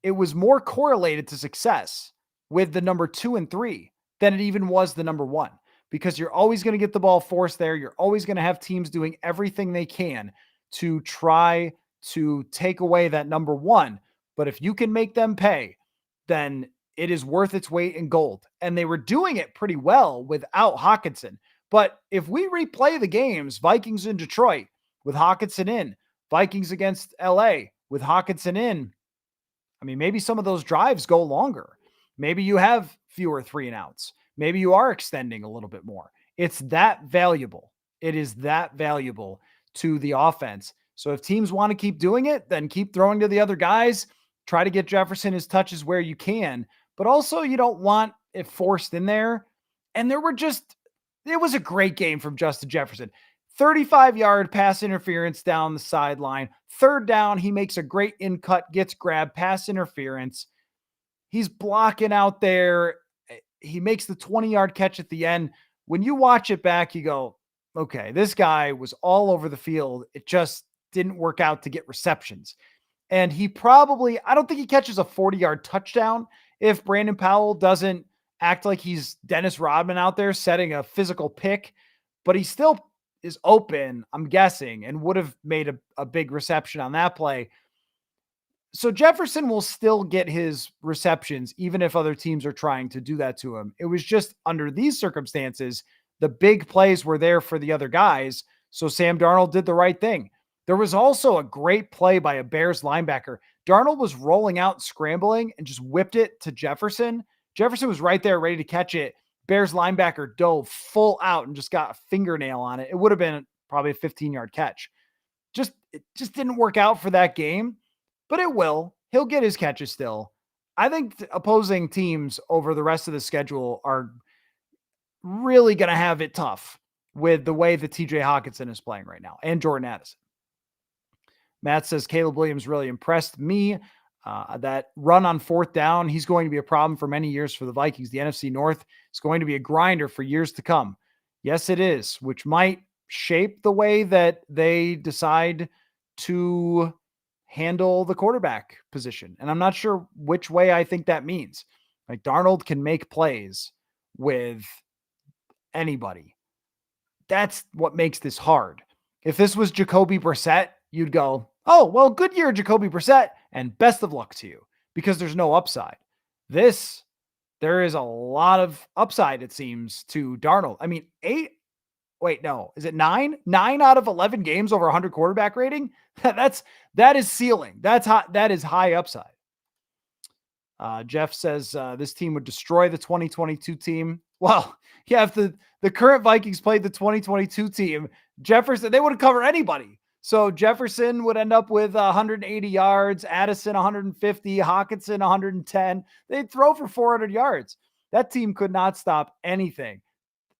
it was more correlated to success with the number 2 and 3 than it even was the number 1, because you're always going to get the ball forced there. You're always going to have teams doing everything they can to try to take away that number 1. But if you can make them pay, then it is worth its weight in gold. And they were doing it pretty well without Hockenson. But if we replay the games, Vikings in Detroit with Hockenson in, Vikings against LA with Hockenson in, I mean, maybe some of those drives go longer. Maybe you have fewer 3 and outs. Maybe you are extending a little bit more. It's that valuable. It is that valuable to the offense. So if teams want to keep doing it, then keep throwing to the other guys. Try to get Jefferson his touches where you can. But also you don't want it forced in there. And it was a great game from Justin Jefferson. 35-yard pass interference down the sideline. 3rd down, he makes a great in-cut, gets grabbed, pass interference. He's blocking out there. He makes the 20-yard catch at the end. When you watch it back, you go, okay, this guy was all over the field. It just didn't work out to get receptions. And I don't think he catches a 40-yard touchdown if Brandon Powell doesn't act like he's Dennis Rodman out there setting a physical pick, but he still is open, I'm guessing, and would have made a big reception on that play. So Jefferson will still get his receptions, even if other teams are trying to do that to him. It was just under these circumstances, the big plays were there for the other guys. So Sam Darnold did the right thing. There was also a great play by a Bears linebacker. Darnold was rolling out, scrambling, and just whipped it to Jefferson. Jefferson was right there ready to catch it. Bears linebacker dove full out and just got a fingernail on it. It would have been probably a 15-yard catch. It just didn't work out for that game, but it will. He'll get his catches still. I think opposing teams over the rest of the schedule are really going to have it tough with the way that TJ Hockenson is playing right now and Jordan Addison. Matt says Caleb Williams really impressed me. That run on 4th down, he's going to be a problem for many years for the Vikings. The NFC North is going to be a grinder for years to come. Yes, it is, which might shape the way that they decide to handle the quarterback position. And I'm not sure which way I think that means. Like Darnold can make plays with anybody. That's what makes this hard. If this was Jacoby Brissett, you'd go, oh, well, good year, Jacoby Brissett, and best of luck to you, because there's no upside. There is a lot of upside, it seems, to Darnold. I mean, 9? 9 out of 11 games over 100 quarterback rating? That is ceiling. That is high upside. Jeff says this team would destroy the 2022 team. Well, yeah, if the current Vikings played the 2022 team, Jefferson, they wouldn't cover anybody. So Jefferson would end up with 180 yards, Addison 150, Hawkinson 110. They'd throw for 400 yards. That team could not stop anything.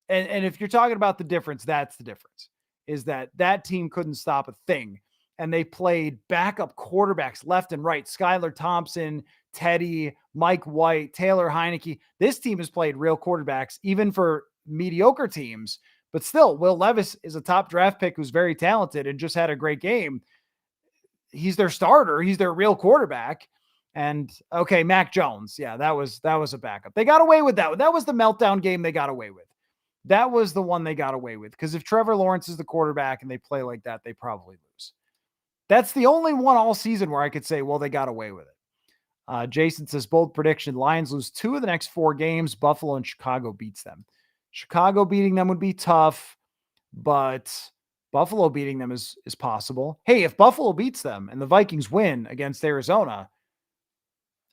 And if you're talking about the difference, that's the difference, is that team couldn't stop a thing. And they played backup quarterbacks left and right. Skylar Thompson, Teddy, Mike White, Taylor Heineke. This team has played real quarterbacks, even for mediocre teams. But still, Will Levis is a top draft pick who's very talented and just had a great game. He's their starter. He's their real quarterback. And okay, Mac Jones. Yeah, that was a backup. They got away with that. That was the meltdown game they got away with. That was the one they got away with. Because if Trevor Lawrence is the quarterback and they play like that, they probably lose. That's the only one all season where I could say, well, they got away with it. Jason says, bold prediction, Lions lose 2 of the next 4 games. Buffalo and Chicago beats them. Chicago beating them would be tough, but Buffalo beating them is possible. Hey, if Buffalo beats them and the Vikings win against Arizona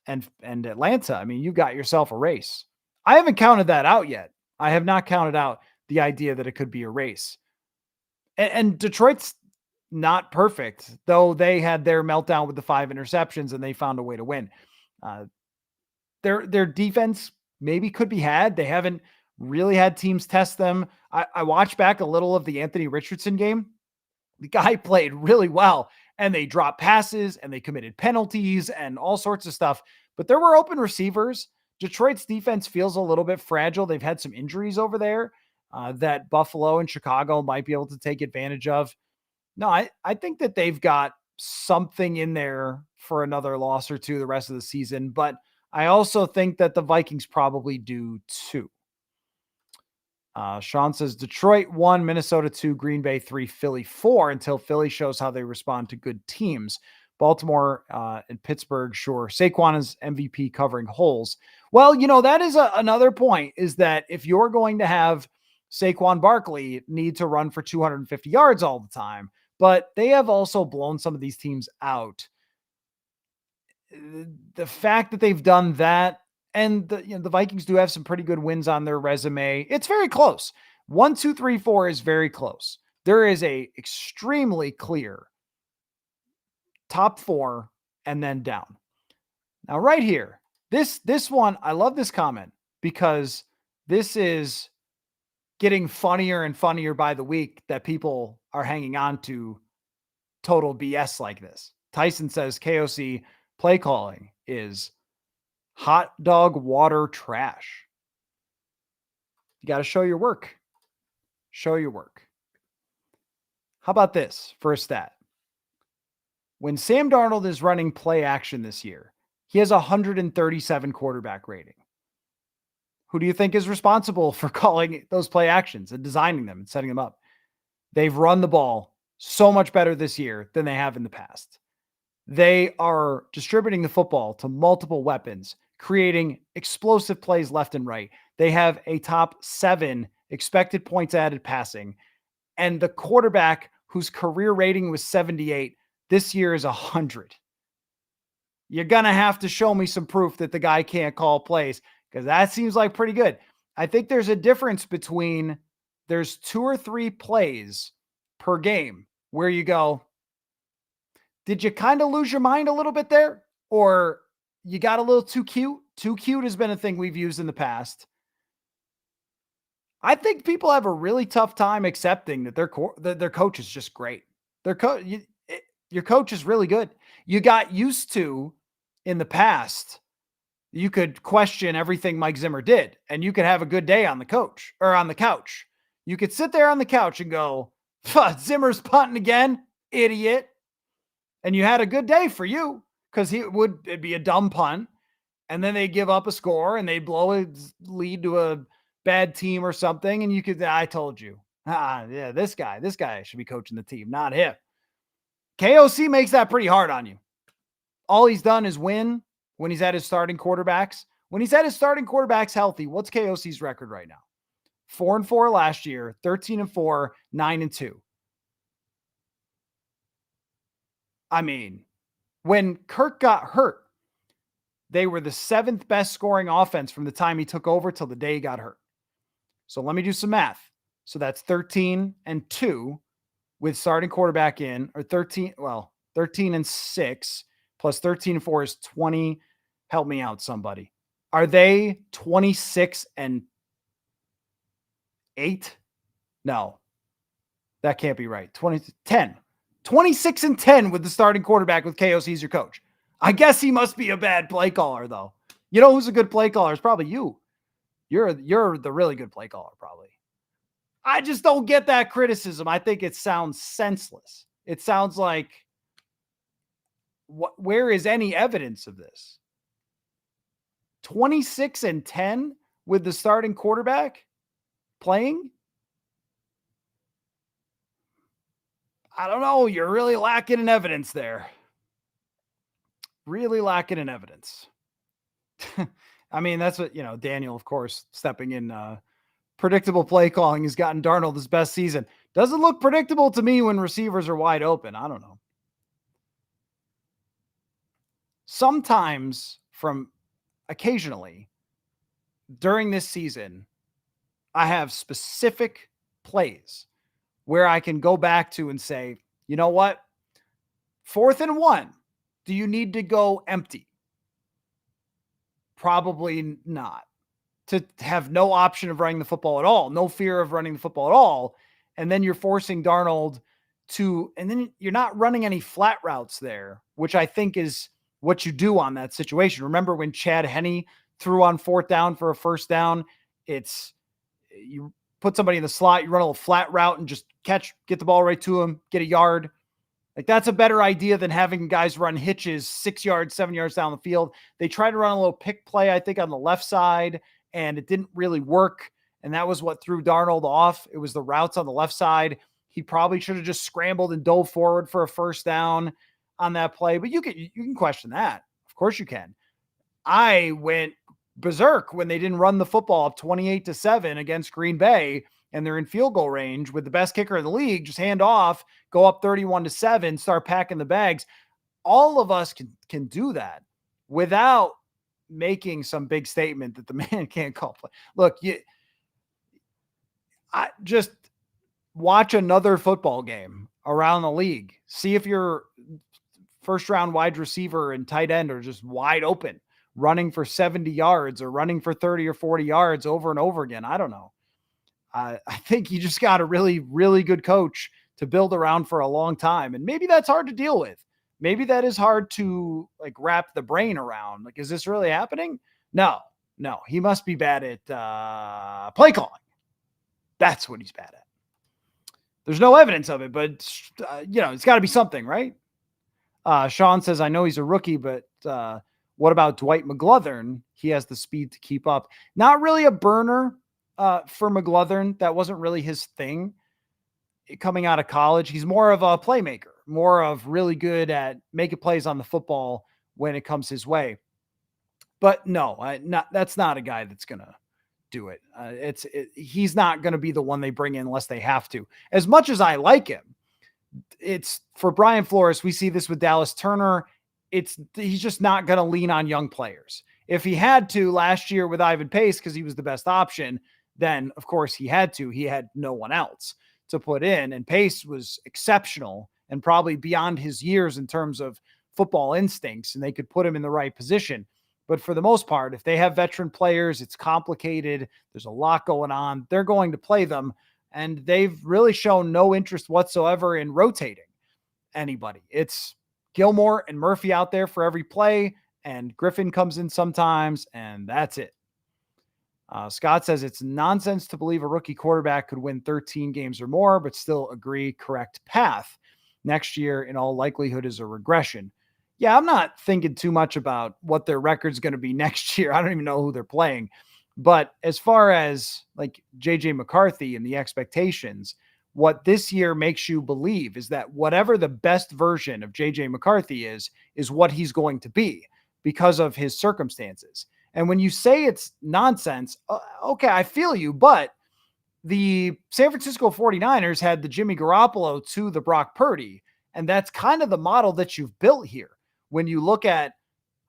and Atlanta, I mean, you got yourself a race. I haven't counted that out yet. I have not counted out the idea that it could be a race. And Detroit's not perfect, though they had their meltdown with the 5 interceptions and they found a way to win. Their defense maybe could be had. They haven't really had teams test them. I watched back a little of the Anthony Richardson game. The guy played really well, and they dropped passes and they committed penalties and all sorts of stuff. But there were open receivers. Detroit's defense feels a little bit fragile. They've had some injuries over there that Buffalo and Chicago might be able to take advantage of. No, I think that they've got something in there for another loss or two the rest of the season, but I also think that the Vikings probably do too. Sean says Detroit 1, Minnesota 2, Green Bay 3, Philly 4 until Philly shows how they respond to good teams. Baltimore and Pittsburgh, sure. Saquon is MVP covering holes. Well, that is another point, is that if you're going to have Saquon Barkley need to run for 250 yards all the time, but they have also blown some of these teams out. The fact that they've done that, and the Vikings do have some pretty good wins on their resume. It's very close. 1, 2, 3, 4 is very close. There is a extremely clear top 4 and then down. Now, right here, this one, I love this comment because this is getting funnier and funnier by the week that people are hanging on to total BS like this. Tyson says KOC play calling is hot dog water trash. You got to show your work. Show your work. How about this for a stat? When Sam Darnold is running play action this year, he has 137 quarterback rating. Who do you think is responsible for calling those play actions and designing them and setting them up? They've run the ball so much better this year than they have in the past. They are distributing the football to multiple weapons, creating explosive plays left and right. They have a top 7 expected points added passing, and the quarterback whose career rating was 78 this year is 100. You're going to have to show me some proof that the guy can't call plays, because that seems like pretty good. I think there's a difference between there's 2 or 3 plays per game where you go, did you kind of lose your mind a little bit there? Or you got a little too cute? Too cute has been a thing we've used in the past. I think people have a really tough time accepting that their coach is just great. Your coach is really good. You got used to, in the past, you could question everything Mike Zimmer did, and you could have a good day on the couch. You could sit there on the couch and go, Zimmer's punting again, idiot. And you had a good day for you, because it'd be a dumb punt, and then they give up a score and they blow a lead to a bad team or something. And I told you, yeah, this guy should be coaching the team, not him. KOC makes that pretty hard on you. All he's done is win when he's at his starting quarterbacks. When he's at his starting quarterbacks healthy, what's KOC's record right now? 4-4 last year, 13-4, 9-2. I mean, when Kirk got hurt, they were the 7th best scoring offense from the time he took over till the day he got hurt. So let me do some math. So that's 13-2 with starting quarterback in, or 13-6 plus 13-4 is 20. Help me out, somebody. Are they 26-8? No, that can't be right. 26-10 with the starting quarterback with KOC's your coach. I guess he must be a bad play caller, though. You know who's a good play caller? It's probably you. You're the really good play caller, probably. I just don't get that criticism. I think it sounds senseless. It sounds like, where is any evidence of this? 26-10 with the starting quarterback playing? I don't know. You're really lacking in evidence there. Really lacking in evidence. I mean, that's what, Daniel, of course, stepping in, predictable play calling has gotten Darnold his best season. Doesn't look predictable to me when receivers are wide open. I don't know. Sometimes, occasionally during this season, I have specific plays where I can go back to and say, you know what? 4th and 1. Do you need to go empty? Probably not. To have no option of running the football at all, no fear of running the football at all. And then you're forcing Darnold and then you're not running any flat routes there, which I think is what you do on that situation. Remember when Chad Henne threw on 4th down for a first down? It's, you put somebody in the slot, you run a little flat route and just get the ball right to him, get a yard. Like, that's a better idea than having guys run hitches 6 yards, 7 yards down the field. They tried to run a little pick play, I think, on the left side, and it didn't really work. And that was what threw Darnold off. It was the routes on the left side. He probably should have just scrambled and dove forward for a first down on that play. But you can question that. Of course you can. I went berserk when they didn't run the football up 28-7 against Green Bay, and they're in field goal range with the best kicker in the league. Just hand off, go up 31-7, start packing the bags. All of us can do that without making some big statement that the man can't call play. Look, I just watch another football game around the league. See if your first round wide receiver and tight end are just wide open, running for 70 yards or running for 30 or 40 yards over and over again. I don't know. I think you just got a really, really good coach to build around for a long time. And maybe that's hard to deal with. Maybe that is hard to wrap the brain around. Is this really happening? No. He must be bad at play calling. That's what he's bad at. There's no evidence of it, but it's got to be something, right? Sean says, I know he's a rookie, but what about Dwight McGlothern? He has the speed to keep up. Not really a burner for McGlothern. That wasn't really his thing coming out of college. He's more of a playmaker, more of really good at making plays on the football when it comes his way. But no, that's not a guy that's going to do it. He's not going to be the one they bring in unless they have to. As much as I like him, it's for Brian Flores. We see this with Dallas Turner. He's just not going to lean on young players. If he had to last year with Ivan Pace, because he was the best option, then of course he had to. He had no one else to put in, and Pace was exceptional and probably beyond his years in terms of football instincts, and they could put him in the right position. But for the most part, if they have veteran players, it's complicated. There's a lot going on. They're going to play them, and they've really shown no interest whatsoever in rotating anybody. It's Gilmore and Murphy out there for every play, and Griffin comes in sometimes, and that's it. Scott says it's nonsense to believe a rookie quarterback could win 13 games or more, but still agree correct path. Next year, in all likelihood, is a regression. Yeah, I'm not thinking too much about what their record's going to be next year. I don't even know who they're playing. But as far as JJ McCarthy and the expectations, what this year makes you believe is that whatever the best version of JJ McCarthy is what he's going to be because of his circumstances. And when you say it's nonsense, okay, I feel you, but the San Francisco 49ers had the Jimmy Garoppolo to the Brock Purdy, and that's kind of the model that you've built here. When you look at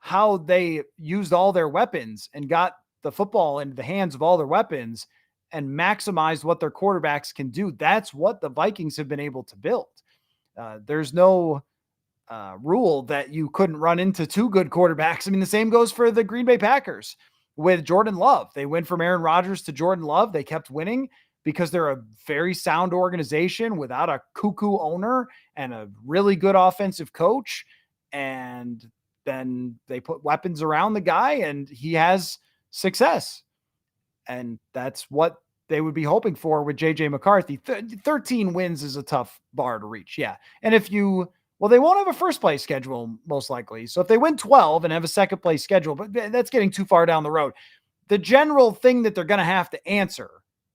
how they used all their weapons and got the football into the hands of all their weapons, and maximized what their quarterbacks can do. That's what the Vikings have been able to build. There's no rule that you couldn't run into two good quarterbacks. I mean, the same goes for the Green Bay Packers with Jordan Love. They went from Aaron Rodgers to Jordan Love. They kept winning because they're a very sound organization without a cuckoo owner and a really good offensive coach. And then they put weapons around the guy and he has success. And that's what they would be hoping for with JJ McCarthy. 13 wins is a tough bar to reach. Yeah. And if you, well, they won't have a first place schedule most likely. So if they win 12 and have a second place schedule, but that's getting too far down the road. The general thing that they're going to have to answer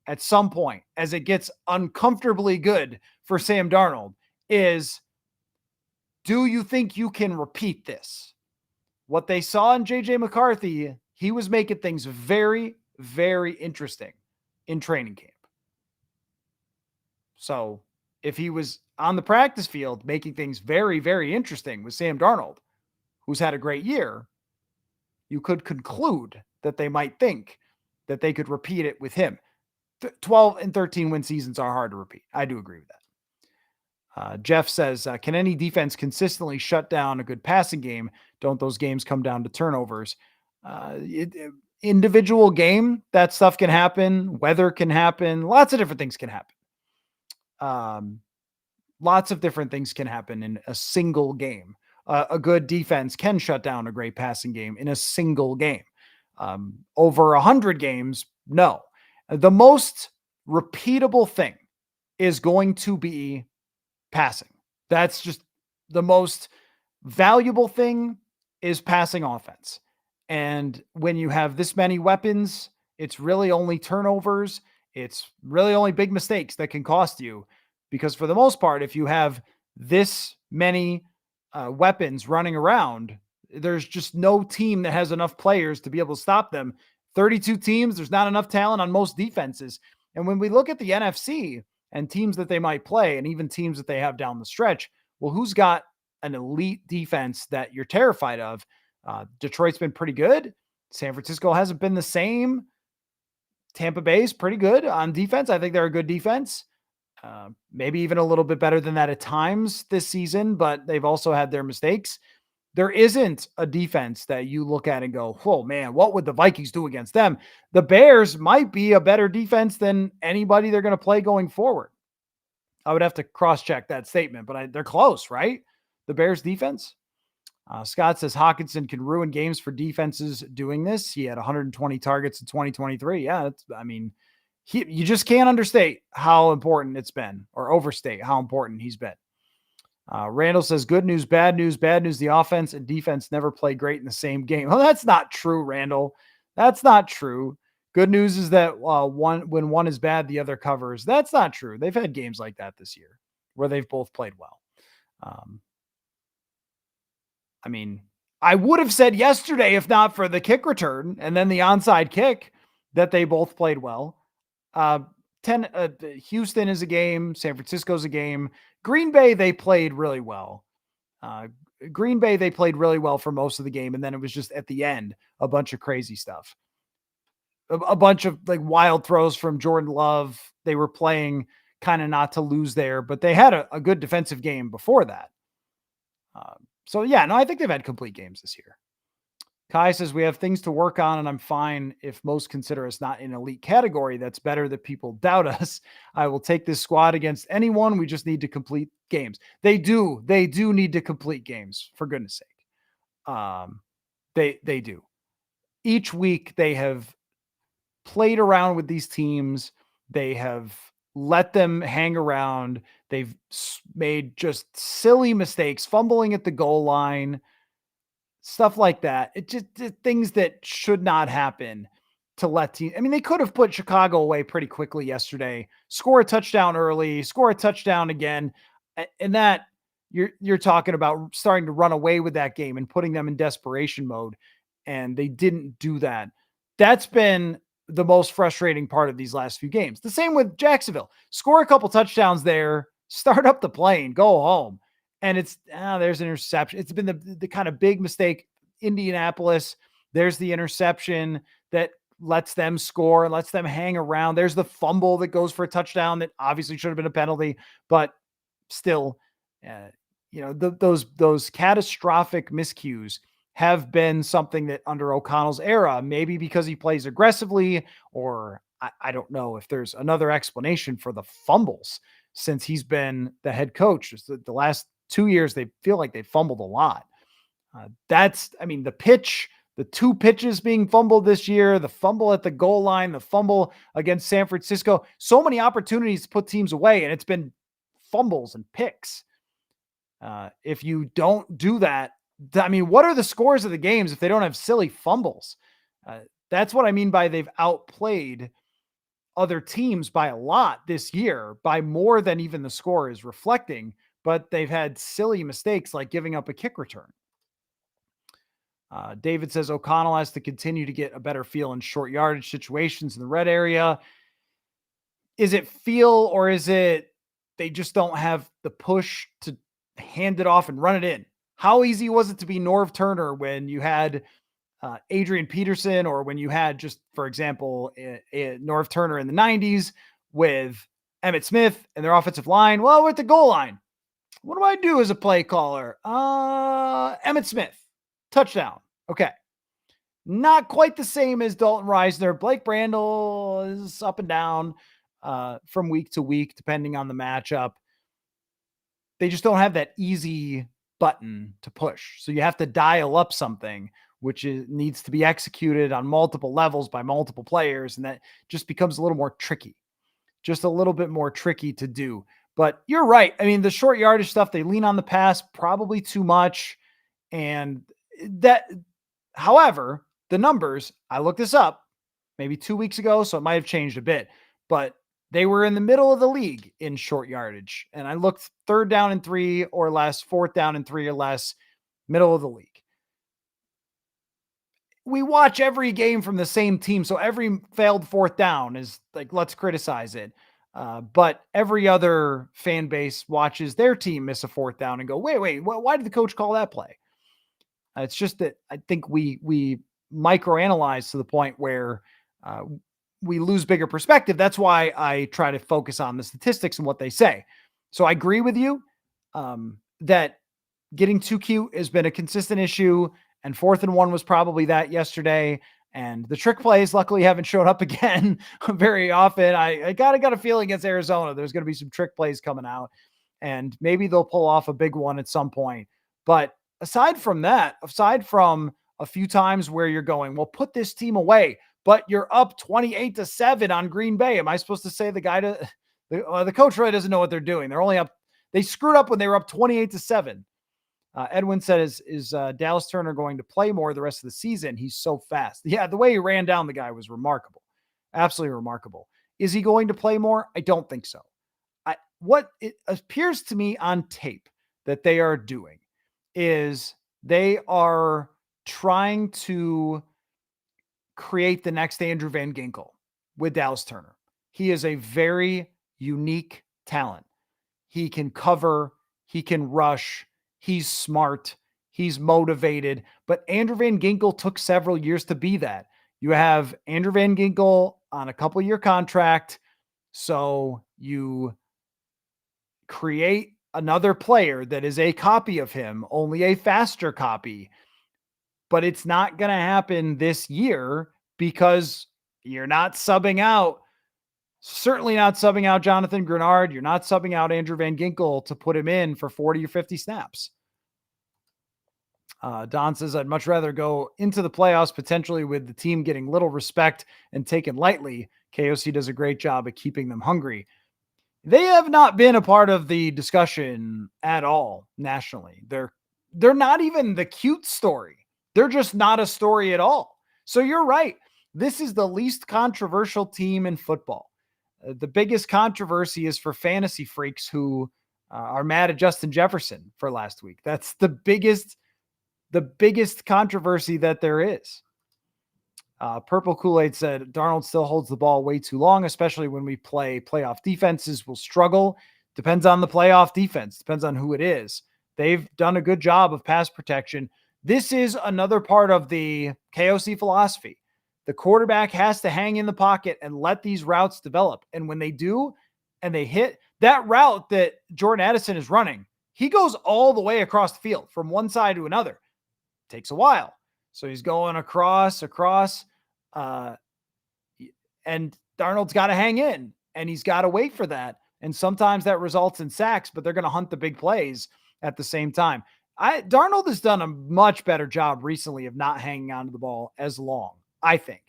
at some point as it gets uncomfortably good for Sam Darnold is, do you think you can repeat this? What they saw in JJ McCarthy, he was making things very, very interesting in training camp. So if he was on the practice field making things very, very interesting with Sam Darnold, who's had a great year, you could conclude that they might think that they could repeat it with him. 12 and 13 win seasons are hard to repeat. I do agree with that. Jeff says, can any defense consistently shut down a good passing game? Don't those games come down to turnovers? Individual game, that stuff can happen. Weather can happen. Lots of different things can happen. Lots of different things can happen in a single game. A good defense can shut down a great passing game in a single game. Over 100 games, no. The most repeatable thing is going to be passing. That's just the most valuable thing is passing offense. And when you have this many weapons, it's really only turnovers. It's really only big mistakes that can cost you. Because for the most part, if you have this many weapons running around, there's just no team that has enough players to be able to stop them. 32 teams, there's not enough talent on most defenses. And when we look at the NFC and teams that they might play and even teams that they have down the stretch, well, who's got an elite defense that you're terrified of? Detroit's been pretty good. San Francisco hasn't been the same. Tampa Bay's pretty good on defense. I think they're a good defense. Maybe even a little bit better than that at times this season, but they've also had their mistakes. There isn't a defense that you look at and go, oh man, what would the Vikings do against them? The Bears might be a better defense than anybody they're going to play going forward. I would have to cross-check that statement, but they're close, right? The Bears defense. Scott says Hawkinson can ruin games for defenses doing this. He had 120 targets in 2023. Yeah, you just can't understate how important it's been or overstate how important he's been. Randall says, good news, bad news. Bad news, the offense and defense never play great in the same game. Oh, that's not true, Randall. That's not true. Good news is that when one is bad, the other covers. That's not true. They've had games like that this year where they've both played well. I would have said yesterday, if not for the kick return and then the onside kick, that they both played well. Houston is a game. San Francisco's a game. Green Bay, they played really well. Green Bay, they played really well for most of the game. And then it was just at the end, a bunch of crazy stuff. A bunch of like wild throws from Jordan Love. They were playing kind of not to lose there, but they had a good defensive game before that. I think they've had complete games this year. Kai says, we have things to work on, and I'm fine if most consider us not in elite category. That's better that people doubt us. I will take this squad against anyone. We just need to complete games. They do need to complete games, for goodness sake. They do. Each week they have played around with these teams. They have let them hang around. They've made just silly mistakes, fumbling at the goal line, stuff like that. It just things that should not happen to let teams. They could have put Chicago away pretty quickly yesterday, score a touchdown early, score a touchdown again. And that you're talking about starting to run away with that game and putting them in desperation mode. And they didn't do that. That's been the most frustrating part of these last few games. The same with Jacksonville. Score a couple touchdowns there, start up the plane, go home. And there's an interception. It's been the kind of big mistake. Indianapolis, there's the interception that lets them score, lets them hang around. There's the fumble that goes for a touchdown that obviously should have been a penalty, but still, those catastrophic miscues have been something that under O'Connell's era, maybe because he plays aggressively, or I don't know if there's another explanation for the fumbles since he's been the head coach. The last 2 years, they feel like they fumbled a lot. The 2 pitches being fumbled this year, the fumble at the goal line, the fumble against San Francisco, so many opportunities to put teams away, and it's been fumbles and picks. If you don't do that, what are the scores of the games if they don't have silly fumbles? That's what I mean by they've outplayed other teams by a lot this year, by more than even the score is reflecting, but they've had silly mistakes like giving up a kick return. David says O'Connell has to continue to get a better feel in short yardage situations in the red area. Is it feel, or is it they just don't have the push to hand it off and run it in? How easy was it to be Norv Turner when you had Adrian Peterson, or when you had, just for example, Norv Turner in the 90s with Emmitt Smith and their offensive line? Well, we're at the goal line. What do I do as a play caller? Emmitt Smith, touchdown. Okay. Not quite the same as Dalton Reisner. Blake Brandel is up and down from week to week, depending on the matchup. They just don't have that easy button to push. So you have to dial up something, which needs to be executed on multiple levels by multiple players. And that just becomes a little more tricky, just a little bit more tricky to do. But you're right. The short yardage stuff, they lean on the pass probably too much. And however, the numbers, I looked this up maybe 2 weeks ago, so it might have changed a bit, but they were in the middle of the league in short yardage. And I looked 3rd down and 3 or less, 4th down and 3 or less, middle of the league. We watch every game from the same team, so every failed 4th down is like, let's criticize it. But every other fan base watches their team miss a 4th down and go, wait, why did the coach call that play? It's just that I think we microanalyze to the point where we lose bigger perspective. That's why I try to focus on the statistics and what they say. So I agree with you that getting too cute has been a consistent issue, and 4th and 1 was probably that yesterday. And the trick plays luckily haven't shown up again very often. I got a feeling against Arizona, there's going to be some trick plays coming out, and maybe they'll pull off a big one at some point. But aside from that, aside from a few times where you're going, well, put this team away, but you're up 28-7 on Green Bay. Am I supposed to say the coach really doesn't know what they're doing? They're only up. They screwed up when they were up 28-7. Edwin said, is Dallas Turner going to play more the rest of the season? He's so fast. Yeah, the way he ran down the guy was remarkable. Absolutely remarkable. Is he going to play more? I don't think so. What it appears to me on tape that they are doing is they are trying to create the next Andrew Van Ginkel with Dallas Turner. He is a very unique talent. He can cover, he can rush, he's smart, he's motivated, but Andrew Van Ginkel took several years to be that. You have Andrew Van Ginkel on a couple-year contract, so you create another player that is a copy of him, only a faster copy, but it's not going to happen this year because you're not subbing out, certainly not subbing out Jonathan Grenard. You're not subbing out Andrew Van Ginkel to put him in for 40 or 50 snaps. Don says, I'd much rather go into the playoffs potentially with the team getting little respect and taken lightly. KOC does a great job at keeping them hungry. They have not been a part of the discussion at all nationally. They're not even the cute story. They're just not a story at all. So you're right. This is the least controversial team in football. The biggest controversy is for fantasy freaks who are mad at Justin Jefferson for last week. That's the biggest controversy that there is. Purple Kool-Aid said, Darnold still holds the ball way too long, especially when we play playoff defenses. We'll struggle. Depends on the playoff defense. Depends on who it is. They've done a good job of pass protection. This is another part of the KOC philosophy. The quarterback has to hang in the pocket and let these routes develop. And when they do, and they hit that route that Jordan Addison is running, he goes all the way across the field from one side to another. It takes a while. So he's going across, and Darnold's got to hang in, and he's got to wait for that. And sometimes that results in sacks, but they're going to hunt the big plays at the same time. Darnold has done a much better job recently of not hanging onto the ball as long, I think.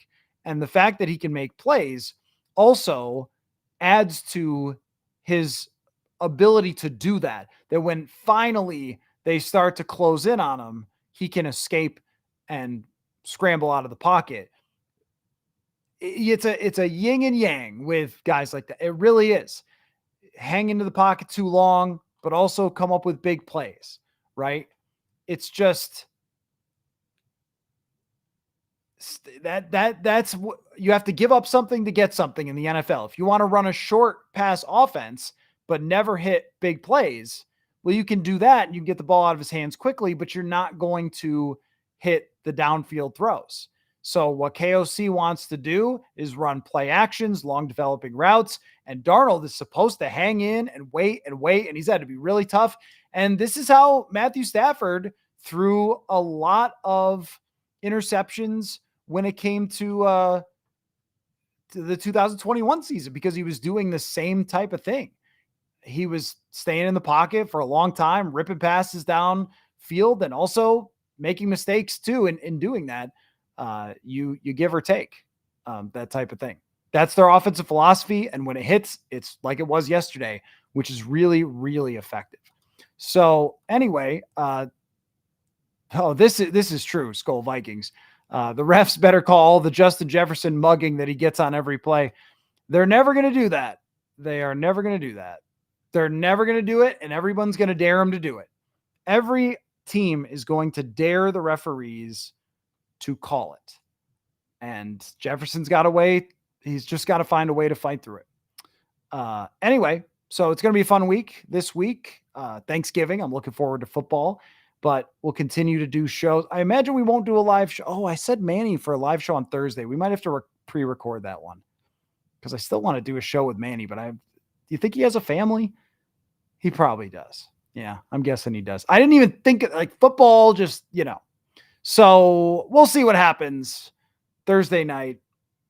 And the fact that he can make plays also adds to his ability to do that, that when finally they start to close in on him, he can escape and scramble out of the pocket. It's a yin and yang with guys like that. It really is. Hang into the pocket too long, but also come up with big plays, right? It's just that's what you have to give up something to get something in the NFL. If you want to run a short pass offense, but never hit big plays, well, you can do that and you can get the ball out of his hands quickly, but you're not going to hit the downfield throws. So what KOC wants to do is run play actions, long developing routes, and Darnold is supposed to hang in and wait, and he's had to be really tough. And this is how Matthew Stafford threw a lot of interceptions when it came to the 2021 season, because he was doing the same type of thing. He was staying in the pocket for a long time, ripping passes down field, and also making mistakes too. In doing that, you give or take, that type of thing. That's their offensive philosophy. And when it hits, it's like it was yesterday, which is really, really effective. So anyway, this is true. Skol Vikings. The refs better call the Justin Jefferson mugging that he gets on every play. They're never going to do that. They are never going to do that. They're never going to do it, and everyone's going to dare them to do it. Every team is going to dare the referees to call it. And Jefferson's got a way. He's just got to find a way to fight through it. Anyway, so it's going to be a fun week this week. Thanksgiving. I'm looking forward to football, but we'll continue to do shows. I imagine we won't do a live show. Oh, I said Manny for a live show on Thursday. We might have to pre-record that one because I still want to do a show with Manny, but do you think he has a family? He probably does. Yeah, I'm guessing he does. I didn't even think like football, just, So we'll see what happens Thursday night.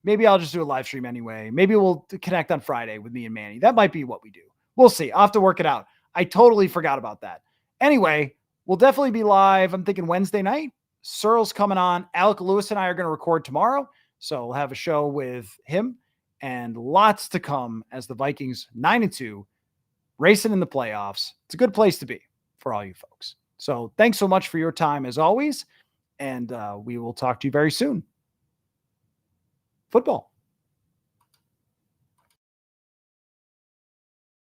Maybe I'll just do a live stream anyway. Maybe we'll connect on Friday with me and Manny. That might be what we do. We'll see. I'll have to work it out. I totally forgot about that. Anyway, we'll definitely be live. I'm thinking Wednesday night. Searle's coming on. Alec Lewis and I are going to record tomorrow. So we'll have a show with him, and lots to come as the Vikings 9-2 racing in the playoffs. It's a good place to be for all you folks. So thanks so much for your time as always. And we will talk to you very soon. Football.